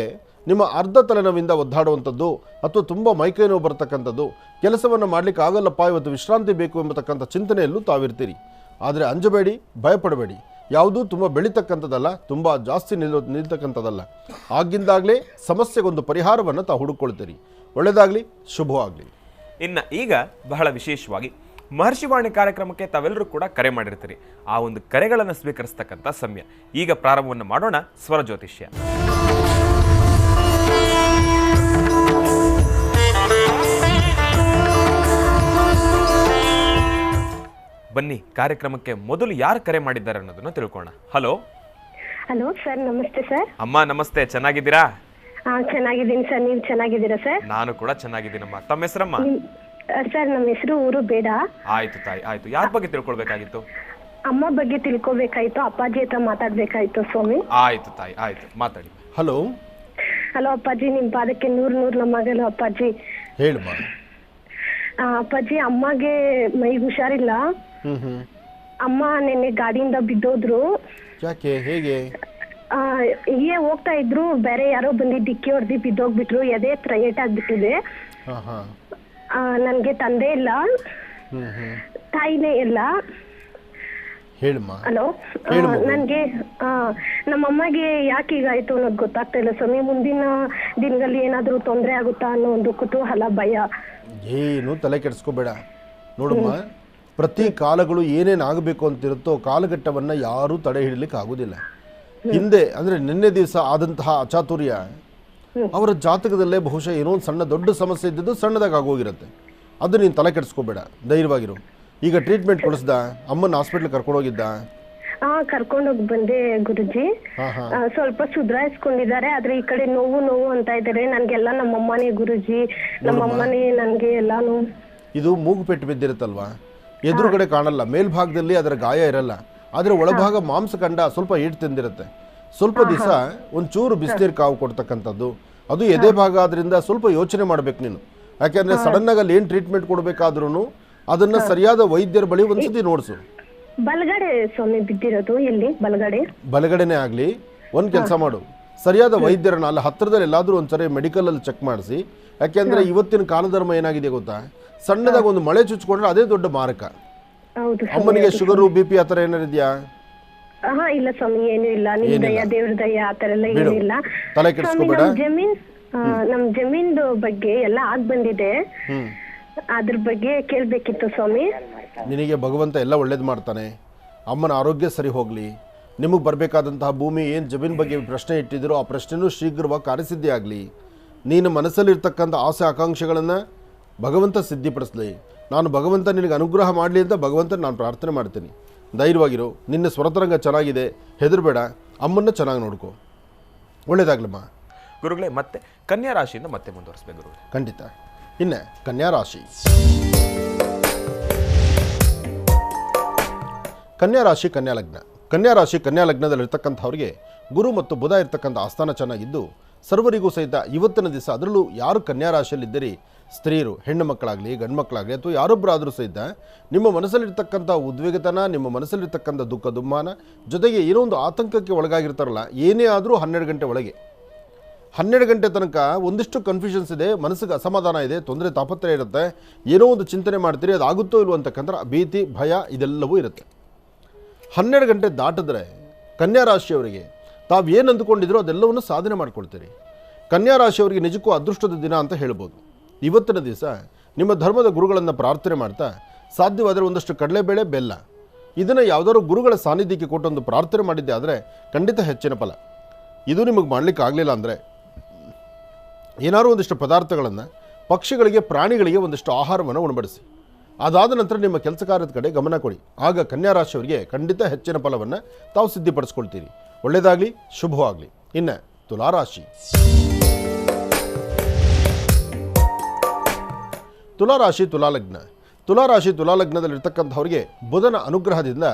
ನಿಮ್ಮ ಅರ್ಧ ತಲೆನೋವಿಂದ ಒದ್ದಾಡುವಂಥದ್ದು ಅಥವಾ ತುಂಬ ಮೈಕೈ ನೋವು ಬರ್ತಕ್ಕಂಥದ್ದು, ಕೆಲಸವನ್ನು ಮಾಡಲಿಕ್ಕೆ ಆಗಲ್ಲಪ್ಪ ಇವತ್ತು ವಿಶ್ರಾಂತಿ ಬೇಕು ಎಂಬತಕ್ಕಂಥ ಚಿಂತನೆಯಲ್ಲೂ ತಾವಿರ್ತೀರಿ. ಆದರೆ ಅಂಜಬೇಡಿ, ಭಯಪಡಬೇಡಿ. ಯಾವುದೂ ತುಂಬ ಬೆಳೀತಕ್ಕಂಥದ್ದಲ್ಲ, ತುಂಬ ಜಾಸ್ತಿ ನಿಲ್ತಕ್ಕಂಥದ್ದಲ್ಲ. ಆಗಿಂದಾಗಲೇ ಸಮಸ್ಯೆಗೊಂದು ಪರಿಹಾರವನ್ನು ತಾವು ಹುಡುಕೊಳ್ತೀರಿ. ಒಳ್ಳೆಯದಾಗಲಿ, ಶುಭವಾಗಲಿ. ಇನ್ನು ಈಗ ಬಹಳ ವಿಶೇಷವಾಗಿ ಮಹರ್ಷಿವಾಣಿ ಕಾರ್ಯಕ್ರಮಕ್ಕೆ ತಾವೆಲ್ಲರೂ ಕೂಡ ಕರೆ ಮಾಡಿರ್ತೀರಿ. ಆ ಒಂದು ಕರೆಗಳನ್ನು ಸ್ವೀಕರಿಸ್ತಕ್ಕಂಥ ಸಮಯ ಈಗ ಪ್ರಾರಂಭವನ್ನು ಮಾಡೋಣ. ಸ್ವರ ಜ್ಯೋತಿಷ್ಯ. ಬನ್ನಿ, ಕಾರ್ಯಕ್ರಮಕ್ಕೆ ಮೊದಲು ಯಾರು ಕರೆ ಮಾಡಿದ್ದಾರೆ ಅನ್ನೋದನ್ನ ತಿಳ್ಕೋಣ. ಹಲೋ. ಹಲೋ ಸರ್, ನಮಸ್ತೆ ಸರ್. ಅಮ್ಮ ನಮಸ್ತೆ, ಚೆನ್ನಾಗಿದ್ದೀರಾ? ಚೆನ್ನಾಗಿದ್ದೀನಿ ಸರ್, ನೀವು ಚೆನ್ನಾಗಿದ್ದೀರಾ ಸರ್? ನಾನು ಕೂಡ ಚೆನ್ನಾಗಿದ್ದೀನಮ್ಮ. ತಮ್ಮ ಹೆಸರಮ್ಮ? ಸರ್ ನಮ್ಮ ಹೆಸರು ಊರು ಬೇಡ. ಆಯ್ತು ತಾಯಿ, ಆಯ್ತು. ಯಾರ ಬಗ್ಗೆ ತಿಳ್ಕೊಳ್ಬೇಕಾಗಿತ್ತು? ಅಮ್ಮ ಬಗ್ಗೆ ತಿಳ್ಕೊಬೇಕಾಯ್ತು, ಅಪ್ಪಾಜಿ ಹತ್ರ ಮಾತಾಡ್ಬೇಕಾಯ್ತು ಸ್ವಾಮಿ. ಆಯ್ತು ತಾಯಿ, ಆಯ್ತು, ಮಾತಾಡಿ. ಹಲೋ. ಹಲೋ ಅಪ್ಪಾಜಿ, ನಿಮ್ ಪಾದಕ್ಕೆ 100 ನಮಗಲು ಅಪ್ಪಾಜಿ. ಹೇಳಮ್ಮ. ಅಪ್ಪಾಜಿ, ಅಮ್ಮಗೆ ಮೈಗೆ ಹುಷಾರಿಲ್ಲ. ಅಮ್ಮ ನಿನ್ನೆ ಗಾಡಿಯಿಂದ ಬಿದ್ದೋದ್ರು. ಯಾಕೆ, ಹೇಗೆ? ಹೀಗೆ ಹೋಗ್ತಾ ಇದ್ರು, ಬೇರೆ ಯಾರೋ ಬಂದು ಡಿಕ್ಕಿ ಹೊಡೆದಿ ಬಿದ್ದೋಗ್ಬಿಟ್ರು. ಎದೆ ಹತ್ರ ಏಟಾಗ್ಬಿಟ್ಟಿದೆ. ನನ್ಗೆ ತಂದೆ ಇಲ್ಲ, ತಾಯಿನೇ ಇಲ್ಲ. ಹೇಳಮ್ಮ. ಹಲೋ, ನನ್ಗೆ ನಮ್ಮಮ್ಮಗೆ ಯಾಕೆ ಹೀಗಾಯ್ತು ಅನ್ನೋದು ಗೊತ್ತಾಗ್ತಾ ಇಲ್ಲ ಸ್ವಾಮಿ. ಮುಂದಿನ ದಿನದಲ್ಲಿ ಏನಾದ್ರೂ ತೊಂದರೆ ಆಗುತ್ತಾ ಅನ್ನೋ ಒಂದು ಕುತೂಹಲ, ಭಯ. ಏನು ತಲೆ ಕೆಡಿಸ್ಕೋಬೇಡ ನೋಡಮ್ಮ, ಪ್ರತಿ ಕಾಲಗಳು ಏನೇನಾಗಬೇಕು ಅಂತಿರುತ್ತೋ ಕಾಲಘಟ್ಟವನ್ನು ಯಾರೂ ತಡೆ ಹಿಡಲಿಕ್ಕೆ ಆಗೋದಿಲ್ಲ. ಹಿಂದೆ ಅಂದರೆ ನಿನ್ನೆ ದಿವಸ ಆದಂತಹ ಅಚಾತುರ್ಯ ಅವರ ಜಾತಕದಲ್ಲೇ ಬಹುಶಃ ಏನೋ ಒಂದು ಸಣ್ಣ ದೊಡ್ಡ ಸಮಸ್ಯೆ ಇದ್ದಿದ್ದು ಸಣ್ಣದಾಗಿ ಆಗೋಗಿರುತ್ತೆ. ಅದು ನೀನು ತಲೆ ಕೆಡಿಸ್ಕೋಬೇಡ, ಧೈರ್ಯವಾಗಿರು. ಈಗ ಟ್ರೀಟ್ಮೆಂಟ್ ಕೊಡಿಸ್ದ, ಅಮ್ಮನ ಹಾಸ್ಪಿಟ್ಲ್ ಕರ್ಕೊಂಡೋಗಿದ್ದ? ಕರ್ಕೊಂಡೋಗಿ ಬಂದೆ ಗುರುಜಿ. ಸ್ವಲ್ಪ ಸುಧಾರಿಸ್ಕೊಂಡಿದ್ದಾರೆ, ಆದ್ರೆ ಈ ಕಡೆ ನೋವು ನೋವು ಅಂತ ಇದ್ದಾರೆ. ನನ್ಗೆಲ್ಲ ನಮ್ಮಮ್ಮನೇ ಗುರುಜಿ, ನಮ್ಮಮ್ಮನೇ ನನ್ಗೆ ಎಲ್ಲಾನು. ಇದು ಮೂಗು ಪೆಟ್ಟು ಬಿದ್ದಿರುತ್ತಲ್ವಾ, ಎದುರುಗಡೆ ಕಾಣಲ್ಲ, ಮೇಲ್ಭಾಗದಲ್ಲಿ ಅದರ ಗಾಯ ಇರಲ್ಲ, ಆದರೆ ಒಳಭಾಗ ಮಾಂಸಖಂಡ ಸ್ವಲ್ಪ ಏಟು ತಿಂದಿರುತ್ತೆ. ಸ್ವಲ್ಪ ದಿವಸ ಒಂಚೂರು ಬಿಸಿನೀರು ಕಾವು ಕೊಡ್ತಕ್ಕಂಥದ್ದು, ಅದು ಎದೆ ಭಾಗ ಆದ್ರಿಂದ ಸ್ವಲ್ಪ ಯೋಚನೆ ಮಾಡ್ಬೇಕು ನೀನು. ಯಾಕೆಂದ್ರೆ ಸಡನ್ ಆಗಿ ಅಲ್ಲಿ ಏನು ಟ್ರೀಟ್ಮೆಂಟ್ ಕೊಡಬೇಕಾದ್ರೂ ಅದನ್ನ ಸರಿಯಾದ ವೈದ್ಯರ ಬಳಿ ಒಂದ್ಸತಿ ನೋಡಿಸು. ಬಲಗಡೆ ಸ್ವಾಮಿ ಬಿದ್ದಿರೋದು, ಎಲ್ಲಿ ಬಲಗಡೆನೇ ಆಗಲಿ, ಒಂದು ಕೆಲಸ ಮಾಡು, ಸರಿಯಾದ ವೈದ್ಯರನ್ನ ಅಲ್ಲಿ ಹತ್ತಿರದಲ್ಲಿ ಎಲ್ಲಾದ್ರೂ ಒಂದ್ಸರಿ ಮೆಡಿಕಲ್ ಅಲ್ಲಿ ಚೆಕ್ ಮಾಡಿಸಿ. ಯಾಕೆಂದ್ರೆ ಇವತ್ತಿನ ಕಾಲಧರ್ಮ ಏನಾಗಿದೆ ಗೊತ್ತಾ, ಸಣ್ಣದಾಗ ಒಂದು ಮಳೆ ಚುಚ್ಕೊಂಡ್ರೆ ಅದೇ ದೊಡ್ಡ ಮಾರಕ. ಅಮ್ಮನಿಗೆ ಶುಗರು BP ಆ ಥರ ಏನಾರು ಇದೆಯಾ? ಇಲ್ಲ ಸ್ವಾಮಿ, ಏನು ಇಲ್ಲ. ನಿಮ್ ದಯ, ದೇವ್ರ ದಯ ಆ ಥರ ಎಲ್ಲ ಏನಿಲ್ಲ. ತಲೆ ಕೆಡಿಸ್ಕೋಬೇಡ. ನಮ್ ಜಮೀನ್ದು ಬಗ್ಗೆ ಎಲ್ಲ ಆಗ್ ಬಂದಿದೆ, ಅದ್ರ ಬಗ್ಗೆ ಕೇಳ್ಬೇಕಿತ್ತು ಸ್ವಾಮಿ. ನಿನಗೆ ಭಗವಂತ ಎಲ್ಲ ಒಳ್ಳೇದು ಮಾಡ್ತಾನೆ. ಅಮ್ಮನ ಆರೋಗ್ಯ ಸರಿ ಹೋಗಲಿ, ನಿಮಗೆ ಬರಬೇಕಾದಂತಹ ಭೂಮಿ ಏನು ಜಮೀನು ಬಗ್ಗೆ ಪ್ರಶ್ನೆ ಇಟ್ಟಿದ್ದೀರೋ ಆ ಪ್ರಶ್ನೆನೂ ಶೀಘ್ರವಾಗಿ ಕಾರ್ಯಸಿದ್ಧಿ ಆಗಲಿ. ನೀನು ಮನಸ್ಸಲ್ಲಿರ್ತಕ್ಕಂಥ ಆಸೆ ಆಕಾಂಕ್ಷೆಗಳನ್ನು ಭಗವಂತ ಸಿದ್ಧಿಪಡಿಸಲಿ. ನಾನು ಭಗವಂತ ನಿನಗೆ ಅನುಗ್ರಹ ಮಾಡಲಿ ಅಂತ ಭಗವಂತ ನಾನು ಪ್ರಾರ್ಥನೆ ಮಾಡ್ತೀನಿ. ಧೈರ್ಯವಾಗಿರು, ನಿನ್ನ ಸ್ವರತರಂಗ ಚೆನ್ನಾಗಿದೆ, ಹೆದರಬೇಡ, ಅಮ್ಮನ್ನ ಚೆನ್ನಾಗಿ ನೋಡ್ಕೋ. ಒಳ್ಳೇದಾಗ್ಲಮ್ಮ ಗುರುಗಳೇ. ಮತ್ತೆ ಕನ್ಯಾ ರಾಶಿಯಿಂದ ಮತ್ತೆ ಮುಂದುವರಿಸಬೇಕು ಗುರುಗಳೇ. ಖಂಡಿತ. ಇನ್ನು ಕನ್ಯಾ ರಾಶಿ. ಕನ್ಯಾ ರಾಶಿ, ಕನ್ಯಾ ಲಗ್ನ. ಕನ್ಯಾ ರಾಶಿ, ಕನ್ಯಾ ಲಗ್ನದಲ್ಲಿರ್ತಕ್ಕಂಥವ್ರಿಗೆ ಗುರು ಮತ್ತು ಬುಧ ಇರ್ತಕ್ಕಂಥ ಆಸ್ಥಾನ ಚೆನ್ನಾಗಿದ್ದು ಸರ್ವರಿಗೂ ಸಹಿತ ಇವತ್ತಿನ ದಿವಸ, ಅದರಲ್ಲೂ ಯಾರು ಕನ್ಯಾ ರಾಶಿಯಲ್ಲಿದ್ದೀರಿ, ಸ್ತ್ರೀಯರು, ಹೆಣ್ಣು ಮಕ್ಕಳಾಗಲಿ ಗಂಡು ಮಕ್ಕಳಾಗಲಿ ಅಥವಾ ಯಾರೊಬ್ಬರಾದರೂ ಸಹಿತ ನಿಮ್ಮ ಮನಸ್ಸಲ್ಲಿರ್ತಕ್ಕಂಥ ಉದ್ವೇಗತನ, ನಿಮ್ಮ ಮನಸ್ಸಲ್ಲಿರ್ತಕ್ಕಂಥ ದುಃಖ ದುಮ್ಮಾನ, ಜೊತೆಗೆ ಏನೋ ಒಂದು ಆತಂಕಕ್ಕೆ ಒಳಗಾಗಿರ್ತಾರಲ್ಲ, ಏನೇ ಆದರೂ 12 ಗಂಟೆ ಒಳಗೆ, 12 ಗಂಟೆ ತನಕ ಒಂದಿಷ್ಟು ಕನ್ಫ್ಯೂಷನ್ಸ್ ಇದೆ, ಮನಸ್ಸಿಗೆ ಅಸಮಾಧಾನ ಇದೆ, ತೊಂದರೆ ತಾಪತ್ರಯ ಇರುತ್ತೆ, ಏನೋ ಒಂದು ಚಿಂತನೆ ಮಾಡ್ತೀರಿ, ಅದು ಆಗುತ್ತೋ ಇಲ್ವೋ ಅಂತಕ್ಕಂಥ ಭೀತಿ, ಭಯ ಇದೆಲ್ಲವೂ ಇರುತ್ತೆ. 12 ಗಂಟೆ ದಾಟಿದ್ರೆ ಕನ್ಯಾ ರಾಶಿಯವರಿಗೆ ತಾವು ಏನು ಅಂದುಕೊಂಡಿದ್ರೋ ಅದೆಲ್ಲವನ್ನು ಸಾಧನೆ ಮಾಡ್ಕೊಳ್ತೀರಿ. ಕನ್ಯಾ ರಾಶಿಯವರಿಗೆ ನಿಜಕ್ಕೂ ಅದೃಷ್ಟದ ದಿನ ಅಂತ ಹೇಳ್ಬೋದು. ಇವತ್ತಿನ ದಿವಸ ನಿಮ್ಮ ಧರ್ಮದ ಗುರುಗಳನ್ನು ಪ್ರಾರ್ಥನೆ ಮಾಡ್ತಾ, ಸಾಧ್ಯವಾದರೆ ಒಂದಷ್ಟು ಕಡಲೆಬೇಳೆ, ಬೆಲ್ಲ ಇದನ್ನು ಯಾವುದಾದ್ರು ಗುರುಗಳ ಸಾನ್ನಿಧ್ಯಕ್ಕೆ ಕೊಟ್ಟೊಂದು ಪ್ರಾರ್ಥನೆ ಮಾಡಿದ್ದೆ ಆದರೆ ಖಂಡಿತ ಹೆಚ್ಚಿನ ಫಲ. ಇದು ನಿಮಗೆ ಮಾಡಲಿಕ್ಕೆ ಆಗಲಿಲ್ಲ ಅಂದರೆ ಏನಾದರೂ ಒಂದಿಷ್ಟು ಪದಾರ್ಥಗಳನ್ನು ಪಕ್ಷಿಗಳಿಗೆ, ಪ್ರಾಣಿಗಳಿಗೆ ಒಂದಿಷ್ಟು ಆಹಾರವನ್ನು ಉಣಬಡಿಸಿ. ಅದಾದ ನಂತರ ನಿಮ್ಮ ಕೆಲಸ ಕಾರ್ಯದ ಕಡೆ ಗಮನ ಕೊಡಿ. ಆಗ ಕನ್ಯಾ ರಾಶಿಯವರಿಗೆ ಖಂಡಿತ ಹೆಚ್ಚಿನ ಫಲವನ್ನು ತಾವು ಸಿದ್ಧಿಪಡಿಸ್ಕೊಳ್ತೀರಿ. ಒಳ್ಳೆಯದಾಗಲಿ, ಶುಭವಾಗಲಿ. ಇನ್ನು ತುಲಾರಾಶಿ. ತುಲಾರಾಶಿ, ತುಲಾಲಗ್ನ. ತುಲಾರಾಶಿ, ತುಲಾಲಗ್ನದಲ್ಲಿರ್ತಕ್ಕಂಥವ್ರಿಗೆ ಬುಧನ ಅನುಗ್ರಹದಿಂದ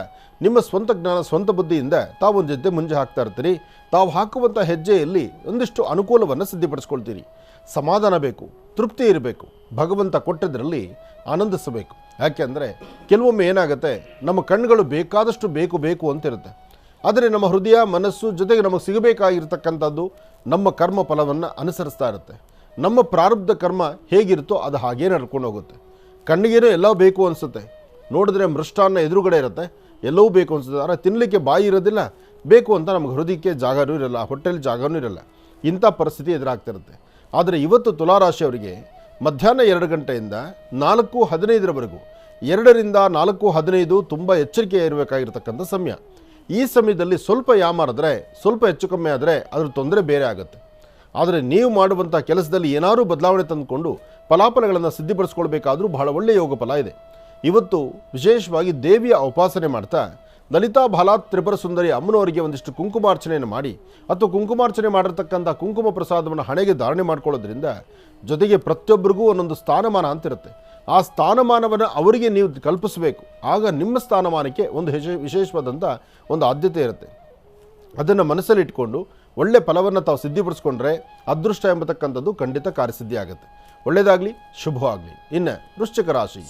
ನಿಮ್ಮ ಸ್ವಂತ ಜ್ಞಾನ, ಸ್ವಂತ ಬುದ್ಧಿಯಿಂದ ತಾವೊಂದು ಜೊತೆ ಮುಂಜೆ ಹಾಕ್ತಾ ಇರ್ತೀರಿ. ತಾವು ಹಾಕುವಂಥ ಹೆಜ್ಜೆಯಲ್ಲಿ ಒಂದಿಷ್ಟು ಅನುಕೂಲವನ್ನು ಸಿದ್ಧಿಪಡಿಸ್ಕೊಳ್ತೀರಿ. ಸಮಾಧಾನ ಬೇಕು, ತೃಪ್ತಿ ಇರಬೇಕು, ಭಗವಂತ ಕೊಟ್ಟದ್ರಲ್ಲಿ ಆನಂದಿಸಬೇಕು. ಯಾಕೆಂದರೆ ಕೆಲವೊಮ್ಮೆ ಏನಾಗುತ್ತೆ, ನಮ್ಮ ಕಣ್ಣುಗಳು ಬೇಕಾದಷ್ಟು ಬೇಕು ಅಂತಿರುತ್ತೆ, ಆದರೆ ನಮ್ಮ ಹೃದಯ, ಮನಸ್ಸು ಜೊತೆಗೆ ನಮಗೆ ಸಿಗಬೇಕಾಗಿರ್ತಕ್ಕಂಥದ್ದು ನಮ್ಮ ಕರ್ಮ ಫಲವನ್ನು ಅನುಸರಿಸ್ತಾ ಇರುತ್ತೆ. ನಮ್ಮ ಪ್ರಾರಬ್ಧ ಕರ್ಮ ಹೇಗಿರುತ್ತೋ ಅದು ಹಾಗೇ ನಡ್ಕೊಂಡು ಹೋಗುತ್ತೆ. ಕಣ್ಣಿಗೇನೋ ಎಲ್ಲ ಬೇಕು ಅನಿಸುತ್ತೆ, ನೋಡಿದ್ರೆ ಮೃಷ್ಟಾನ್ನ ಎದುರುಗಡೆ ಇರುತ್ತೆ, ಎಲ್ಲವೂ ಬೇಕು ಅನಿಸುತ್ತೆ, ಆದರೆ ತಿನ್ನಲಿಕ್ಕೆ ಬಾಯಿ ಇರೋದಿಲ್ಲ, ಬೇಕು ಅಂತ ನಮಗೆ ಹೃದಯಕ್ಕೆ ಜಾಗನೂ ಇರಲ್ಲ, ಹೊಟ್ಟೆಲಿ ಜಾಗನೂ ಇರಲ್ಲ. ಇಂಥ ಪರಿಸ್ಥಿತಿ ಎದುರಾಗ್ತಿರುತ್ತೆ. ಆದರೆ ಇವತ್ತು ತುಲಾರಾಶಿಯವರಿಗೆ ಮಧ್ಯಾಹ್ನ 2 ಗಂಟೆಯಿಂದ 4:15 2ರಿಂದ 4:15 ತುಂಬ ಎಚ್ಚರಿಕೆ ಇರಬೇಕಾಗಿರ್ತಕ್ಕಂಥ ಸಮಯ. ಈ ಸಮಯದಲ್ಲಿ ಸ್ವಲ್ಪ ಯಾಮಾರಿದ್ರೆ, ಸ್ವಲ್ಪ ಹೆಚ್ಚು ಕಮ್ಮಿ ಆದರೆ ಅದ್ರ ತೊಂದರೆ ಬೇರೆ ಆಗುತ್ತೆ. ಆದರೆ ನೀವು ಮಾಡುವಂಥ ಕೆಲಸದಲ್ಲಿ ಏನಾದರೂ ಬದಲಾವಣೆ ತಂದುಕೊಂಡು ಫಲಾಫಲಗಳನ್ನು ಸಿದ್ಧಿಪಡಿಸ್ಕೊಳ್ಬೇಕಾದ್ರೂ ಬಹಳ ಒಳ್ಳೆಯ ಯೋಗ ಫಲ ಇದೆ. ಇವತ್ತು ವಿಶೇಷವಾಗಿ ದೇವಿಯ ಉಪಾಸನೆ ಮಾಡ್ತಾ ಲಲಿತಾ ಬಾಲಾತ್ ತ್ರಿಪುರ ಸುಂದರಿ ಅಮ್ಮನವರಿಗೆ ಒಂದಿಷ್ಟು ಕುಂಕುಮಾರ್ಚನೆಯನ್ನು ಮಾಡಿ, ಅಥವಾ ಕುಂಕುಮಾರ್ಚನೆ ಮಾಡಿರ್ತಕ್ಕಂಥ ಕುಂಕುಮ ಪ್ರಸಾದವನ್ನು ಹಣೆಗೆ ಧಾರಣೆ ಮಾಡ್ಕೊಳ್ಳೋದ್ರಿಂದ, ಜೊತೆಗೆ ಪ್ರತಿಯೊಬ್ಬರಿಗೂ ಒಂದೊಂದು ಸ್ಥಾನಮಾನ ಅಂತಿರುತ್ತೆ, ಆ ಸ್ಥಾನಮಾನವನ್ನು ಅವರಿಗೆ ನೀವು ಕಲ್ಪಿಸಬೇಕು. ಆಗ ನಿಮ್ಮ ಸ್ಥಾನಮಾನಕ್ಕೆ ಒಂದು ವಿಶೇಷವಾದಂಥ ಒಂದು ಆದ್ಯತೆ ಇರುತ್ತೆ. ಅದನ್ನು ಮನಸ್ಸಲ್ಲಿ ಇಟ್ಕೊಂಡು ಒಳ್ಳೆ ಫಲವನ್ನು ತಾವು ಸಿದ್ಧಿಪಡಿಸ್ಕೊಂಡ್ರೆ ಅದೃಷ್ಟ ಎಂಬತಕ್ಕಂಥದ್ದು ಖಂಡಿತ ಕಾರ್ಯಸಿದ್ಧಿ ಆಗುತ್ತೆ. ಒಳ್ಳೆಯದಾಗಲಿ, ಶುಭವಾಗಲಿ. ಇನ್ನು ವೃಶ್ಚಿಕ ರಾಶಿ.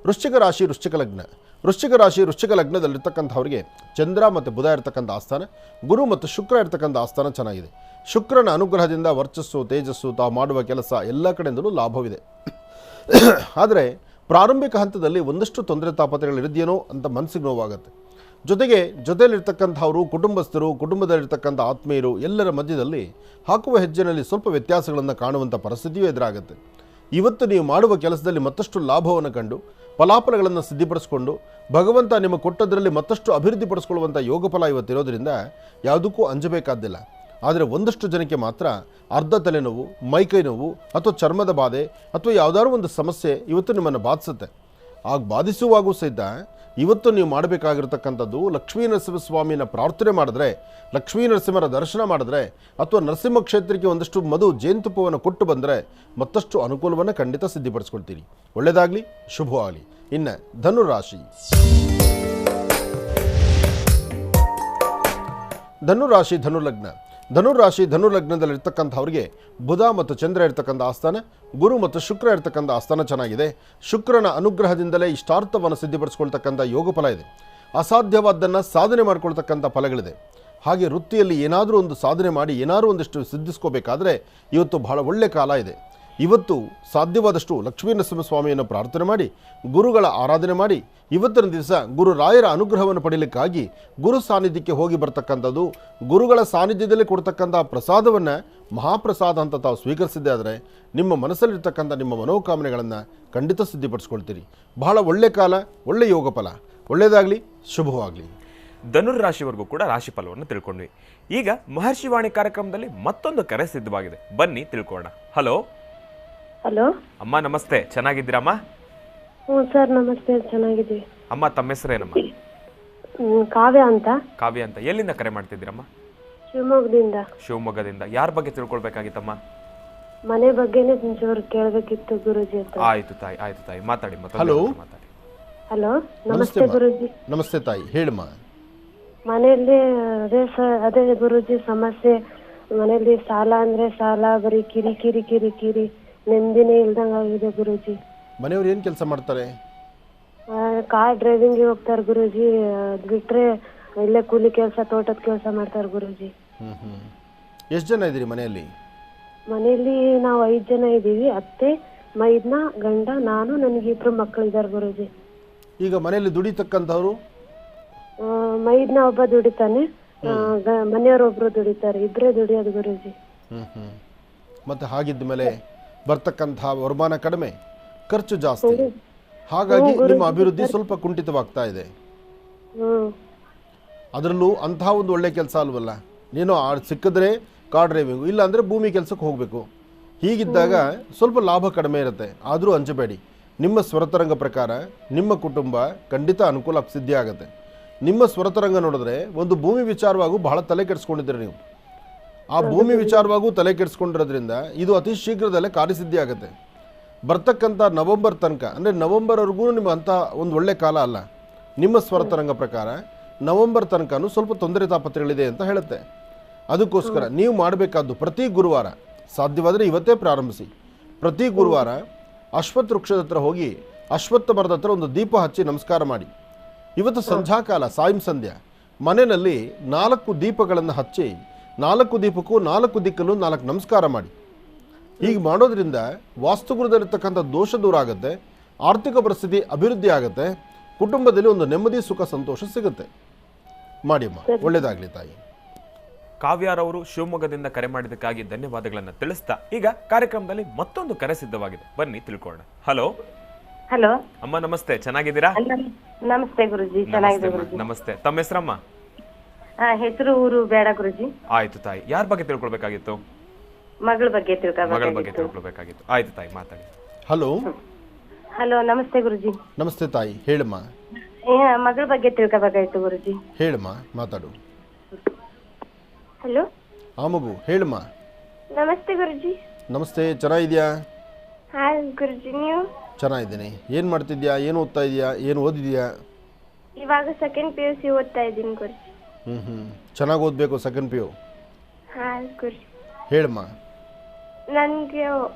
ವೃಶ್ಚಿಕ ರಾಶಿ, ವೃಶ್ಚಿಕ ಲಗ್ನ. ವೃಶ್ಚಿಕ ರಾಶಿ ವೃಶ್ಚಿಕ ಲಗ್ನದಲ್ಲಿರ್ತಕ್ಕಂಥವ್ರಿಗೆ ಚಂದ್ರ ಮತ್ತು ಬುಧ ಇರತಕ್ಕಂಥ ಆಸ್ಥಾನ, ಗುರು ಮತ್ತು ಶುಕ್ರ ಇರತಕ್ಕಂಥ ಆಸ್ಥಾನ ಚೆನ್ನಾಗಿದೆ. ಶುಕ್ರನ ಅನುಗ್ರಹದಿಂದ ವರ್ಚಸ್ಸು, ತೇಜಸ್ಸು, ತಾವು ಮಾಡುವ ಕೆಲಸ ಎಲ್ಲ ಕಡೆಯಿಂದಲೂ ಲಾಭವಿದೆ. ಆದರೆ ಪ್ರಾರಂಭಿಕ ಹಂತದಲ್ಲಿ ಒಂದಷ್ಟು ತೊಂದರೆ ತಾಪತ್ರೆಗಳಿದೆಯೇನೋ ಅಂತ ಮನಸ್ಸಿಗೆ ನೋವಾಗುತ್ತೆ. ಜೊತೆಯಲ್ಲಿರ್ತಕ್ಕಂಥವರು, ಕುಟುಂಬಸ್ಥರು, ಕುಟುಂಬದಲ್ಲಿರ್ತಕ್ಕಂಥ ಆತ್ಮೀಯರು ಎಲ್ಲರ ಮಧ್ಯದಲ್ಲಿ ಹಾಕುವ ಹೆಜ್ಜೆಯಲ್ಲಿ ಸ್ವಲ್ಪ ವ್ಯತ್ಯಾಸಗಳನ್ನು ಕಾಣುವಂಥ ಪರಿಸ್ಥಿತಿಯೂ ಎದುರಾಗುತ್ತೆ. ಇವತ್ತು ನೀವು ಮಾಡುವ ಕೆಲಸದಲ್ಲಿ ಮತ್ತಷ್ಟು ಲಾಭವನ್ನು ಕಂಡು ಫಲಾಫಲಗಳನ್ನು ಸಿದ್ಧಿಪಡಿಸಿಕೊಂಡು ಭಗವಂತ ನಿಮ್ಮ ಕೊಟ್ಟದರಲ್ಲಿ ಮತ್ತಷ್ಟು ಅಭಿವೃದ್ಧಿಪಡಿಸ್ಕೊಳ್ಳುವಂಥ ಯೋಗಫಲ ಇವತ್ತಿರೋದ್ರಿಂದ ಯಾವುದಕ್ಕೂ ಅಂಜಬೇಕಾದ್ದಿಲ್ಲ. ಆದರೆ ಒಂದಷ್ಟು ಜನಕ್ಕೆ ಮಾತ್ರ ಅರ್ಧ ತಲೆನೋವು, ಮೈಕೈ ನೋವು ಅಥವಾ ಚರ್ಮದ ಬಾಧೆ ಅಥವಾ ಯಾವುದಾದ್ರೂ ಒಂದು ಸಮಸ್ಯೆ ಇವತ್ತು ನಿಮ್ಮನ್ನು ಬಾಧಿಸುತ್ತೆ. ಆಗ ಬಾಧಿಸುವಾಗೂ ಸಹಿತ ಇವತ್ತು ನೀವು ಮಾಡಬೇಕಾಗಿರ್ತಕ್ಕಂಥದ್ದು ಲಕ್ಷ್ಮೀ ನರಸಿಂಹಸ್ವಾಮಿನ ಪ್ರಾರ್ಥನೆ ಮಾಡಿದ್ರೆ, ಲಕ್ಷ್ಮೀ ನರಸಿಂಹರ ದರ್ಶನ ಮಾಡಿದ್ರೆ ಅಥವಾ ನರಸಿಂಹ ಕ್ಷೇತ್ರಕ್ಕೆ ಒಂದಷ್ಟು ಮಧು ಜೇನುತುಪ್ಪವನ್ನು ಕೊಟ್ಟು ಬಂದರೆ ಮತ್ತಷ್ಟು ಅನುಕೂಲವನ್ನು ಖಂಡಿತ ಸಿದ್ಧಿಪಡಿಸ್ಕೊಳ್ತೀರಿ. ಒಳ್ಳೆಯದಾಗಲಿ, ಶುಭವಾಗಲಿ. ಇನ್ನು ಧನುರಾಶಿ. ಧನುಲಗ್ನದಲ್ಲಿರ್ತಕ್ಕಂಥವ್ರಿಗೆ ಬುಧ ಮತ್ತು ಚಂದ್ರ ಇರ್ತಕ್ಕಂಥ ಆಸ್ಥಾನ, ಗುರು ಮತ್ತು ಶುಕ್ರ ಇರ್ತಕ್ಕಂಥ ಆಸ್ಥಾನ ಚೆನ್ನಾಗಿದೆ. ಶುಕ್ರನ ಅನುಗ್ರಹದಿಂದಲೇ ಇಷ್ಟಾರ್ಥವನ್ನು ಸಿದ್ಧಿಪಡಿಸ್ಕೊಳ್ತಕ್ಕಂಥ ಯೋಗ ಫಲ ಇದೆ. ಅಸಾಧ್ಯವಾದ್ದನ್ನು ಸಾಧನೆ ಮಾಡ್ಕೊಳ್ತಕ್ಕಂಥ ಫಲಗಳಿದೆ. ಹಾಗೆ ವೃತ್ತಿಯಲ್ಲಿ ಏನಾದರೂ ಒಂದು ಸಾಧನೆ ಮಾಡಿ ಏನಾದರೂ ಒಂದಿಷ್ಟು ಸಿದ್ಧಿಸ್ಕೋಬೇಕಾದ್ರೆ ಇವತ್ತು ಬಹಳ ಒಳ್ಳೆಯ ಕಾಲ ಇದೆ. ಇವತ್ತು ಸಾಧ್ಯವಾದಷ್ಟು ಲಕ್ಷ್ಮೀ ನರಸಿಂಹಸ್ವಾಮಿಯನ್ನು ಪ್ರಾರ್ಥನೆ ಮಾಡಿ, ಗುರುಗಳ ಆರಾಧನೆ ಮಾಡಿ, ಇವತ್ತಿನ ದಿವಸ ಗುರು ರಾಯರ ಅನುಗ್ರಹವನ್ನು ಪಡೆಯಲಿಕ್ಕಾಗಿ ಗುರು ಸಾನ್ನಿಧ್ಯಕ್ಕೆ ಹೋಗಿ ಬರ್ತಕ್ಕಂಥದ್ದು, ಗುರುಗಳ ಸಾನ್ನಿಧ್ಯದಲ್ಲಿ ಕೊಡ್ತಕ್ಕಂಥ ಪ್ರಸಾದವನ್ನು ಮಹಾಪ್ರಸಾದ ಅಂತ ತಾವು ಸ್ವೀಕರಿಸಿದ್ದೆ ಆದರೆ ನಿಮ್ಮ ಮನಸ್ಸಲ್ಲಿರ್ತಕ್ಕಂಥ ನಿಮ್ಮ ಮನೋಕಾಮನೆಗಳನ್ನು ಖಂಡಿತ ಸಿದ್ಧಿಪಡಿಸ್ಕೊಳ್ತೀರಿ. ಬಹಳ ಒಳ್ಳೆಯ ಕಾಲ, ಒಳ್ಳೆಯ ಯೋಗ ಫಲ. ಒಳ್ಳೆಯದಾಗಲಿ, ಶುಭವಾಗಲಿ. ಧನುರ್ ರಾಶಿವರೆಗೂ ಕೂಡ ರಾಶಿ ಫಲವನ್ನು ತಿಳ್ಕೊಂಡ್ವಿ. ಈಗ ಮಹರ್ಷಿ ವಾಣಿ ಕಾರ್ಯಕ್ರಮದಲ್ಲಿ ಮತ್ತೊಂದು ಕರೆ ಸಿದ್ಧವಾಗಿದೆ, ಬನ್ನಿ ತಿಳ್ಕೊಳ್ಳೋಣ. ಹಲೋ ಹಲೋ ಅಮ್ಮ, ನಮಸ್ತೆ. ಚೆನ್ನಾಗಿದ್ದೀರಮ್ಮ? ಹ್ಞೂ ಸರ್, ನಮಸ್ತೆ. ಚೆನ್ನಾಗಿದ್ದೀವಿ. ಅಮ್ಮ, ತಮ್ಮ ಹೆಸರೇನಮ್ಮ? ಕಾವ್ಯ ಅಂತ. ಕಾವ್ಯ ಅಂತ. ಎಲ್ಲಿಂದ ಕರೆ ಮಾಡ್ತಿದ್ದೀರಮ್ಮ? ಶಿವಮೊಗ್ಗದಿಂದ. ಯಾರ ಬಗ್ಗೆ ತಿಳ್ಕೊಳ್ಬೇಕಾಗಿತ್ತಮ್ಮ? ಮನೆ ಬಗ್ಗೆನೇ ಒಂಚೂರು ಕೇಳಬೇಕಿತ್ತು ಗುರುಜಿ ಅಂತ. ಆಯ್ತು ತಾಯಿ ಮಾತಾಡಿ. ಹಲೋ. ಹಲೋ, ನಮಸ್ತೆ ಗುರುಜಿ. ನಮಸ್ತೆ ತಾಯಿ, ಹೇಳಮ್ಮ. ಮನೆಯಲ್ಲಿ ಅದೇ ಗುರುಜಿ ಸಮಸ್ಯೆ. ಮನೆಯಲ್ಲಿ ಸಾಲ ಅಂದ್ರೆ ಸಾಲ, ಬರೀ ಕಿರಿಕಿರಿ ನೆಮ್ಮದಿನೇ ಇಲ್ದಂಗ ಆಗಿದೆ ಗುರುಜಿ. ಮನೆಯವ್ರು ಏನು ಕೆಲಸ ಮಾಡ್ತಾರೆ? ಕಾರ್ ಡ್ರೈವಿಂಗ್ ಹೋಗ್ತಾರೆ ಗುರುಜಿ. ಬಿಟ್ರೆ ಇಲ್ಲೇ ಕೂಲಿ ಕೆಲಸ, ತೋಟದ ಕೆಲಸ ಮಾಡ್ತಾರೆ ಗುರುಜಿ. ಎಷ್ಟು ಜನ ಇದ್ದೀರಿ ಮನೆಯಲ್ಲಿ? ಮನೆಯಲ್ಲಿ ನಾವು 5 ಜನ ಇದ್ದೀವಿ. ಅತ್ತೆ, ಮೈದ್ನ, ಗಂಡ, ನಾನು, ನನಗೆ 2 ಮಕ್ಕಳಿದ್ದಾರೆ ಗುರುಜಿ. ಈಗ ಮನೆಯಲ್ಲಿ ದುಡಿತಕ್ಕಂಥವ್ರು? ಮೈದ್ನ ಒಬ್ಬ ದುಡಿತಾನೆ, ಮನೆಯವರೊಬ್ರು ದುಡಿತಾರೆ, ಇಬ್ಬರೇ ದುಡಿಯೋದು ಗುರುಜಿ. ಮತ್ತೆ ಹಾಗಿದ್ದ ಮೇಲೆ ಬರ್ತಕ್ಕಂಥ ವರಮಾನ ಕಡಿಮೆ, ಖರ್ಚು ಜಾಸ್ತಿ, ಹಾಗಾಗಿ ನಿಮ್ಮ ಅಭಿವೃದ್ಧಿ ಸ್ವಲ್ಪ ಕುಂಠಿತವಾಗ್ತಾ ಇದೆ. ಅದರಲ್ಲೂ ಅಂತಹ ಒಂದು ಒಳ್ಳೆ ಕೆಲಸ ಅಲ್ವಲ್ಲ, ನೀನು ಸಿಕ್ಕಿದ್ರೆ ಕಾರ್ ಡ್ರೈವಿಂಗು, ಇಲ್ಲ ಅಂದರೆ ಭೂಮಿ ಕೆಲಸಕ್ಕೆ ಹೋಗಬೇಕು. ಹೀಗಿದ್ದಾಗ ಸ್ವಲ್ಪ ಲಾಭ ಕಡಿಮೆ ಇರುತ್ತೆ. ಆದರೂ ಅಂಜಬೇಡಿ, ನಿಮ್ಮ ಸ್ವರತರಂಗ ಪ್ರಕಾರ ನಿಮ್ಮ ಕುಟುಂಬ ಖಂಡಿತ ಅನುಕೂಲ ಸಿದ್ಧಿ ಆಗುತ್ತೆ. ನಿಮ್ಮ ಸ್ವರತರಂಗ ನೋಡಿದ್ರೆ ಒಂದು ಭೂಮಿ ವಿಚಾರವಾಗೂ ಬಹಳ ತಲೆ ಕೆಡಿಸ್ಕೊಂಡಿದ್ದೀರಿ ನೀವು. ಆ ಭೂಮಿ ವಿಚಾರವಾಗೂ ತಲೆ ಕೆಡಿಸ್ಕೊಂಡಿರೋದ್ರಿಂದ ಇದು ಅತಿ ಶೀಘ್ರದಲ್ಲೇ ಕಾರ್ಯಸಿದ್ಧಿ ಆಗುತ್ತೆ. ಬರ್ತಕ್ಕಂಥ ನವಂಬರ್ ತನಕ, ಅಂದರೆ ನವಂಬರ್ವರೆಗೂ ನಿಮ್ಮ ಅಂಥ ಒಂದು ಒಳ್ಳೆ ಕಾಲ ಅಲ್ಲ. ನಿಮ್ಮ ಸ್ವರತರಂಗ ಪ್ರಕಾರ ನವಂಬರ್ ತನಕನೂ ಸ್ವಲ್ಪ ತೊಂದರೆ ತಾಪತ್ರೆಗಳಿದೆ ಅಂತ ಹೇಳುತ್ತೆ. ಅದಕ್ಕೋಸ್ಕರ ನೀವು ಮಾಡಬೇಕಾದ್ದು ಪ್ರತಿ ಗುರುವಾರ, ಸಾಧ್ಯವಾದರೆ ಇವತ್ತೇ ಪ್ರಾರಂಭಿಸಿ, ಪ್ರತಿ ಗುರುವಾರ ಅಶ್ವತ್ಥ ವೃಕ್ಷದ ಹತ್ರ ಹೋಗಿ ಅಶ್ವತ್ಥ ಮರದ ಹತ್ರ ಒಂದು ದೀಪ ಹಚ್ಚಿ ನಮಸ್ಕಾರ ಮಾಡಿ. ಇವತ್ತು ಸಂಧ್ಯಾಕಾಲ, ಸಾಯಂ ಸಂಧ್ಯಾ ಮನೆಯಲ್ಲಿ 4 ದೀಪಗಳನ್ನು ಹಚ್ಚಿ 4 ದೀಪಕ್ಕೂ 4 ದಿಕ್ಕಲ್ಲೂ 4 ನಮಸ್ಕಾರ ಮಾಡಿ. ಹೀಗೆ ಮಾಡೋದ್ರಿಂದ ವಾಸ್ತುಗುಣದಲ್ಲಿರ್ತಕ್ಕಂಥ ದೋಷ ದೂರ ಆಗುತ್ತೆ, ಆರ್ಥಿಕ ಪರಿಸ್ಥಿತಿ ಅಭಿವೃದ್ಧಿ ಆಗುತ್ತೆ, ಕುಟುಂಬದಲ್ಲಿ ಒಂದು ನೆಮ್ಮದಿ, ಸುಖ, ಸಂತೋಷ ಸಿಗುತ್ತೆ. ಮಾಡಿಮ್ಮ, ಒಳ್ಳೆಯದಾಗಲಿ ತಾಯಿ. ಕಾವ್ಯಾರವರು ಶಿವಮೊಗ್ಗದಿಂದ ಕರೆ ಮಾಡಿದ್ದಕ್ಕಾಗಿ ಧನ್ಯವಾದಗಳನ್ನು ತಿಳಿಸ್ತಾ ಈಗ ಕಾರ್ಯಕ್ರಮದಲ್ಲಿ ಮತ್ತೊಂದು ಕರೆ ಸಿದ್ಧವಾಗಿದೆ, ಬನ್ನಿ ತಿಳ್ಕೊಳ್ಳೋಣ. ಹಲೋ. ಹಲೋ ಅಮ್ಮ, ನಮಸ್ತೆ. ಚೆನ್ನಾಗಿದ್ದೀರಾ? ನಮಸ್ತೆ ಗುರುಜಿ, ಚೆನ್ನಾಗಿದೆ ಗುರುಜಿ. ನಮಸ್ತೆ. ತಮ್ಮ ಹೆಸರಮ್ಮ? ಹೆಸರು, ಊರು ಬೇಡ ಗುರುಜಿ. ಆಯ್ತು ತಾಯಿ, ಯಾರ ಬಗ್ಗೆ ತಿಳ್ಕೊಳ್ಬೇಕಾಗಿತ್ತು? ಮಗಳ ಬಗ್ಗೆ ತಿಳ್ಕೊಳ್ಬೇಕಾಗಿತ್ತು. ಆಯ್ತು ತಾಯಿ, ಮಾತಾಡಿ. ಹಲೋ. ಹಲೋ, ನಮಸ್ತೆ ಗುರುಜಿ. ನಮಸ್ತೆ ತಾಯಿ, ಹೇಳಮ್ಮ. ಮಗಳ ಬಗ್ಗೆ ತಿಳ್ಕೊಬೇಕಾಯ್ತು ಗುರುಜಿ. ಹೇಳಮ್ಮ, ಮಾತಾಡು. ಹಲೋ. ಆ ಮಗು, ಹೇಳಮ್ಮ. ನಮಸ್ತೆ ಗುರುಜಿ. ನಮಸ್ತೆ, ಚೆನ್ನಾಗಿದ್ಯಾ? ಹಾಯ್ ಗುರುಜಿ, ನೀವು? ಚೆನ್ನಾಗಿದ್ದೀನಿ. ಏನು ಮಾಡ್ತಿದ್ಯಾ? ಏನು ಓದ್ತಾ ಇದೆಯಾ? ಏನು ಓದಿದ್ಯಾ? ಇವಾಗ 2nd PUC ಓದ್ತಾ ಇದ್ದೀನಿ ಗುರುಜಿ. ಚೆನ್ನಾಗಿ ಓದಬೇಕು, 2nd PU. ಹಾಯ್ ಗುರುಜಿ. ಹೇಳಮ್ಮ. ನನಗೆ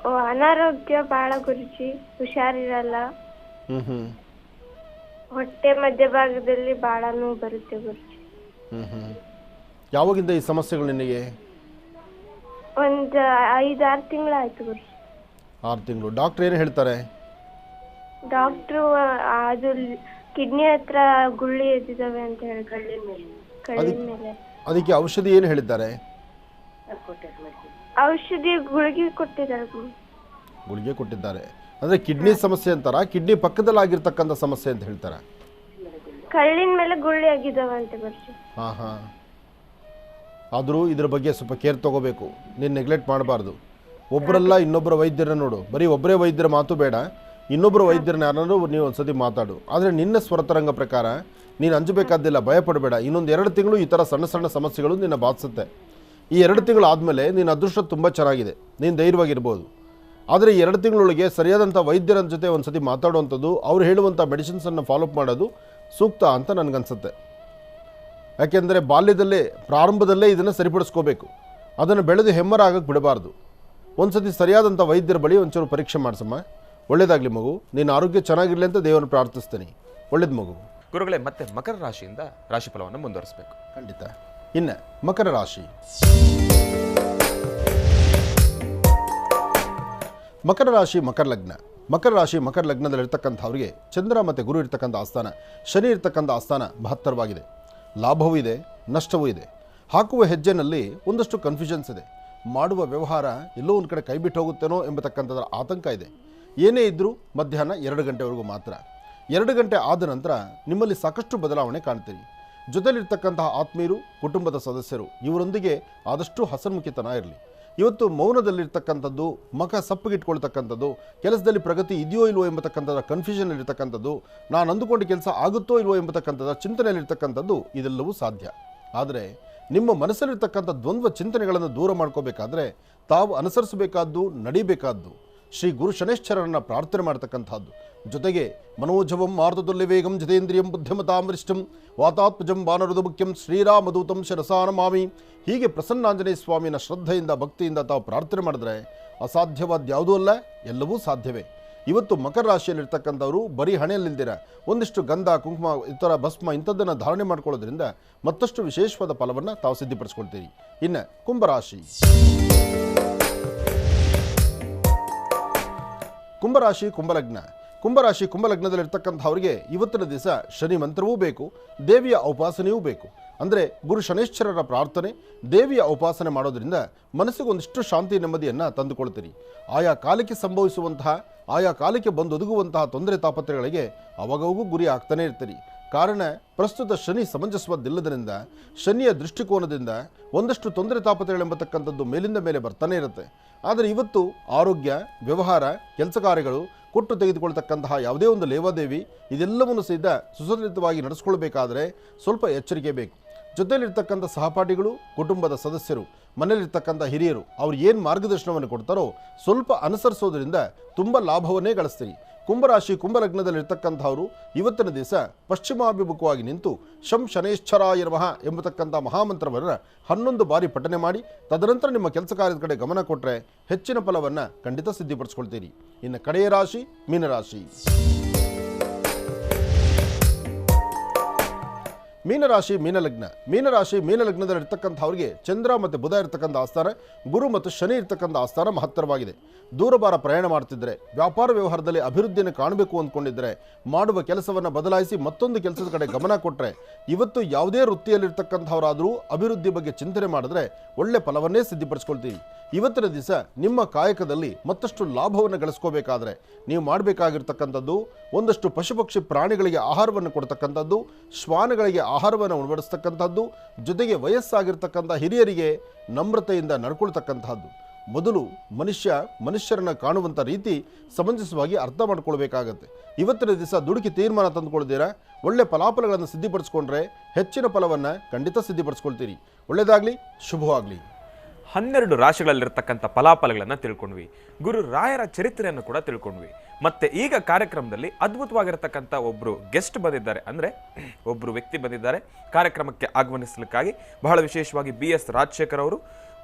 ಅನಾರೋಗ್ಯ ಭಾಳ ಗುರುಜಿ, ಹುಷಾರಿರಲ್ಲ. ಹೊಟ್ಟೆ ಮಧ್ಯಭಾಗದಲ್ಲಿ ಬಹಳ ನೋವು ಬರುತ್ತೆ ಗುರುಜಿ. ಯಾವಾಗಿಂದ ಈ ಸಮಸ್ಯೆಗಳು ನಿನಗೆ? ಒಂದು 5-6 ತಿಂಗಳಾಯ್ತು ಗುರುಜಿ. 6 ತಿಂಗಳು. ಡಾಕ್ಟರ್ ಏನು ಹೇಳ್ತಾರೆ? ಡಾಕ್ಟ್ರು ಅದು ಕಿಡ್ನಿ ಹತ್ರ ಗುಳ್ಳಿ ಎದ್ದಿದ್ದಾವೆ ಅಂತ ಹೇಳಿ ಕಳ್ಳಿನ ಮೇಲೆ. ಅದಕ್ಕೆ ಔಷಧಿ ಏನು ಹೇಳಿದ್ದಾರೆ? ಔಷಧಿ ಗುಳಿಗೆ ಕೊಟ್ಟಿದ್ದಾರೆ. ಗುಳಿಗೆ ಕೊಟ್ಟಿದ್ದಾರೆ ಅಂದ್ರೆ ಕಿಡ್ನಿ ಸಮಸ್ಯೆ ಅಂತಾರ, ಕಿಡ್ನಿ ಪಕ್ಕದಲ್ಲಿ ಆಗಿರ್ತಕ್ಕಂಥ ಸಮಸ್ಯೆ ಅಂತ ಹೇಳ್ತಾರ? ಕಳ್ಳಿನ ಮೇಲೆ ಗುಳ್ಳಿ ಆಗಿದ್ದಾವೆ ಅಂತ ಗುರುಜಿ. ಹಾಂ. ಆದರೂ ಇದ್ರ ಬಗ್ಗೆ ಸ್ವಲ್ಪ ಕೇರ್ ತಗೋಬೇಕು. ನೀನು ನೆಗ್ಲೆಕ್ಟ್ ಮಾಡಬಾರ್ದು. ಒಬ್ಬರಲ್ಲ ಇನ್ನೊಬ್ಬರ ವೈದ್ಯರನ್ನ ನೋಡು. ಬರೀ ಒಬ್ಬರೇ ವೈದ್ಯರ ಮಾತು ಬೇಡ, ಇನ್ನೊಬ್ಬರು ವೈದ್ಯರನ್ನ ಯಾರು ನೀವು ಒಂದ್ಸತಿ ಮಾತಾಡು. ಆದರೆ ನಿನ್ನ ಸ್ವರತರಂಗ ಪ್ರಕಾರ ನೀನು ಅಂಜಬೇಕಾದ್ದಿಲ್ಲ, ಭಯಪಡಬೇಡ. ಇನ್ನೊಂದು 2 ತಿಂಗಳು ಈ ಥರ ಸಣ್ಣ ಸಣ್ಣ ಸಮಸ್ಯೆಗಳು ನಿನ್ನ ಬಾಧಿಸುತ್ತೆ. ಈ 2 ತಿಂಗಳು ಆದಮೇಲೆ ನಿನ್ನ ಅದೃಷ್ಟ ತುಂಬ ಚೆನ್ನಾಗಿದೆ, ನೀನು ಧೈರ್ಯವಾಗಿರ್ಬೋದು. ಆದರೆ ಈ 2 ತಿಂಗಳೊಳಗೆ ಸರಿಯಾದಂಥ ವೈದ್ಯರ ಜೊತೆ ಒಂದು ಸತಿ ಮಾತಾಡುವಂಥದ್ದು, ಅವ್ರು ಹೇಳುವಂಥ ಮೆಡಿಸಿನ್ಸನ್ನು ಫಾಲೋಅಪ್ ಮಾಡೋದು ಸೂಕ್ತ ಅಂತ ನನಗನ್ಸುತ್ತೆ. ಯಾಕೆಂದರೆ ಬಾಲ್ಯದಲ್ಲೇ ಪ್ರಾರಂಭದಲ್ಲೇ ಇದನ್ನು ಸರಿಪಡಿಸ್ಕೋಬೇಕು. ಅದನ್ನು ಬೆಳೆದು ಹೆಮ್ಮರ ಆಗಕ್ಕೆ ಬಿಡಬಾರ್ದು. ಒಂದು ಸತಿ ಸರಿಯಾದಂಥ ವೈದ್ಯರ ಬಳಿ ಒಂಚೂರು ಪರೀಕ್ಷೆ ಮಾಡಿಸಮ್ಮ. ಒಳ್ಳೇದಾಗಲಿ ಮಗು, ನೀನು ಆರೋಗ್ಯ ಚೆನ್ನಾಗಿರಲಿ ಅಂತ ದೇವರನ್ನು ಪ್ರಾರ್ಥಿಸ್ತೀನಿ. ಒಳ್ಳೇದು ಮಗು. ಗುರುಗಳೇ, ಮತ್ತೆ ಮಕರ ರಾಶಿಯಿಂದ ರಾಶಿಫಲವನ್ನು ಮುಂದುವರಿಸಬೇಕು. ಖಂಡಿತ. ಇನ್ನು ಮಕರ ರಾಶಿ. ಮಕರ ರಾಶಿ ಮಕರ ಲಗ್ನ. ಮಕರ ರಾಶಿ ಮಕರ ಲಗ್ನದಲ್ಲಿರ್ತಕ್ಕಂಥವ್ರಿಗೆ ಚಂದ್ರ ಮತ್ತು ಗುರು ಇರ್ತಕ್ಕಂಥ ಆಸ್ಥಾನ, ಶನಿ ಇರ್ತಕ್ಕಂಥ ಆಸ್ಥಾನ ಮಹತ್ತರವಾಗಿದೆ. ಲಾಭವೂ ಇದೆ, ನಷ್ಟವೂ ಇದೆ. ಹಾಕುವ ಹೆಜ್ಜೆನಲ್ಲಿ ಒಂದಷ್ಟು ಕನ್ಫ್ಯೂಷನ್ಸ್ ಇದೆ. ಮಾಡುವ ವ್ಯವಹಾರ ಎಲ್ಲೋ ಒಂದು ಕಡೆ ಕೈ ಬಿಟ್ಟು ಹೋಗುತ್ತೇನೋ ಎಂಬತಕ್ಕಂಥದ್ರ ಆತಂಕ ಇದೆ. ಏನೇ ಇದ್ದರೂ ಮಧ್ಯಾಹ್ನ 2 ಗಂಟೆವರೆಗೂ ಮಾತ್ರ. 2 ಗಂಟೆ ಆದ ನಂತರ ನಿಮ್ಮಲ್ಲಿ ಸಾಕಷ್ಟು ಬದಲಾವಣೆ ಕಾಣ್ತೀರಿ. ಜೊತೆಲಿರ್ತಕ್ಕಂತಹ ಆತ್ಮೀಯರು, ಕುಟುಂಬದ ಸದಸ್ಯರು ಇವರೊಂದಿಗೆ ಆದಷ್ಟು ಹಸನ್ಮುಖಿತನ ಇರಲಿ. ಇವತ್ತು ಮೌನದಲ್ಲಿರ್ತಕ್ಕಂಥದ್ದು, ಮುಖ ಸಪ್ಪಗಿಟ್ಕೊಳ್ತಕ್ಕಂಥದ್ದು, ಕೆಲಸದಲ್ಲಿ ಪ್ರಗತಿ ಇದೆಯೋ ಇಲ್ವೋ ಎಂಬತಕ್ಕಂಥದ್ದು ಕನ್ಫ್ಯೂಷನಲ್ಲಿರ್ತಕ್ಕಂಥದ್ದು, ನಾನು ಅಂದುಕೊಂಡು ಕೆಲಸ ಆಗುತ್ತೋ ಇಲ್ವೋ ಎಂಬತಕ್ಕಂಥದ್ದು ಚಿಂತನೆಯಲ್ಲಿರ್ತಕ್ಕಂಥದ್ದು ಇದೆಲ್ಲವೂ ಸಾಧ್ಯ. ಆದರೆ ನಿಮ್ಮ ಮನಸ್ಸಲ್ಲಿರ್ತಕ್ಕಂಥ ದ್ವಂದ್ವ ಚಿಂತನೆಗಳನ್ನು ದೂರ ಮಾಡ್ಕೋಬೇಕಾದ್ರೆ ತಾವು ಅನುಸರಿಸಬೇಕಾದ್ದು, ನಡಿಬೇಕಾದ್ದು ಶ್ರೀ ಗುರು ಶನೇಶ್ವರರನ್ನು ಪ್ರಾರ್ಥನೆ ಮಾಡ್ತಕ್ಕಂಥದ್ದು. ಜೊತೆಗೆ ಮನೋಜವಂ ಮಾರುತದುಲ್ಯ ವೇಗಂ ಜಿತೇಂದ್ರಿಯಂ ಬುದ್ಧಿಮತಾಂ ವರಿಷ್ಠಂ ವಾತಾತ್ಮಜಂ ವಾನರುದ ಮುಖ್ಯಂ ಶ್ರೀರಾಮದೂತಂ ಶಿರಸಾನಮಾಮಿ. ಹೀಗೆ ಪ್ರಸನ್ನಾಂಜನೇಯ ಸ್ವಾಮಿನ ಶ್ರದ್ಧೆಯಿಂದ ಭಕ್ತಿಯಿಂದ ತಾವು ಪ್ರಾರ್ಥನೆ ಮಾಡಿದ್ರೆ ಅಸಾಧ್ಯವಾದ ಯಾವುದೂ ಅಲ್ಲ, ಎಲ್ಲವೂ ಸಾಧ್ಯವೇ. ಇವತ್ತು ಮಕರ ರಾಶಿಯಲ್ಲಿರ್ತಕ್ಕಂಥವರು ಬರೀ ಹಣೆಯಲ್ಲಿಲ್ದಿರ ಒಂದಿಷ್ಟು ಗಂಧ, ಕುಂಕುಮ, ಇತರ ಭಸ್ಮ ಇಂಥದ್ದನ್ನು ಧಾರಣೆ ಮಾಡ್ಕೊಳ್ಳೋದ್ರಿಂದ ಮತ್ತಷ್ಟು ವಿಶೇಷವಾದ ಫಲವನ್ನು ತಾವು ಸಿದ್ಧಪಡಿಸ್ಕೊಳ್ತೀರಿ. ಇನ್ನು ಕುಂಭರಾಶಿ. ಕುಂಭರಾಶಿ ಕುಂಭಲಗ್ನ. ಕುಂಭರಾಶಿ ಕುಂಭಲಗ್ನದಲ್ಲಿರ್ತಕ್ಕಂಥವ್ರಿಗೆ ಇವತ್ತಿನ ದಿವಸ ಶನಿ ಮಂತ್ರವೂ ಬೇಕು, ದೇವಿಯ ಉಪಾಸನೆಯೂ ಬೇಕು. ಅಂದರೆ ಗುರು ಶನೇಶ್ವರರ ಪ್ರಾರ್ಥನೆ, ದೇವಿಯ ಉಪಾಸನೆ ಮಾಡೋದ್ರಿಂದ ಮನಸ್ಸಿಗೆ ಒಂದಿಷ್ಟು ಶಾಂತಿ ನೆಮ್ಮದಿಯನ್ನು ತಂದುಕೊಳ್ತೀರಿ. ಆಯಾ ಕಾಲಕ್ಕೆ ಸಂಭವಿಸುವಂತಹ, ಆಯಾ ಕಾಲಕ್ಕೆ ಬಂದೊದಗುವಂತಹ ತೊಂದರೆ ತಾಪತ್ರೆಗಳಿಗೆ ಅವಾಗವೂ ಗುರಿ ಆಗ್ತಾನೆ ಇರ್ತೀರಿ. ಕಾರಣ ಪ್ರಸ್ತುತ ಶನಿ ಸಮಂಜಸವದ್ದಿಲ್ಲದರಿಂದ, ಶನಿಯ ದೃಷ್ಟಿಕೋನದಿಂದ ಒಂದಷ್ಟು ತೊಂದರೆ ತಾಪತ್ರೆಗಳೆಂಬತಕ್ಕಂಥದ್ದು ಮೇಲಿಂದ ಮೇಲೆ ಬರ್ತಾನೆ ಇರುತ್ತೆ. ಆದರೆ ಇವತ್ತು ಆರೋಗ್ಯ, ವ್ಯವಹಾರ, ಕೆಲಸ ಕಾರ್ಯಗಳು, ಕೊಟ್ಟು ತೆಗೆದುಕೊಳ್ತಕ್ಕಂತಹ ಯಾವುದೇ ಒಂದು ಲೇವಾದೇವಿ ಇದೆಲ್ಲವನ್ನು ಸಹಿತ ಸುಸಂಸ್ಕೃತವಾಗಿ ನಡೆಸ್ಕೊಳ್ಬೇಕಾದ್ರೆ ಸ್ವಲ್ಪ ಎಚ್ಚರಿಕೆ ಬೇಕು. ಜೊತೆಯಲ್ಲಿರ್ತಕ್ಕಂಥ ಸಹಪಾಠಿಗಳು, ಕುಟುಂಬದ ಸದಸ್ಯರು, ಮನೆಯಲ್ಲಿರ್ತಕ್ಕಂಥ ಹಿರಿಯರು ಅವ್ರು ಏನು ಮಾರ್ಗದರ್ಶನವನ್ನು ಕೊಡ್ತಾರೋ ಸ್ವಲ್ಪ ಅನುಸರಿಸೋದ್ರಿಂದ ತುಂಬ ಲಾಭವನ್ನೇ ಗಳಿಸ್ತೀರಿ. ಕುಂಭರಾಶಿ ಕುಂಭಲಗ್ನದಲ್ಲಿರ್ತಕ್ಕಂಥವರು ಇವತ್ತಿನ ದಿವಸ ಪಶ್ಚಿಮಾಭಿಮುಖವಾಗಿ ನಿಂತು ಶಂ ಶನೇಶ್ವರಾಯ ನಮಃ ಎಂಬತಕ್ಕಂಥ ಮಹಾಮಂತ್ರವನ್ನು 11 ಬಾರಿ ಪಠನೆ ಮಾಡಿ ತದನಂತರ ನಿಮ್ಮ ಕೆಲಸ ಕಾರ್ಯದ ಕಡೆ ಗಮನ ಕೊಟ್ಟರೆ ಹೆಚ್ಚಿನ ಫಲವನ್ನು ಖಂಡಿತ ಸಿದ್ಧಪಡಿಸ್ಕೊಳ್ತೀರಿ. ಇನ್ನು ಕಡೆಯ ರಾಶಿ ಮೀನರಾಶಿ. ಮೀನರಾಶಿ ಮೀನಲಗ್ನ. ಮೀನರಾಶಿ ಮೀನಲಗ್ನದಲ್ಲಿರ್ತಕ್ಕಂಥವ್ರಿಗೆ ಚಂದ್ರ ಮತ್ತು ಬುಧ ಇರ್ತಕ್ಕಂಥ ಆಸ್ಥಾನ, ಗುರು ಮತ್ತು ಶನಿ ಇರ್ತಕ್ಕಂಥ ಆಸ್ಥಾನ ಮಹತ್ತರವಾಗಿದೆ. ದೂರಬಾರ ಪ್ರಯಾಣ ಮಾಡ್ತಿದ್ರೆ, ವ್ಯಾಪಾರ ವ್ಯವಹಾರದಲ್ಲಿ ಅಭಿವೃದ್ಧಿಯನ್ನು ಕಾಣಬೇಕು ಅಂದ್ಕೊಂಡಿದ್ರೆ, ಮಾಡುವ ಕೆಲಸವನ್ನು ಬದಲಾಯಿಸಿ ಮತ್ತೊಂದು ಕೆಲಸದ ಕಡೆ ಗಮನ ಕೊಟ್ಟರೆ, ಇವತ್ತು ಯಾವುದೇ ವೃತ್ತಿಯಲ್ಲಿರ್ತಕ್ಕಂಥವರಾದರೂ ಅಭಿವೃದ್ಧಿ ಬಗ್ಗೆ ಚಿಂತನೆ ಮಾಡಿದ್ರೆ ಒಳ್ಳೆ ಫಲವನ್ನೇ ಸಿದ್ಧಪಡಿಸ್ಕೊಳ್ತೀವಿ. ಇವತ್ತಿನ ದಿವಸ ನಿಮ್ಮ ಕಾಯಕದಲ್ಲಿ ಮತ್ತಷ್ಟು ಲಾಭವನ್ನು ಗಳಿಸ್ಕೋಬೇಕಾದ್ರೆ ನೀವು ಮಾಡಬೇಕಾಗಿರ್ತಕ್ಕಂಥದ್ದು ಒಂದಷ್ಟು ಪಶುಪಕ್ಷಿ ಪ್ರಾಣಿಗಳಿಗೆ ಆಹಾರವನ್ನು ಕೊಡ್ತಕ್ಕಂಥದ್ದು, ಶ್ವಾನಗಳಿಗೆ ಆಹಾರವನ್ನು ಉಣಬಡಿಸ್ತಕ್ಕಂಥದ್ದು, ಜೊತೆಗೆ ವಯಸ್ಸಾಗಿರ್ತಕ್ಕಂಥ ಹಿರಿಯರಿಗೆ ನಮ್ರತೆಯಿಂದ ನಡ್ಕೊಳ್ತಕ್ಕಂಥದ್ದು. ಮೊದಲು ಮನುಷ್ಯರನ್ನ ಕಾಣುವಂಥ ರೀತಿ ಸಮಂಜಸವಾಗಿ ಅರ್ಥ ಮಾಡ್ಕೊಳ್ಬೇಕಾಗತ್ತೆ. ಇವತ್ತಿನ ದಿವಸ ದುಡುಕಿ ತೀರ್ಮಾನ ತಂದುಕೊಳ್ತೀರಾ, ಒಳ್ಳೆ ಫಲಾಫಲಗಳನ್ನು ಸಿದ್ಧಪಡಿಸ್ಕೊಂಡ್ರೆ ಹೆಚ್ಚಿನ ಫಲವನ್ನು ಖಂಡಿತ ಸಿದ್ಧಪಡಿಸ್ಕೊಳ್ತೀರಿ. ಒಳ್ಳೆಯದಾಗಲಿ, ಶುಭವಾಗಲಿ. 12 ರಾಶಿಗಳಲ್ಲಿರ್ತಕ್ಕಂಥ ಫಲಾಫಲಗಳನ್ನು ತಿಳ್ಕೊಂಡ್ವಿ. ಗುರು ರಾಯರ ಚರಿತ್ರೆಯನ್ನು ಕೂಡ ತಿಳ್ಕೊಂಡ್ವಿ. ಮತ್ತೆ ಈಗ ಕಾರ್ಯಕ್ರಮದಲ್ಲಿ ಅದ್ಭುತವಾಗಿರತಕ್ಕಂಥ ಒಬ್ಬರು ಗೆಸ್ಟ್ ಬಂದಿದ್ದಾರೆ, ಅಂದರೆ ಒಬ್ಬರು ವ್ಯಕ್ತಿ ಬಂದಿದ್ದಾರೆ ಕಾರ್ಯಕ್ರಮಕ್ಕೆ ಆಗಮನಿಸಲಿಕ್ಕಾಗಿ. ಬಹಳ ವಿಶೇಷವಾಗಿ BS ರಾಜಶೇಖರ್ ಅವರು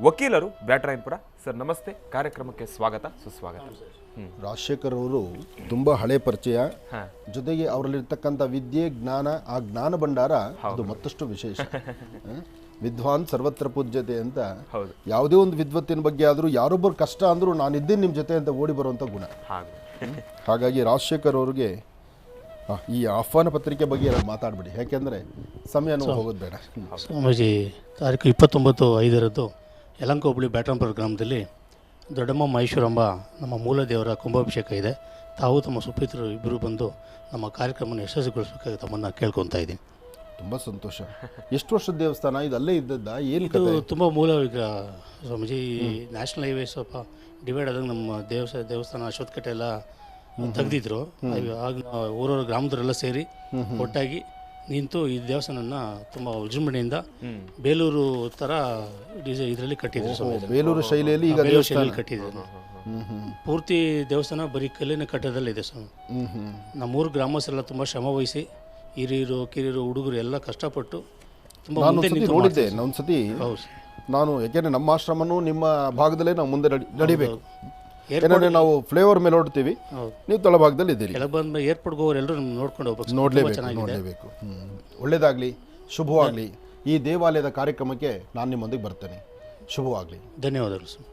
ವಕೀಲರು ಬ್ಯಾಟರಾಯನಪುರ. ಸರ್ ನಮಸ್ತೆ, ಕಾರ್ಯಕ್ರಮಕ್ಕೆ ಸ್ವಾಗತ ಸುಸ್ವಾಗತ. ರಾಜಶೇಖರ್ ಅವರು ತುಂಬ ಹಳೆ ಪರಿಚಯ, ಜೊತೆಗೆ ಅವರಲ್ಲಿರ್ತಕ್ಕಂಥ ವಿದ್ಯೆ ಜ್ಞಾನ, ಆ ಜ್ಞಾನ ಭಂಡಾರ ಅದು ಮತ್ತಷ್ಟು ವಿಶೇಷ. ವಿದ್ವಾನ್ ಸರ್ವತ್ರ ಪೂಜ್ಯತೆ ಅಂತ, ಯಾವುದೇ ಒಂದು ವಿದ್ವತ್ತಿನ ಬಗ್ಗೆ ಆದರೂ ಯಾರೊಬ್ಬರು ಕಷ್ಟ ಅಂದರೂ ನಾನಿದ್ದೇನೆ ನಿಮ್ಮ ಜೊತೆ ಅಂತ ಓಡಿ ಬರುವಂಥ ಗುಣ. ಹಾಗಾಗಿ ರಾಜಶೇಖರ್ ಅವ್ರಿಗೆ ಈ ಆಹ್ವಾನ ಪತ್ರಿಕೆ ಬಗ್ಗೆ ಎಲ್ಲ ಮಾತಾಡ್ಬಿಡಿ, ಯಾಕೆಂದರೆ ಸಮಯನೂ ಹೋಗೋದು ಬೇಡ. ಸ್ವಾಮೀಜಿ ತಾರೀಕು 29/5 ಯಲಹಂಕ ಹೋಬಳಿ ಬ್ಯಾಟರಾಯನಪುರ ಗ್ರಾಮದಲ್ಲಿ ದೊಡ್ಡಮ್ಮ ಮಹೇಶ್ವರಂಬ ನಮ್ಮ ಮೂಲ ದೇವರ ಕುಂಭಾಭಿಷೇಕ ಇದೆ. ತಾವು ತಮ್ಮ ಸುಪುತ್ರರು ಇಬ್ಬರು ಬಂದು ನಮ್ಮ ಕಾರ್ಯಕ್ರಮವನ್ನು ಯಶಸ್ವಿಗೊಳಿಸಬೇಕಾಗಿ ತಮ್ಮನ್ನು ಕೇಳ್ಕೊತಾ ಇದ್ದೀನಿ. ತುಂಬ ಸಂತೋಷ. ಎಷ್ಟು ವರ್ಷದ ದೇವಸ್ಥಾನ ಇದು? ಅಲ್ಲೇ ಇದ್ದದ್ದ? ಏನು ಇದು ತುಂಬ ಮೂಲ ವಿಗ್ರಹ ಸ್ವಾಮೀಜಿ. ನ್ಯಾಷನಲ್ ಹೈವೇ ಸ್ವಲ್ಪ ಡಿವೈಡ್ ಆದಾಗ ನಮ್ಮ ದೇವಸ್ಥಾನ ಅಶ್ವತ್ಥಕಟ್ಟೆ ಎಲ್ಲ ತೆಗೆದಿದ್ರು. ಆಗ ಊರವ್ರ ಗ್ರಾಮದವರೆಲ್ಲ ಸೇರಿ ಒಟ್ಟಾಗಿ ನಿಂತು ಈ ದೇವಸ್ಥಾನನ ತುಂಬ ವಿಜೃಂಭಣೆಯಿಂದ ಬೇಲೂರು ಥರ ಇದರಲ್ಲಿ ಕಟ್ಟಿದ್ರು. ಬೇಲೂರು ಶೈಲಿಯಲ್ಲಿ ಈಗ ಬೇಲೂರು ಶೈಲಿಯಲ್ಲಿ ಕಟ್ಟಿದ್ರು. ಪೂರ್ತಿ ದೇವಸ್ಥಾನ ಬರೀ ಕಲ್ಲಿನ ಕಟ್ಟದಲ್ಲಿದೆ ಸ್ವಾಮಿ. ನಮ್ಮೂರು ಗ್ರಾಮಸ್ಥರೆಲ್ಲ ತುಂಬ ಶ್ರಮ ವಹಿಸಿ ಹಿರಿಯರು ಕಿರಿಯರು ಹುಡುಗರು ಎಲ್ಲ ಕಷ್ಟಪಟ್ಟು ತುಂಬ ನೋಡಿದ್ದೆ ಒಂದ್ಸತಿ ನಾನು. ಯಾಕೆಂದರೆ ನಮ್ಮ ಆಶ್ರಮನೂ ನಿಮ್ಮ ಭಾಗದಲ್ಲೇ ನಾವು ಮುಂದೆ ನಡಿಬೇಕು. ಏನಾದ್ರೆ ನಾವು ಫ್ಲೇವರ್ ಮೇಲೆ ಹೊಡ್ತೀವಿ, ನೀವು ತಳಭಾಗದಲ್ಲಿ ಇದ್ದೀರಿ. ಏರ್ಪೋರ್ಟ್ಗೆ ಹೋಗೋರು ಎಲ್ಲರೂ ನೋಡ್ಕೊಂಡು ಹೋಗ್ಬೇಕು. ನೋಡಲೇಬೇಕು. ಒಳ್ಳೇದಾಗಲಿ, ಶುಭವಾಗಲಿ. ಈ ದೇವಾಲಯದ ಕಾರ್ಯಕ್ರಮಕ್ಕೆ ನಾನು ನಿಮ್ಮೊಂದಿಗೆ ಬರ್ತೇನೆ. ಶುಭವಾಗಲಿ. ಧನ್ಯವಾದಗಳು.